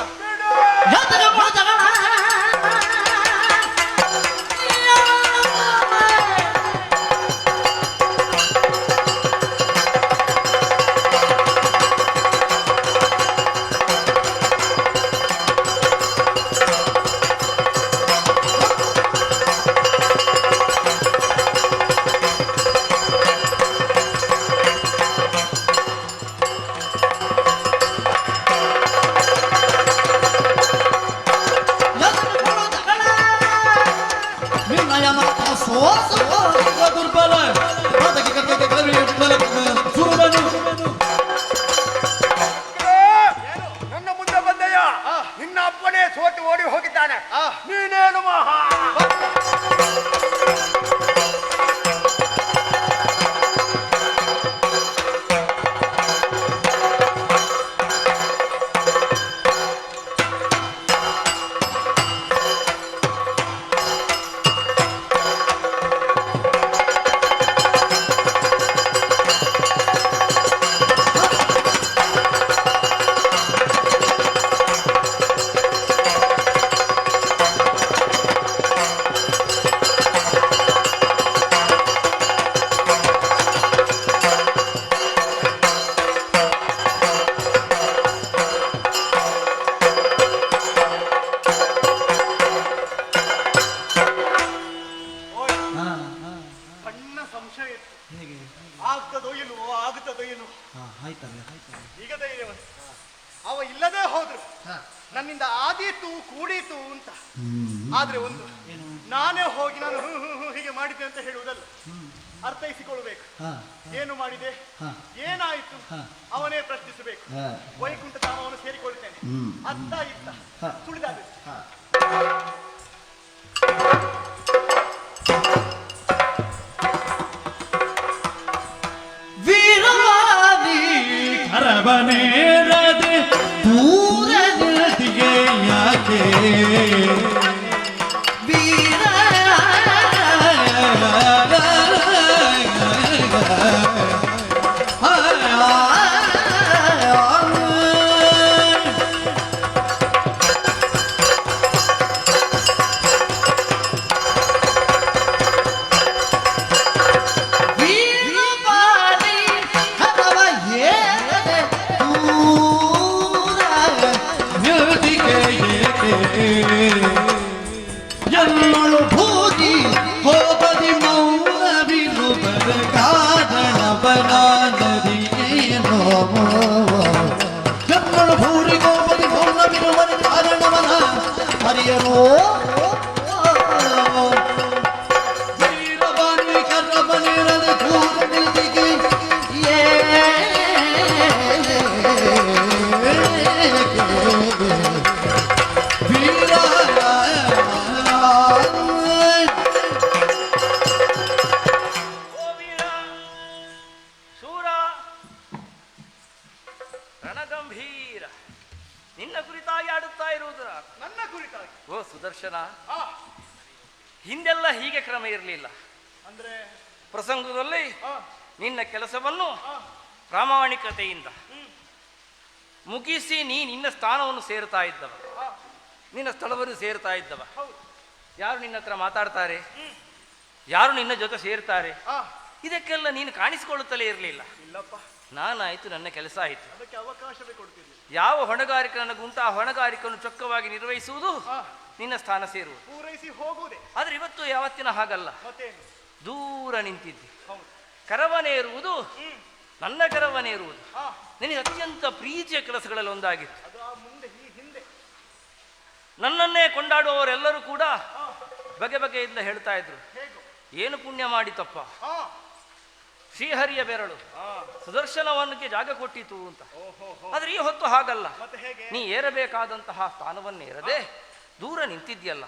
ದುರ್ಬಲ ಅದಕ್ಕೆ ಕರ್ತಕ್ಕೆ ಸುರನು ನನ್ನ ಮುಂದೆ ಬಂದೆಯ, ನಿನ್ನ ಅಪ್ಪನೇ ಸೋತು ಓಡಿ ಹೋಗಿದ್ದಾನೆ. ನೀನೇನು ಮಹಾ? ಹೇಗೆ ಆಗ್ತದೋ ಇಲ್ವೋ ಆಗುತ್ತದೋ ಇಲ್ವೋ ಆಯ್ತಲ್ಲ ಆಯ್ತಲ್ಲ ಈಗ ಧೈರ್ಯ ಅವ ಇಲ್ಲದೆ ಹೋದ್ರು ಹಾ. ನನ್ನಿಂದ ಆದೀತು ಕೂಡೀತು ಅಂತ. ಹ್ಮ್. ಆದ್ರೆ ಒಂದು ಏನು? ನಾನೇ ಹೋಗಿ ನಾನು ಹ್ಮ್ ಹ್ಮ್ ಹ್ಮ್ ಹೀಗೆ ಮಾಡಿದೆ ಅಂತ ಹೇಳುವುದಲ್ಲ, ಅರ್ಥೈಸಿಕೊಳ್ಬೇಕು. ಹಾ, ಏನು ಮಾಡಿದೆ, ಹಾ. ಏನಾಯಿತು, ಹಾ. ಅವನೇ ಪ್ರಶ್ನಿಸಬೇಕು. ಹಾ. ವೈಕುಂಠ ಧಾಮವನ್ನು ಸೇರಿಕೊಳ್ತೇನೆ. ಹ್ಮ್. ಅತ್ತ ಇತ್ತ ಹಾ. ಸುಳಿದಾದ ಹಾ. ವೀರವಾದಿ ಕರಬನೇರದೆ ದೂರ ನಿರತಿಗೆ ಯಾಕೆ ವೀರ ಎಲ್ಲಳು ಭೂಗಿ ಹೋಗದಿ ಮೌನವಿರು ಬರ ಕಾರಣವನಾದರಿಯೇನೋ ಎಲ್ಲಳು ಭೂರಿ ಹೋಗದಿ ಮೌನವಿರುವರ ಕಾರಣವನ ಹರಿಯನೋ ವೀರಬಾನಿ ಕರ್ರಬನಿರದ ದೂರ ನಿಲ್ದಿಗೆ ರಣಗಂಭೀರ ನಿನ್ನ ಕುರಿತಾಗಿ ಆಡುತ್ತಾ ಇರುವುದು ನನ್ನ ಕುರಿತಾಗಿ. ಓ ಸುದರ್ಶನ, ಆ, ಹಿಂದೆಲ್ಲ ಹೀಗೆ ಕ್ರಮ ಇರಲಿಲ್ಲ. ಅಂದ್ರೆ ಪ್ರಸಂಗದಲ್ಲಿ ಆ, ನಿನ್ನ ಕೆಲಸವನ್ನು ಆ, ಪ್ರಾಮಾಣಿಕತೆಯಿಂದ ಮುಗಿಸಿ ನಿನ್ನ ಸ್ಥಾನವನ್ನು ಸೇರ್ತಾ ಇದ್ದವ, ಆ, ನಿನ್ನ ಸ್ಥಳವನ್ನು ಸೇರ್ತಾ ಇದ್ದವ. ಹೌದು. ಯಾರು ನಿನ್ನ ಹತ್ರ ಮಾತಾಡ್ತಾರೆ, ಯಾರು ನಿನ್ನ ಜೊತೆ ಸೇರ್ತಾರೆ, ಆ, ಇದಕ್ಕೆಲ್ಲ ನೀನು ಕಾಣಿಸಿಕೊಳ್ಳುತ್ತಲೇ ಇರಲಿಲ್ಲ. ಇಲ್ಲಪ್ಪ, ನಾನಾಯ್ತು, ನನ್ನ ಕೆಲಸ ಆಯಿತು. ಅದಕ್ಕೆ ಅವಕಾಶವೇ ಕೊಡ್ತಿರ್ಲಿಲ್ಲ. ಯಾವ ಹೊಣೆಗಾರಿಕೆ ನನಗುಂಟು ಆ ಹೊಣೆಗಾರಿಕೆಯನ್ನು ಚೊಕ್ಕವಾಗಿ ನಿರ್ವಹಿಸುವುದು ಆ, ನಿನ್ನ ಸ್ಥಾನ ಸೇರುವುದು. ಪೂರೈಸಿ ಹೋಗುವುದೇ. ಆದರೆ ಇವತ್ತು ಯಾವತ್ತಿನ ಹಾಗಲ್ಲ. ಮತ್ತೇನು? ದೂರ ನಿಂತಿದ್ದೆ. ಹೌದು. ಕರವನೇರುವುದು ನನ್ನ ಕರವನೇರುವುದು ಆ, ನಿನಗೆ ಅತ್ಯಂತ ಪ್ರೀತಿಯ ಕೆಲಸಗಳಲ್ಲಿ ಒಂದಾಗಿತ್ತು. ಅದು ಆ ಮುಂದೆ ಈ ಹಿಂದೆ. ನನ್ನನ್ನೇ ಕೊಂಡಾಡುವವರೆಲ್ಲರೂ ಕೂಡ ಆ, ಬಗೆ ಬಗೆಯಿಂದ ಹೇಳ್ತಾ ಇದ್ರು, ಹೇಗೋ. ಏನು ಪುಣ್ಯ ಮಾಡಿತಪ್ಪ, ಆ, ಶ್ರೀಹರಿಯ ಬೆರಳು ಆ, ಸುದರ್ಶನವನಿಗೆ ಜಾಗ ಕೊಟ್ಟಿತು ಅಂತ. ಓಹೋ ಹೋ. ಆದ್ರೆ ಈ ಹೊತ್ತು ಹಾಗಲ್ಲ. ಮತ್ತೆ ಹೇಗೆ? ನೀ ಏರಬೇಕಾದಂತಹ ಸ್ಥಾನವನ್ನೇರದೆ ದೂರ ನಿಂತಿದ್ಯಲ್ಲ.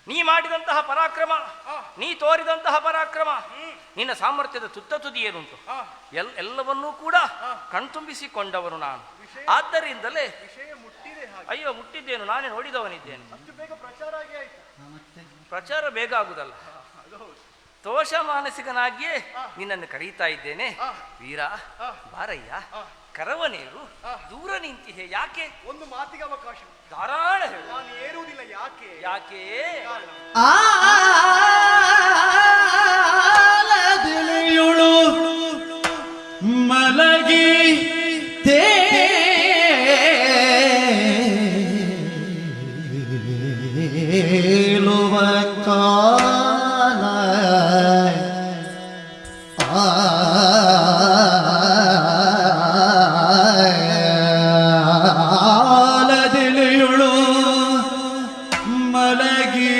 ನೀ ಮಾಡಿದಂತಹ ಪರಾಕ್ರಮ, ನೀ ತೋರಿದಂತಹ ಪರಾಕ್ರಮ, ನಿನ್ನ ಸಾಮರ್ಥ್ಯದ ತುತ್ತ ತುದಿ ಏನುಂಟು ಆ, ಎಲ್ಲವನ್ನೂ ಕೂಡ ಕಣ್ತುಂಬಿಸಿಕೊಂಡವನು ನಾನು. ಆದ್ದರಿಂದಲೇ ವಿಷಯ ಮುಟ್ಟಿದೆ ಹಾಗೆ. ಅಯ್ಯೋ ಮುಟ್ಟಿದ್ದೇನು, ನಾನೇ ನೋಡಿದವನಿದ್ದೇನೆ. ಅಷ್ಟು ಬೇಗ ಪ್ರಚಾರ ಆಗಿ ಆಯ್ತು. ಪ್ರಚಾರ ಬೇಗ ಆಗುದಲ್ಲ, ಅದು ಹೌದು. ತೋಷ ಮಾನಸಿಕನಾಗಿಯೇ ನಿನ್ನನ್ನು ಕರೀತಾ ಇದ್ದೇನೆ. ಆ. ವೀರ, ಆ. ಬಾರಯ್ಯ, ಆ. ಕರವನೇರು, ಆ. ದೂರ ನಿಂತಿಹೆ ಯಾಕೆ? ಒಂದು ಮಾತಿಗೆ ಅವಕಾಶ. ಧಾರಾಳ ಹೇಳು. ನಾನು ಏರುವುದಿಲ್ಲ. ಯಾಕೆ? ಯಾಕೆ? ಕಾರಣ. ಆಲದಿಳಿಯುಳು ಮಲಗಿ ತೇಲುವ ಕಾಲ ಆಲದಿಳಿಯುಳು ಮಲಗಿ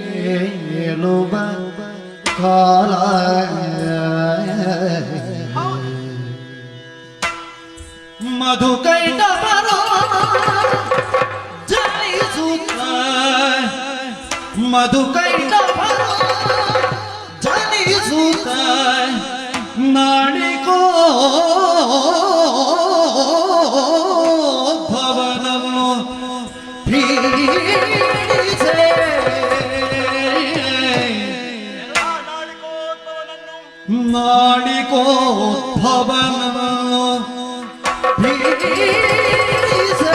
ತೇಲುವ ಕಾಲ ಮಧುಕೈಟವರ ಜನಿಸುತ್ತ ಮಧುಕೈಟವರ ಜನಿಸುತ್ತ ನಾಡಿಕೋ ಭವನವನ್ನು ಪೀಡಿಸೆ ನಾಡಿಕೋದ್ಭವನವನ್ನು ಪೀಡಿಸೆ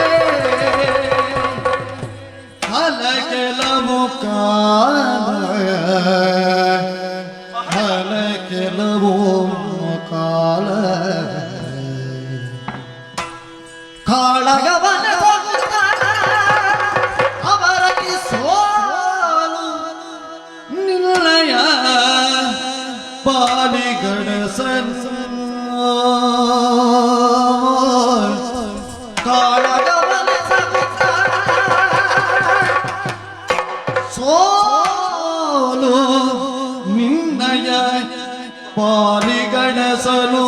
ಹಲಕೆಲವು ಕಾಲ ಹಲಕೆಲವು ಕಾಲ ಕಾಳಗವನ ಗಡಸನು ಕಾಳಗವನ ಸೋಲು ನಿನ್ನಯ ಪಾಲಿಗಣಸಲು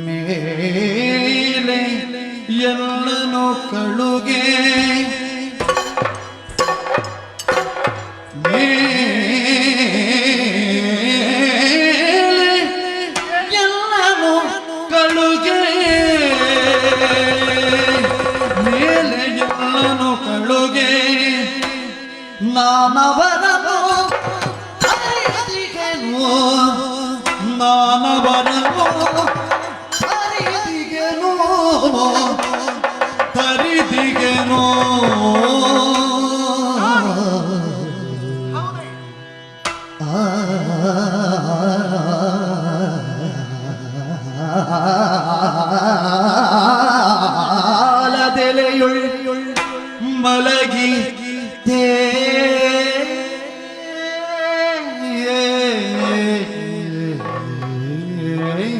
ಮೇಲೆ ಎಲ್ಲನು ಕಳುಗೆ ಮೇಲೆ ಎಲ್ಲನು ಕಳುಗೆ ಮೇಲೆ ಎಲ್ಲನು ಕಳುಗೆ ನಾನವರನು ಅರಿದಿಗೆನು ನಾನವರನು ಅರಿದಿಗೆನು ತರಿದಿಗೆನು ಆಲದೆಲೆಯುಳ್ ಮಲಗಿ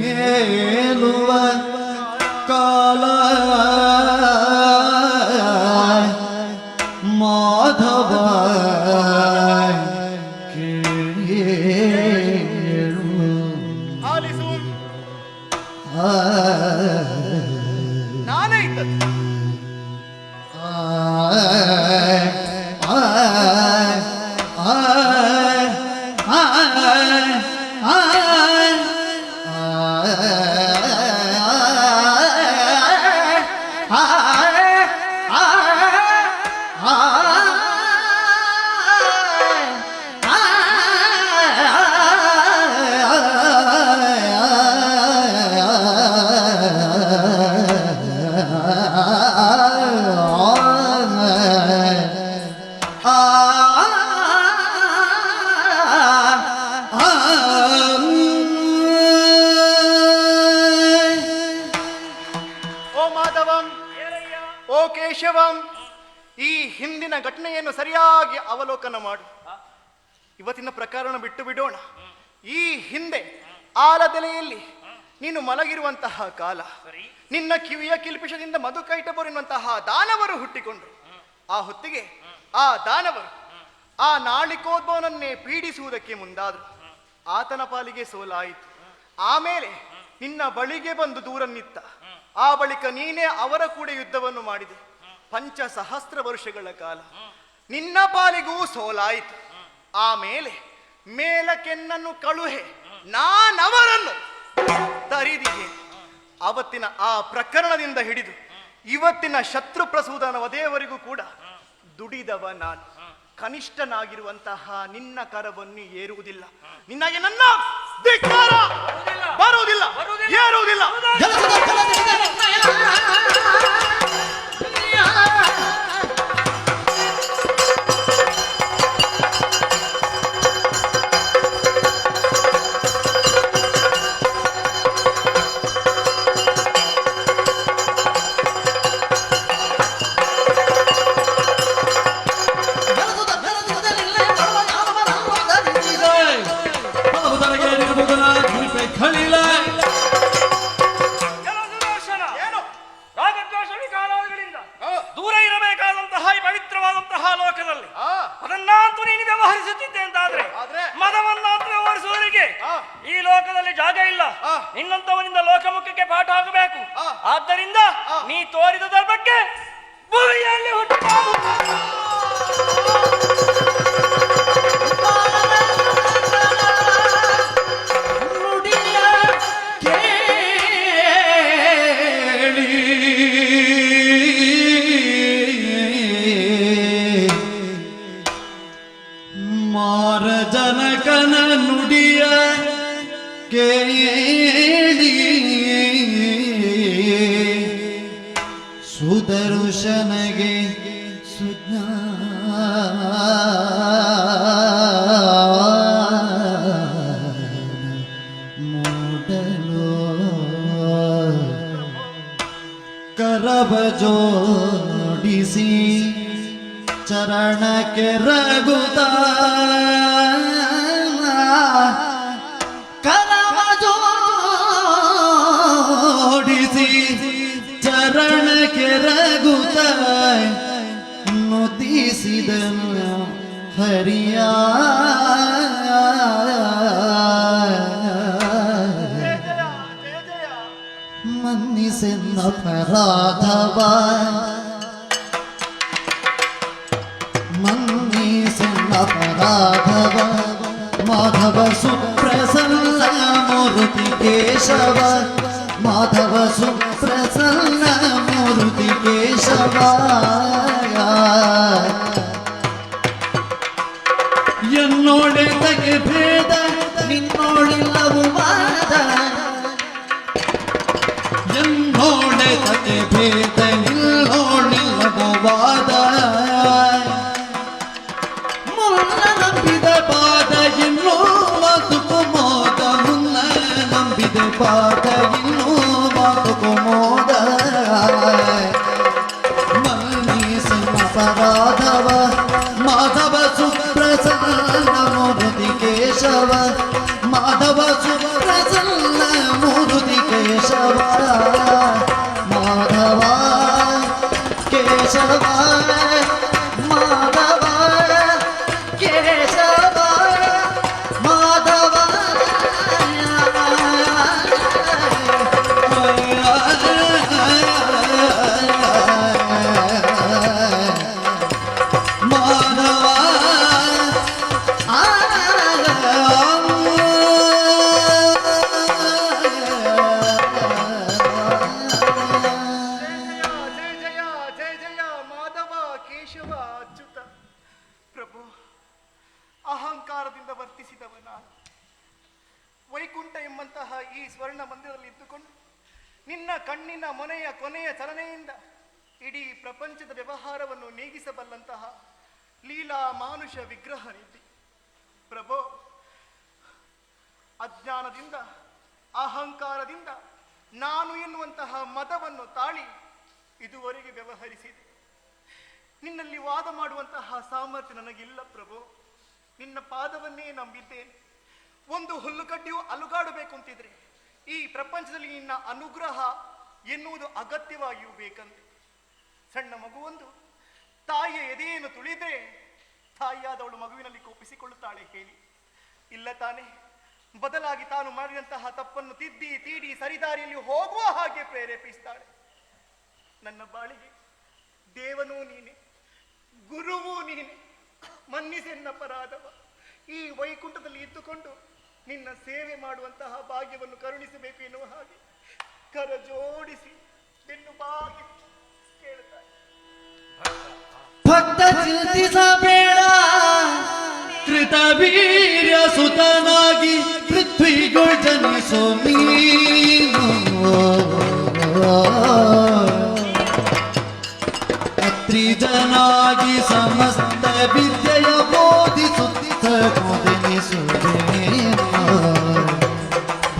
ತೇಲುವ ಕಾಲ ಮಾಧವ ಕೇಳು ಆಲಿಸು ನಾನೇ ಇದ್ದದ್ದು ಓ ಕೇಶವಂ, ಈ ಹಿಂದಿನ ಘಟನೆಯನ್ನು ಸರಿಯಾಗಿ ಅವಲೋಕನ ಮಾಡು. ಇವತ್ತಿನ ಪ್ರಕರಣ ಬಿಟ್ಟು ಬಿಡೋಣ. ಈ ಹಿಂದೆ ಆಲದೆಲೆಯಲ್ಲಿ ನೀನು ಮಲಗಿರುವಂತಹ ಕಾಲ, ನಿನ್ನ ಕಿವಿಯ ಕಿಲ್ಪಿಷದಿಂದ ಮಧುಕೈಟಬರು ಎನ್ನುವಂತಹ ದಾನವರು ಹುಟ್ಟಿಕೊಂಡ್ರು. ಆ ಹೊತ್ತಿಗೆ ಆ ದಾನವರು ಆ ನಾಳಿಕೋದ್ಭವನನ್ನೇ ಪೀಡಿಸುವುದಕ್ಕೆ ಮುಂದಾದರು. ಆತನ ಪಾಲಿಗೆ ಸೋಲಾಯಿತು. ಆಮೇಲೆ ನಿನ್ನ ಬಳಿಗೆ ಬಂದು ದೂರ ನಿತ್ತ. ಆ ಬಳಿಕ ನೀನೇ ಅವರ ಕೂಡ ಯುದ್ಧವನ್ನು ಮಾಡಿದೆ. 5,000 ವರ್ಷಗಳ ಕಾಲ ನಿನ್ನ ಪಾಲಿಗೂ ಸೋಲಾಯಿತು. ಆಮೇಲೆ ಮೇಲಕ್ಕೆನ್ನನ್ನು ಕಳುಹೆ ನಾನವರನ್ನು ತರಿದಿಗೆ. ಅವತ್ತಿನ ಆ ಪ್ರಕರಣದಿಂದ ಹಿಡಿದು ಇವತ್ತಿನ ಶತ್ರು ಪ್ರಸೂದನ ವಧೆಯವರೆಗೂ ಕೂಡ ದುಡಿದವ ನಾನು. ಕನಿಷ್ಠನಾಗಿರುವಂತಹ ನಿನ್ನ ಕರವನ್ನು ಏರುವುದಿಲ್ಲ. ನಿನ್ನಗೆ ನನ್ನ ಧಿಕ್ಕಾರ ಬರುವುದಿಲ್ಲ, ಏರುವುದಿಲ್ಲ. ದೂರ ಇರಬೇಕಾದಂತಹ ಈ ಪವಿತ್ರವಾದಂತಹ ಲೋಕದಲ್ಲಿ ಅದನ್ನಂತೂ ನೀನು ವ್ಯವಹರಿಸುತ್ತಿದ್ದೆ ಅಂತಾದ್ರೆ ಮದವನ್ನಂತೂ ವ್ಯವಹರಿಸುವವರಿಗೆ ಈ ಲೋಕದಲ್ಲಿ ಜಾಗ ಇಲ್ಲ. ನಿನ್ನಂತವನಿಂದ ಲೋಕಮುಖಕ್ಕೆ ಪಾಠ ಆಗಬೇಕು. ಆದ್ದರಿಂದ ನೀ ತೋರಿದ ಬಗ್ಗೆ ಭೂಮಿಯಲ್ಲಿ ಮಾರ ಜನಕನ ನುಡಿಯ ಕೇಳಿ ಸುದರ್ಶನಗೆ ಮೂಡಲು ಕರಬ ಜೋಡಿಸಿ ಚರಣಕ್ಕೆ ರಘುತ ಕರವ ಜೋಡಿಸಿ ಚರಣಕ್ಕೆ ರಘುತ ನುಡಿಸಿದನು ಹರಿಯ ಮನ್ನಿಸೆನ್ನ ಅಪರಾಧವ ಮನ್ನಿಸೆನ್ನ ಅಪರಾಧವ ಮಾಧವ ಸುಪ್ರಸನ್ನ ಮೂರ್ತಿ ಕೇಶವ ಮಾಧವ ಸುಪ್ರಸನ್ನ ಮೂರ್ತಿ ಕೇಶವ ಎನ್ನೋಡೆ ತಗೆ ಭೇದ ನಿನ್ನೋಳಿಲ್ಲವು ವಾದ ಎನ್ನೋಡೆ ತಗೆ ಭೇದ ನಿನ್ನೋಳಿಲ್ಲವು ವಾದ ಮುನ್ನ ನಂಬಿದ ಪಾದ ಇನ್ನೂ ಮಾತುಕು ಮೋದ ಮುನ್ನ ನಂಬಿದ ಪಾದ ಇನ್ನೂ ಮಾತುಕು ಮೋದ ಮನ್ನಿಸನ್ನ ಅಪರಾಧವ ಮಾಧವ ಸುಪ್ರಸನ್ನ ಮೂರ್ತಿ ಕೇಶವ ಮಾಧವ ಸುಪ್ರಸನ್ನ ಮೂರ್ತಿ ಕೇಶವ ಮಾಧವ ಕೇಶವ ಮಾಧವ ಕೇಶವ ಮಾಧವ ಮಾಧವ ಜಯ ಜಯ ಮಾಧವ ಕೇಶವ ಅಚ್ಯುತ. ಪ್ರಭು, ಅಹಂಕಾರದಿಂದ ವರ್ತಿಸಿದವ ನಾನು ವೈಕುಂಠ ಎಂಬಂತಹ ಈ ಸ್ವರ್ಣ ಮಂದಿರದಲ್ಲಿ ಇದ್ದುಕೊಂಡು ನಿನ್ನ ಕಣ್ಣಿನ ಮೊನೆಯ ಕೊನೆಯ ಚಲನೆಯಿಂದ ಇಡೀ ಪ್ರಪಂಚದ ವ್ಯವಹಾರವನ್ನು ನೀಗಿಸಬಲ್ಲಂತಹ ಲೀಲಾ ಮಾನುಷ ವಿಗ್ರಹ ನೀತಿ. ಪ್ರಭು, ಅಜ್ಞಾನದಿಂದ ಅಹಂಕಾರದಿಂದ ನಾನು ಎನ್ನುವಂತಹ ಮದವನ್ನು ತಾಳಿ ಇದುವರೆಗೆ ವ್ಯವಹರಿಸಿದೆ. ನಿನ್ನಲ್ಲಿ ವಾದ ಮಾಡುವಂತಹ ಸಾಮರ್ಥ್ಯ ನನಗಿಲ್ಲ ಪ್ರಭು. ನಿನ್ನ ಪಾದವನ್ನೇ ನಂಬಿದ್ದೇನೆ. ಒಂದು ಹುಲ್ಲುಗಡ್ಡೆಯು ಅಲುಗಾಡಬೇಕು ಅಂತಿದ್ರೆ ಈ ಪ್ರಪಂಚದಲ್ಲಿ ನಿನ್ನ ಅನುಗ್ರಹ ಎನ್ನುವುದು ಅಗತ್ಯವಾಗಿಯೂ ಬೇಕಂತೆ. ಸಣ್ಣ ಮಗುವೊಂದು ತಾಯಿಯ ಎದೆಯನ್ನು ತುಳಿದ್ರೆ ತಾಯಿಯಾದವಳು ಮಗುವಿನಲ್ಲಿ ಕೋಪಿಸಿಕೊಳ್ಳುತ್ತಾಳೆ ಹೇಳಿ, ಇಲ್ಲ ತಾನೆ? ಬದಲಾಗಿ ತಾನು ಮಾಡಿದಂತಹ ತಪ್ಪನ್ನು ತಿದ್ದಿ ತೀಡಿ ಸರಿದಾರಿಯಲ್ಲಿ ಹೋಗುವ ಹಾಗೆ ಪ್ರೇರೇಪಿಸ್ತಾಳೆ. ನನ್ನ ಬಾಳಿಗೆ ದೇವನೂ ನೀನೆ, ಗುರುವೂ ನೀನೆ. ಮನ್ನಿಸೆನ್ನ ಅಪರಾಧವ. ಈ ವೈಕುಂಠದಲ್ಲಿ ಇದ್ದುಕೊಂಡು ನಿನ್ನ ಸೇವೆ ಮಾಡುವಂತಹ ಭಾಗ್ಯವನ್ನು ಕರುಣಿಸಬೇಕು ಎನ್ನುವ ಹಾಗೆ ಕರ ಜೋಡಿಸಿ ಬೆನ್ನು ಬಾಗಿ ಕೇಳುತ್ತಾರೆ. ಭಕ್ತ ಚಿಂತಿಸಬೇಡ, ಕೃತವೀರ್ಯ ಸುತನಾಗಿ ಪೃಥ್ವಿಗಳು ಜನಿಸೋ ನೀನು. ಅತ್ರಿಜನಾಗಿ ಸಮಸ್ತ ವಿದ್ಯೆಯ ಬೋಧಿಸುತ್ತ ಬೋಧನಿಸುತ್ತೇನು.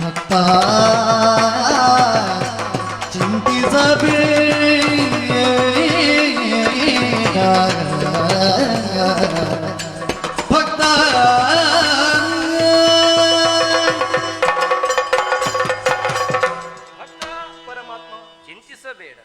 ಭಕ್ತ ಚಿಂತಿಸಬೇಡ, ಭಕ್ತ ಪರಮಾತ್ಮ, ಚಿಂತಿಸಬೇಡ.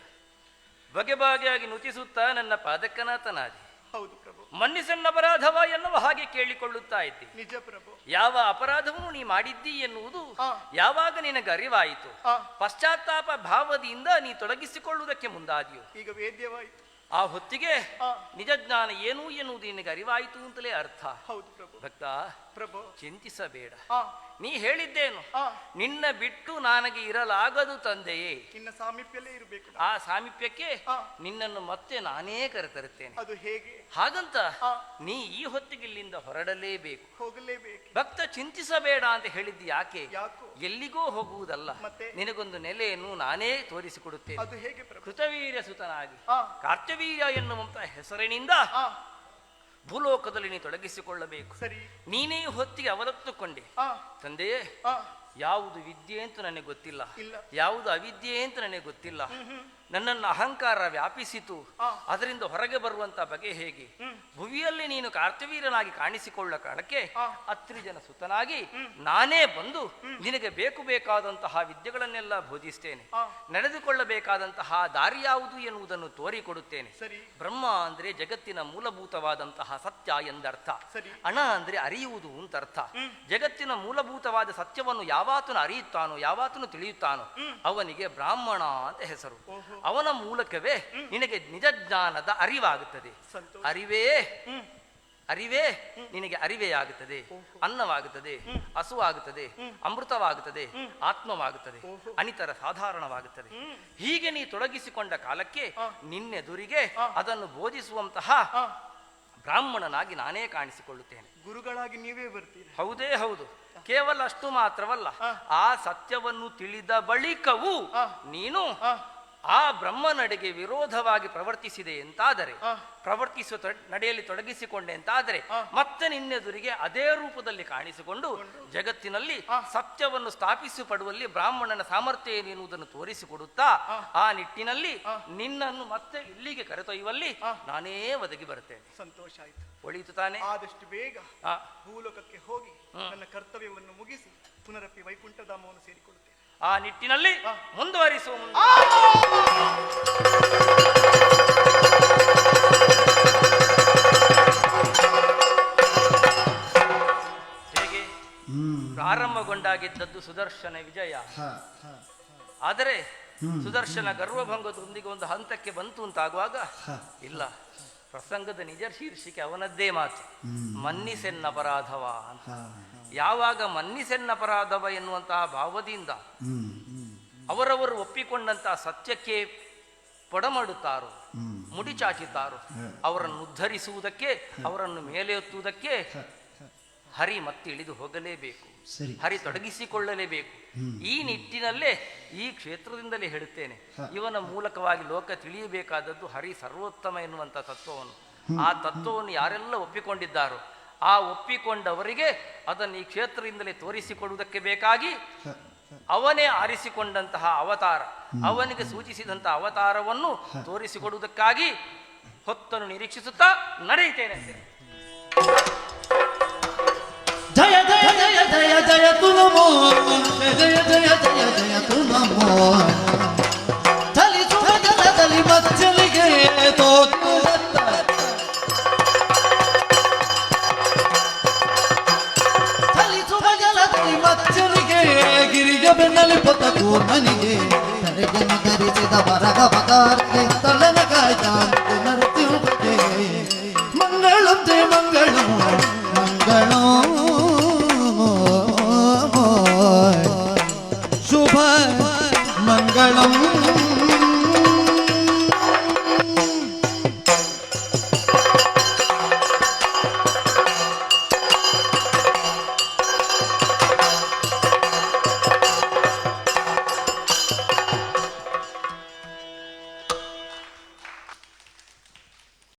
ಬಗೆ ಬಗೆಯಾಗಿ ನುತಿಸುತ್ತಾ ನನ್ನ ಪಾದಕ್ಕನಾಥನಾದಿ. ಹೌದು ಪ್ರಭು. ಮನ್ನಿಸಣ್ಣ ಅಪರಾಧವ ಎನ್ನುವ ಹಾಗೆ ಕೇಳಿಕೊಳ್ಳುತ್ತಾ ಇದ್ದಿ. ನಿಜ ಪ್ರಭು. ಯಾವ ಅಪರಾಧವನ್ನು ನೀ ಮಾಡಿದ್ದಿ ಎನ್ನುವುದು ಆ. ಯಾವಾಗ ನಿನಗೆ ಅರಿವಾಯಿತು, ಆ. ಪಶ್ಚಾತ್ತಾಪ ಭಾವದಿಂದ ನೀ ತೊಡಗಿಸಿಕೊಳ್ಳುವುದಕ್ಕೆ ಮುಂದಾದಿಯು, ಈಗ ವೇದ್ಯವಾಯಿತು. ಆ ಹೊತ್ತಿಗೆ ಆ. ನಿಜ ಜ್ಞಾನ ಏನು ಎನ್ನುವುದು ನಿನಗೆ ಅರಿವಾಯಿತು ಅಂತಲೇ ಅರ್ಥ. ಹೌದು ಪ್ರಭು. ಭಕ್ತ, ಪ್ರಭು. ಚಿಂತಿಸಬೇಡ. ಆ ನೀ ಹೇಳಿದ್ದೇನು, ಆ ನಿನ್ನ ಬಿಟ್ಟು ನನಗೆ ಇರಲಾಗದು ತಂದೆಯೇ. ನಿನ್ನ ಸಾಮೀಪ್ಯಲ್ಲೇ ಇರಬೇಕು. ಆ ಸಾಮೀಪ್ಯಕ್ಕೆ ಆ. ನಿನ್ನನ್ನು ಮತ್ತೆ ನಾನೇ ಕರೆತರುತ್ತೇನೆ. ಅದು ಹೇಗೆ? ಹಾಗಂತ ಆ. ನೀ ಈ ಹೊತ್ತಿಗೆ ಇಲ್ಲಿಂದ ಹೊರಡಲೇಬೇಕು. ಹೋಗಲೇಬೇಕು. ಭಕ್ತ, ಚಿಂತಿಸಬೇಡ ಅಂತ ಹೇಳಿದ್ದು ಯಾಕೆ? ಯಾಕೋ? ಎಲ್ಲಿಗೋ ಹೋಗುವುದಲ್ಲ, ಮತ್ತೆ? ನಿನಗೊಂದು ನೆಲೆಯನ್ನು ನಾನೇ ತೋರಿಸಿಕೊಡುತ್ತೇನೆ. ಅದು ಹೇಗೆ ಪ್ರಭು? ಕೃತವೀರ್ಯ ಸುತನಾಗಿ ಆ ಕಾರ್ತ್ಯವೀರ್ಯ ಎನ್ನುವಂತ ಹೆಸರಿನಿಂದ ಆ ಭೂಲೋಕದಲ್ಲಿ ನೀ ತೊಡಗಿಸಿಕೊಳ್ಳಬೇಕು. ಸರಿ. ನೀನೇ ಹೊತ್ತಿಗೆ ಅವಲತ್ತುಕೊಂಡೆ. ಆ ತಂದೆಯೇ, ಆ ಯಾವುದು ವಿದ್ಯೆ ಅಂತ ನನಗೆ ಗೊತ್ತಿಲ್ಲ, ಇಲ್ಲ. ಯಾವುದು ಅವಿದ್ಯೆ ಅಂತ ನನಗೆ ಗೊತ್ತಿಲ್ಲ. ನನ್ನನ್ನು ಅಹಂಕಾರ ವ್ಯಾಪಿಸಿತು, ಅದರಿಂದ ಹೊರಗೆ ಬರುವಂತ ಬಗೆ ಹೇಗೆ? ಭುವಿಯಲ್ಲಿ ನೀನು ಕಾರ್ತವೀರನಾಗಿ ಕಾಣಿಸಿಕೊಳ್ಳ ಕಾರಣಕ್ಕೆ ಅತ್ರಿಜನ ಸುತನಾಗಿ ನಾನೇ ಬಂದು ನಿನಗೆ ಬೇಕಾದಂತಹ ವಿದ್ಯೆಗಳನ್ನೆಲ್ಲ ಬೋಧಿಸ್ತೇನೆ. ನಡೆದುಕೊಳ್ಳಬೇಕಾದಂತಹ ದಾರಿ ಯಾವುದು ಎನ್ನುವುದನ್ನು ತೋರಿಕೊಡುತ್ತೇನೆ. ಬ್ರಹ್ಮ ಅಂದ್ರೆ ಜಗತ್ತಿನ ಮೂಲಭೂತವಾದಂತಹ ಸತ್ಯ ಎಂದರ್ಥ. ಹಣ ಅಂದ್ರೆ ಅರಿಯುವುದು ಅಂತರ್ಥ. ಜಗತ್ತಿನ ಮೂಲಭೂತವಾದ ಸತ್ಯವನ್ನು ಯಾವಾತನು ಅರಿಯುತ್ತಾನೋ, ಯಾವಾತನು ತಿಳಿಯುತ್ತಾನೋ ಅವನಿಗೆ ಬ್ರಾಹ್ಮಣ ಅಂತ ಹೆಸರು. ಅವನ ಮೂಲಕವೇ ನಿನಗೆ ನಿಜ ಜ್ಞಾನದ ಅರಿವಾಗುತ್ತದೆ. ಅರಿವೇ ನಿನಗೆ ಅರಿವೇ ಆಗುತ್ತದೆ, ಅನ್ನವಾಗುತ್ತದೆ, ಹಸುವಾಗುತ್ತದೆ, ಅಮೃತವಾಗುತ್ತದೆ, ಆತ್ಮವಾಗುತ್ತದೆ, ಅನಿತರ ಸಾಧಾರಣವಾಗುತ್ತದೆ. ಹೀಗೆ ನೀ ತೊಡಗಿಸಿಕೊಂಡ ಕಾಲಕ್ಕೆ ನಿನ್ನೆದುರಿಗೆ ಅದನ್ನು ಬೋಧಿಸುವಂತಹ ಬ್ರಾಹ್ಮಣನಾಗಿ ನಾನೇ ಕಾಣಿಸಿಕೊಳ್ಳುತ್ತೇನೆ. ಗುರುಗಳಾಗಿ ನೀವೇ ಬರ್ತೀರಿ? ಹೌದೇ ಹೌದು. ಕೇವಲ ಅಷ್ಟು ಮಾತ್ರವಲ್ಲ, ಆ ಸತ್ಯವನ್ನು ತಿಳಿದ ಬಳಿಕವೂ ನೀನು ಆ ಬ್ರಹ್ಮನಡೆಗೆ ವಿರೋಧವಾಗಿ ಪ್ರವರ್ತಿಸಿದೆ ಎಂತಾದರೆ, ಪ್ರವರ್ತಿಸುವ ನಡೆಯಲ್ಲಿ ತೊಡಗಿಸಿಕೊಂಡೆ ಎಂತಾದರೆ, ಮತ್ತೆ ನಿನ್ನೆದುರಿಗೆ ಅದೇ ರೂಪದಲ್ಲಿ ಕಾಣಿಸಿಕೊಂಡು ಜಗತ್ತಿನಲ್ಲಿ ಸತ್ಯವನ್ನು ಸ್ಥಾಪಿಸಿಪಡುವಲ್ಲಿ ಬ್ರಾಹ್ಮಣನ ಸಾಮರ್ಥ್ಯ ಏನೆನ್ನುವುದನ್ನು ತೋರಿಸಿಕೊಡುತ್ತಾ ಆ ನಿಟ್ಟಿನಲ್ಲಿ ನಿನ್ನನ್ನು ಮತ್ತೆ ಇಲ್ಲಿಗೆ ಕರೆದೊಯ್ಯುವಲ್ಲಿ ನಾನೇ ಒದಗಿ ಬರುತ್ತೇನೆ. ಸಂತೋಷ ಆಯ್ತು. ಒಳಿತು ತಾನೆ? ಆದಷ್ಟು ಬೇಗ ಭೂಲೋಕಕ್ಕೆ ಹೋಗಿ ನನ್ನ ಕರ್ತವ್ಯವನ್ನು ಮುಗಿಸಿ ಪುನರಪ್ಪಿ ವೈಕುಂಠಧಾಮವನ್ನು ಸೇರಿಕೊಳ್ಳುತ್ತೇನೆ. ಆ ನಿಟ್ಟಿನಲ್ಲಿ ಮುಂದುವರಿಸುವ ಹೇಗೆ ಪ್ರಾರಂಭಗೊಂಡಾಗಿದ್ದದ್ದು ಸುದರ್ಶನ ವಿಜಯ. ಆದರೆ ಸುದರ್ಶನ ಗರ್ವಭಂಗದೊಂದಿಗೆ ಒಂದು ಹಂತಕ್ಕೆ ಬಂತು ಅಂತಾಗುವಾಗ ಇಲ್ಲ, ಪ್ರಸಂಗದ ನಿಜ ಶೀರ್ಷಿಕೆ ಅವನದ್ದೇ ಮಾತು, ಮನ್ನಿಸೆನ್ನಪರಾಧವ ಅಂತ. ಯಾವಾಗ ಮನ್ನಿಸೆನ್ನಪರಾಧವ ಎನ್ನುವಂತಹ ಭಾವದಿಂದ ಅವರವರು ಒಪ್ಪಿಕೊಂಡಂತಹ ಸತ್ಯಕ್ಕೆ ಪೊಡಮಾಡುತ್ತಾರೋ, ಮುಡಿಚಾಚುತ್ತಾರೋ, ಅವರನ್ನು ಉದ್ಧರಿಸುವುದಕ್ಕೆ, ಅವರನ್ನು ಮೇಲೆ ಎತ್ತುವುದಕ್ಕೆ ಹರಿ ಮತ್ತೆ ಇಳಿದು ಹೋಗಲೇಬೇಕು, ಹರಿ ತೊಡಗಿಸಿಕೊಳ್ಳಲೇಬೇಕು. ಈ ನಿಟ್ಟಿನಲ್ಲೇ ಈ ಕ್ಷೇತ್ರದಿಂದಲೇ ಹೇಳುತ್ತೇನೆ, ಇವನ ಮೂಲಕವಾಗಿ ಲೋಕ ತಿಳಿಯಬೇಕಾದದ್ದು ಹರಿ ಸರ್ವೋತ್ತಮ ಎನ್ನುವಂಥ ತತ್ವವನ್ನು. ಆ ತತ್ವವನ್ನು ಯಾರೆಲ್ಲ ಒಪ್ಪಿಕೊಂಡಿದ್ದಾರೋ ಆ ಒಪ್ಪಿಕೊಂಡವರಿಗೆ ಅದನ್ನು ಈ ಕ್ಷೇತ್ರದಿಂದಲೇ ತೋರಿಸಿಕೊಡುವುದಕ್ಕೆ ಬೇಕಾಗಿ ಅವನೇ ಆರಿಸಿಕೊಂಡಂತಹ ಅವತಾರ, ಅವನಿಗೆ ಸೂಚಿಸಿದಂತಹ ಅವತಾರವನ್ನು ತೋರಿಸಿಕೊಡುವುದಕ್ಕಾಗಿ ಹೊತ್ತನ್ನು ನಿರೀಕ್ಷಿಸುತ್ತಾ ನಡೆಯುತ್ತೇನೆ. ಜಯ ಜಯ ಜಯ ಜಯ ಜಯ ತು ನಮೋ, ಜಯ ಜಯ ಜಯ ಜಯ ತು ನಮೋ. ಚಲಿಸುವ ಜಲದಲ್ಲಿ ಮಚ್ಚಲಿಗೆ ತೋತು ಚಲಿಸುವ ಜಲದಲ್ಲಿ ಮಚ್ಚಲಿಗೆ ಗಿರಿಯ ಬೆನ್ನಲ್ಲಿ ಪೊತ್ತ ಕೂರ್ಮನಿಗೆ ತಲೆಯನ್ನು ಧರಿಸಿದ ಬರಗ ಬಗಾರಿಗೆ ತಲೆನ ಕಾಯ್ದ ನರಸಿಂಹಕ್ಕೆ ಮಂಗಳಂ ಜಯ ಮಂಗಳಂ ಮಂಗಳಂ ಶುಭ ಮಂಗಳಂ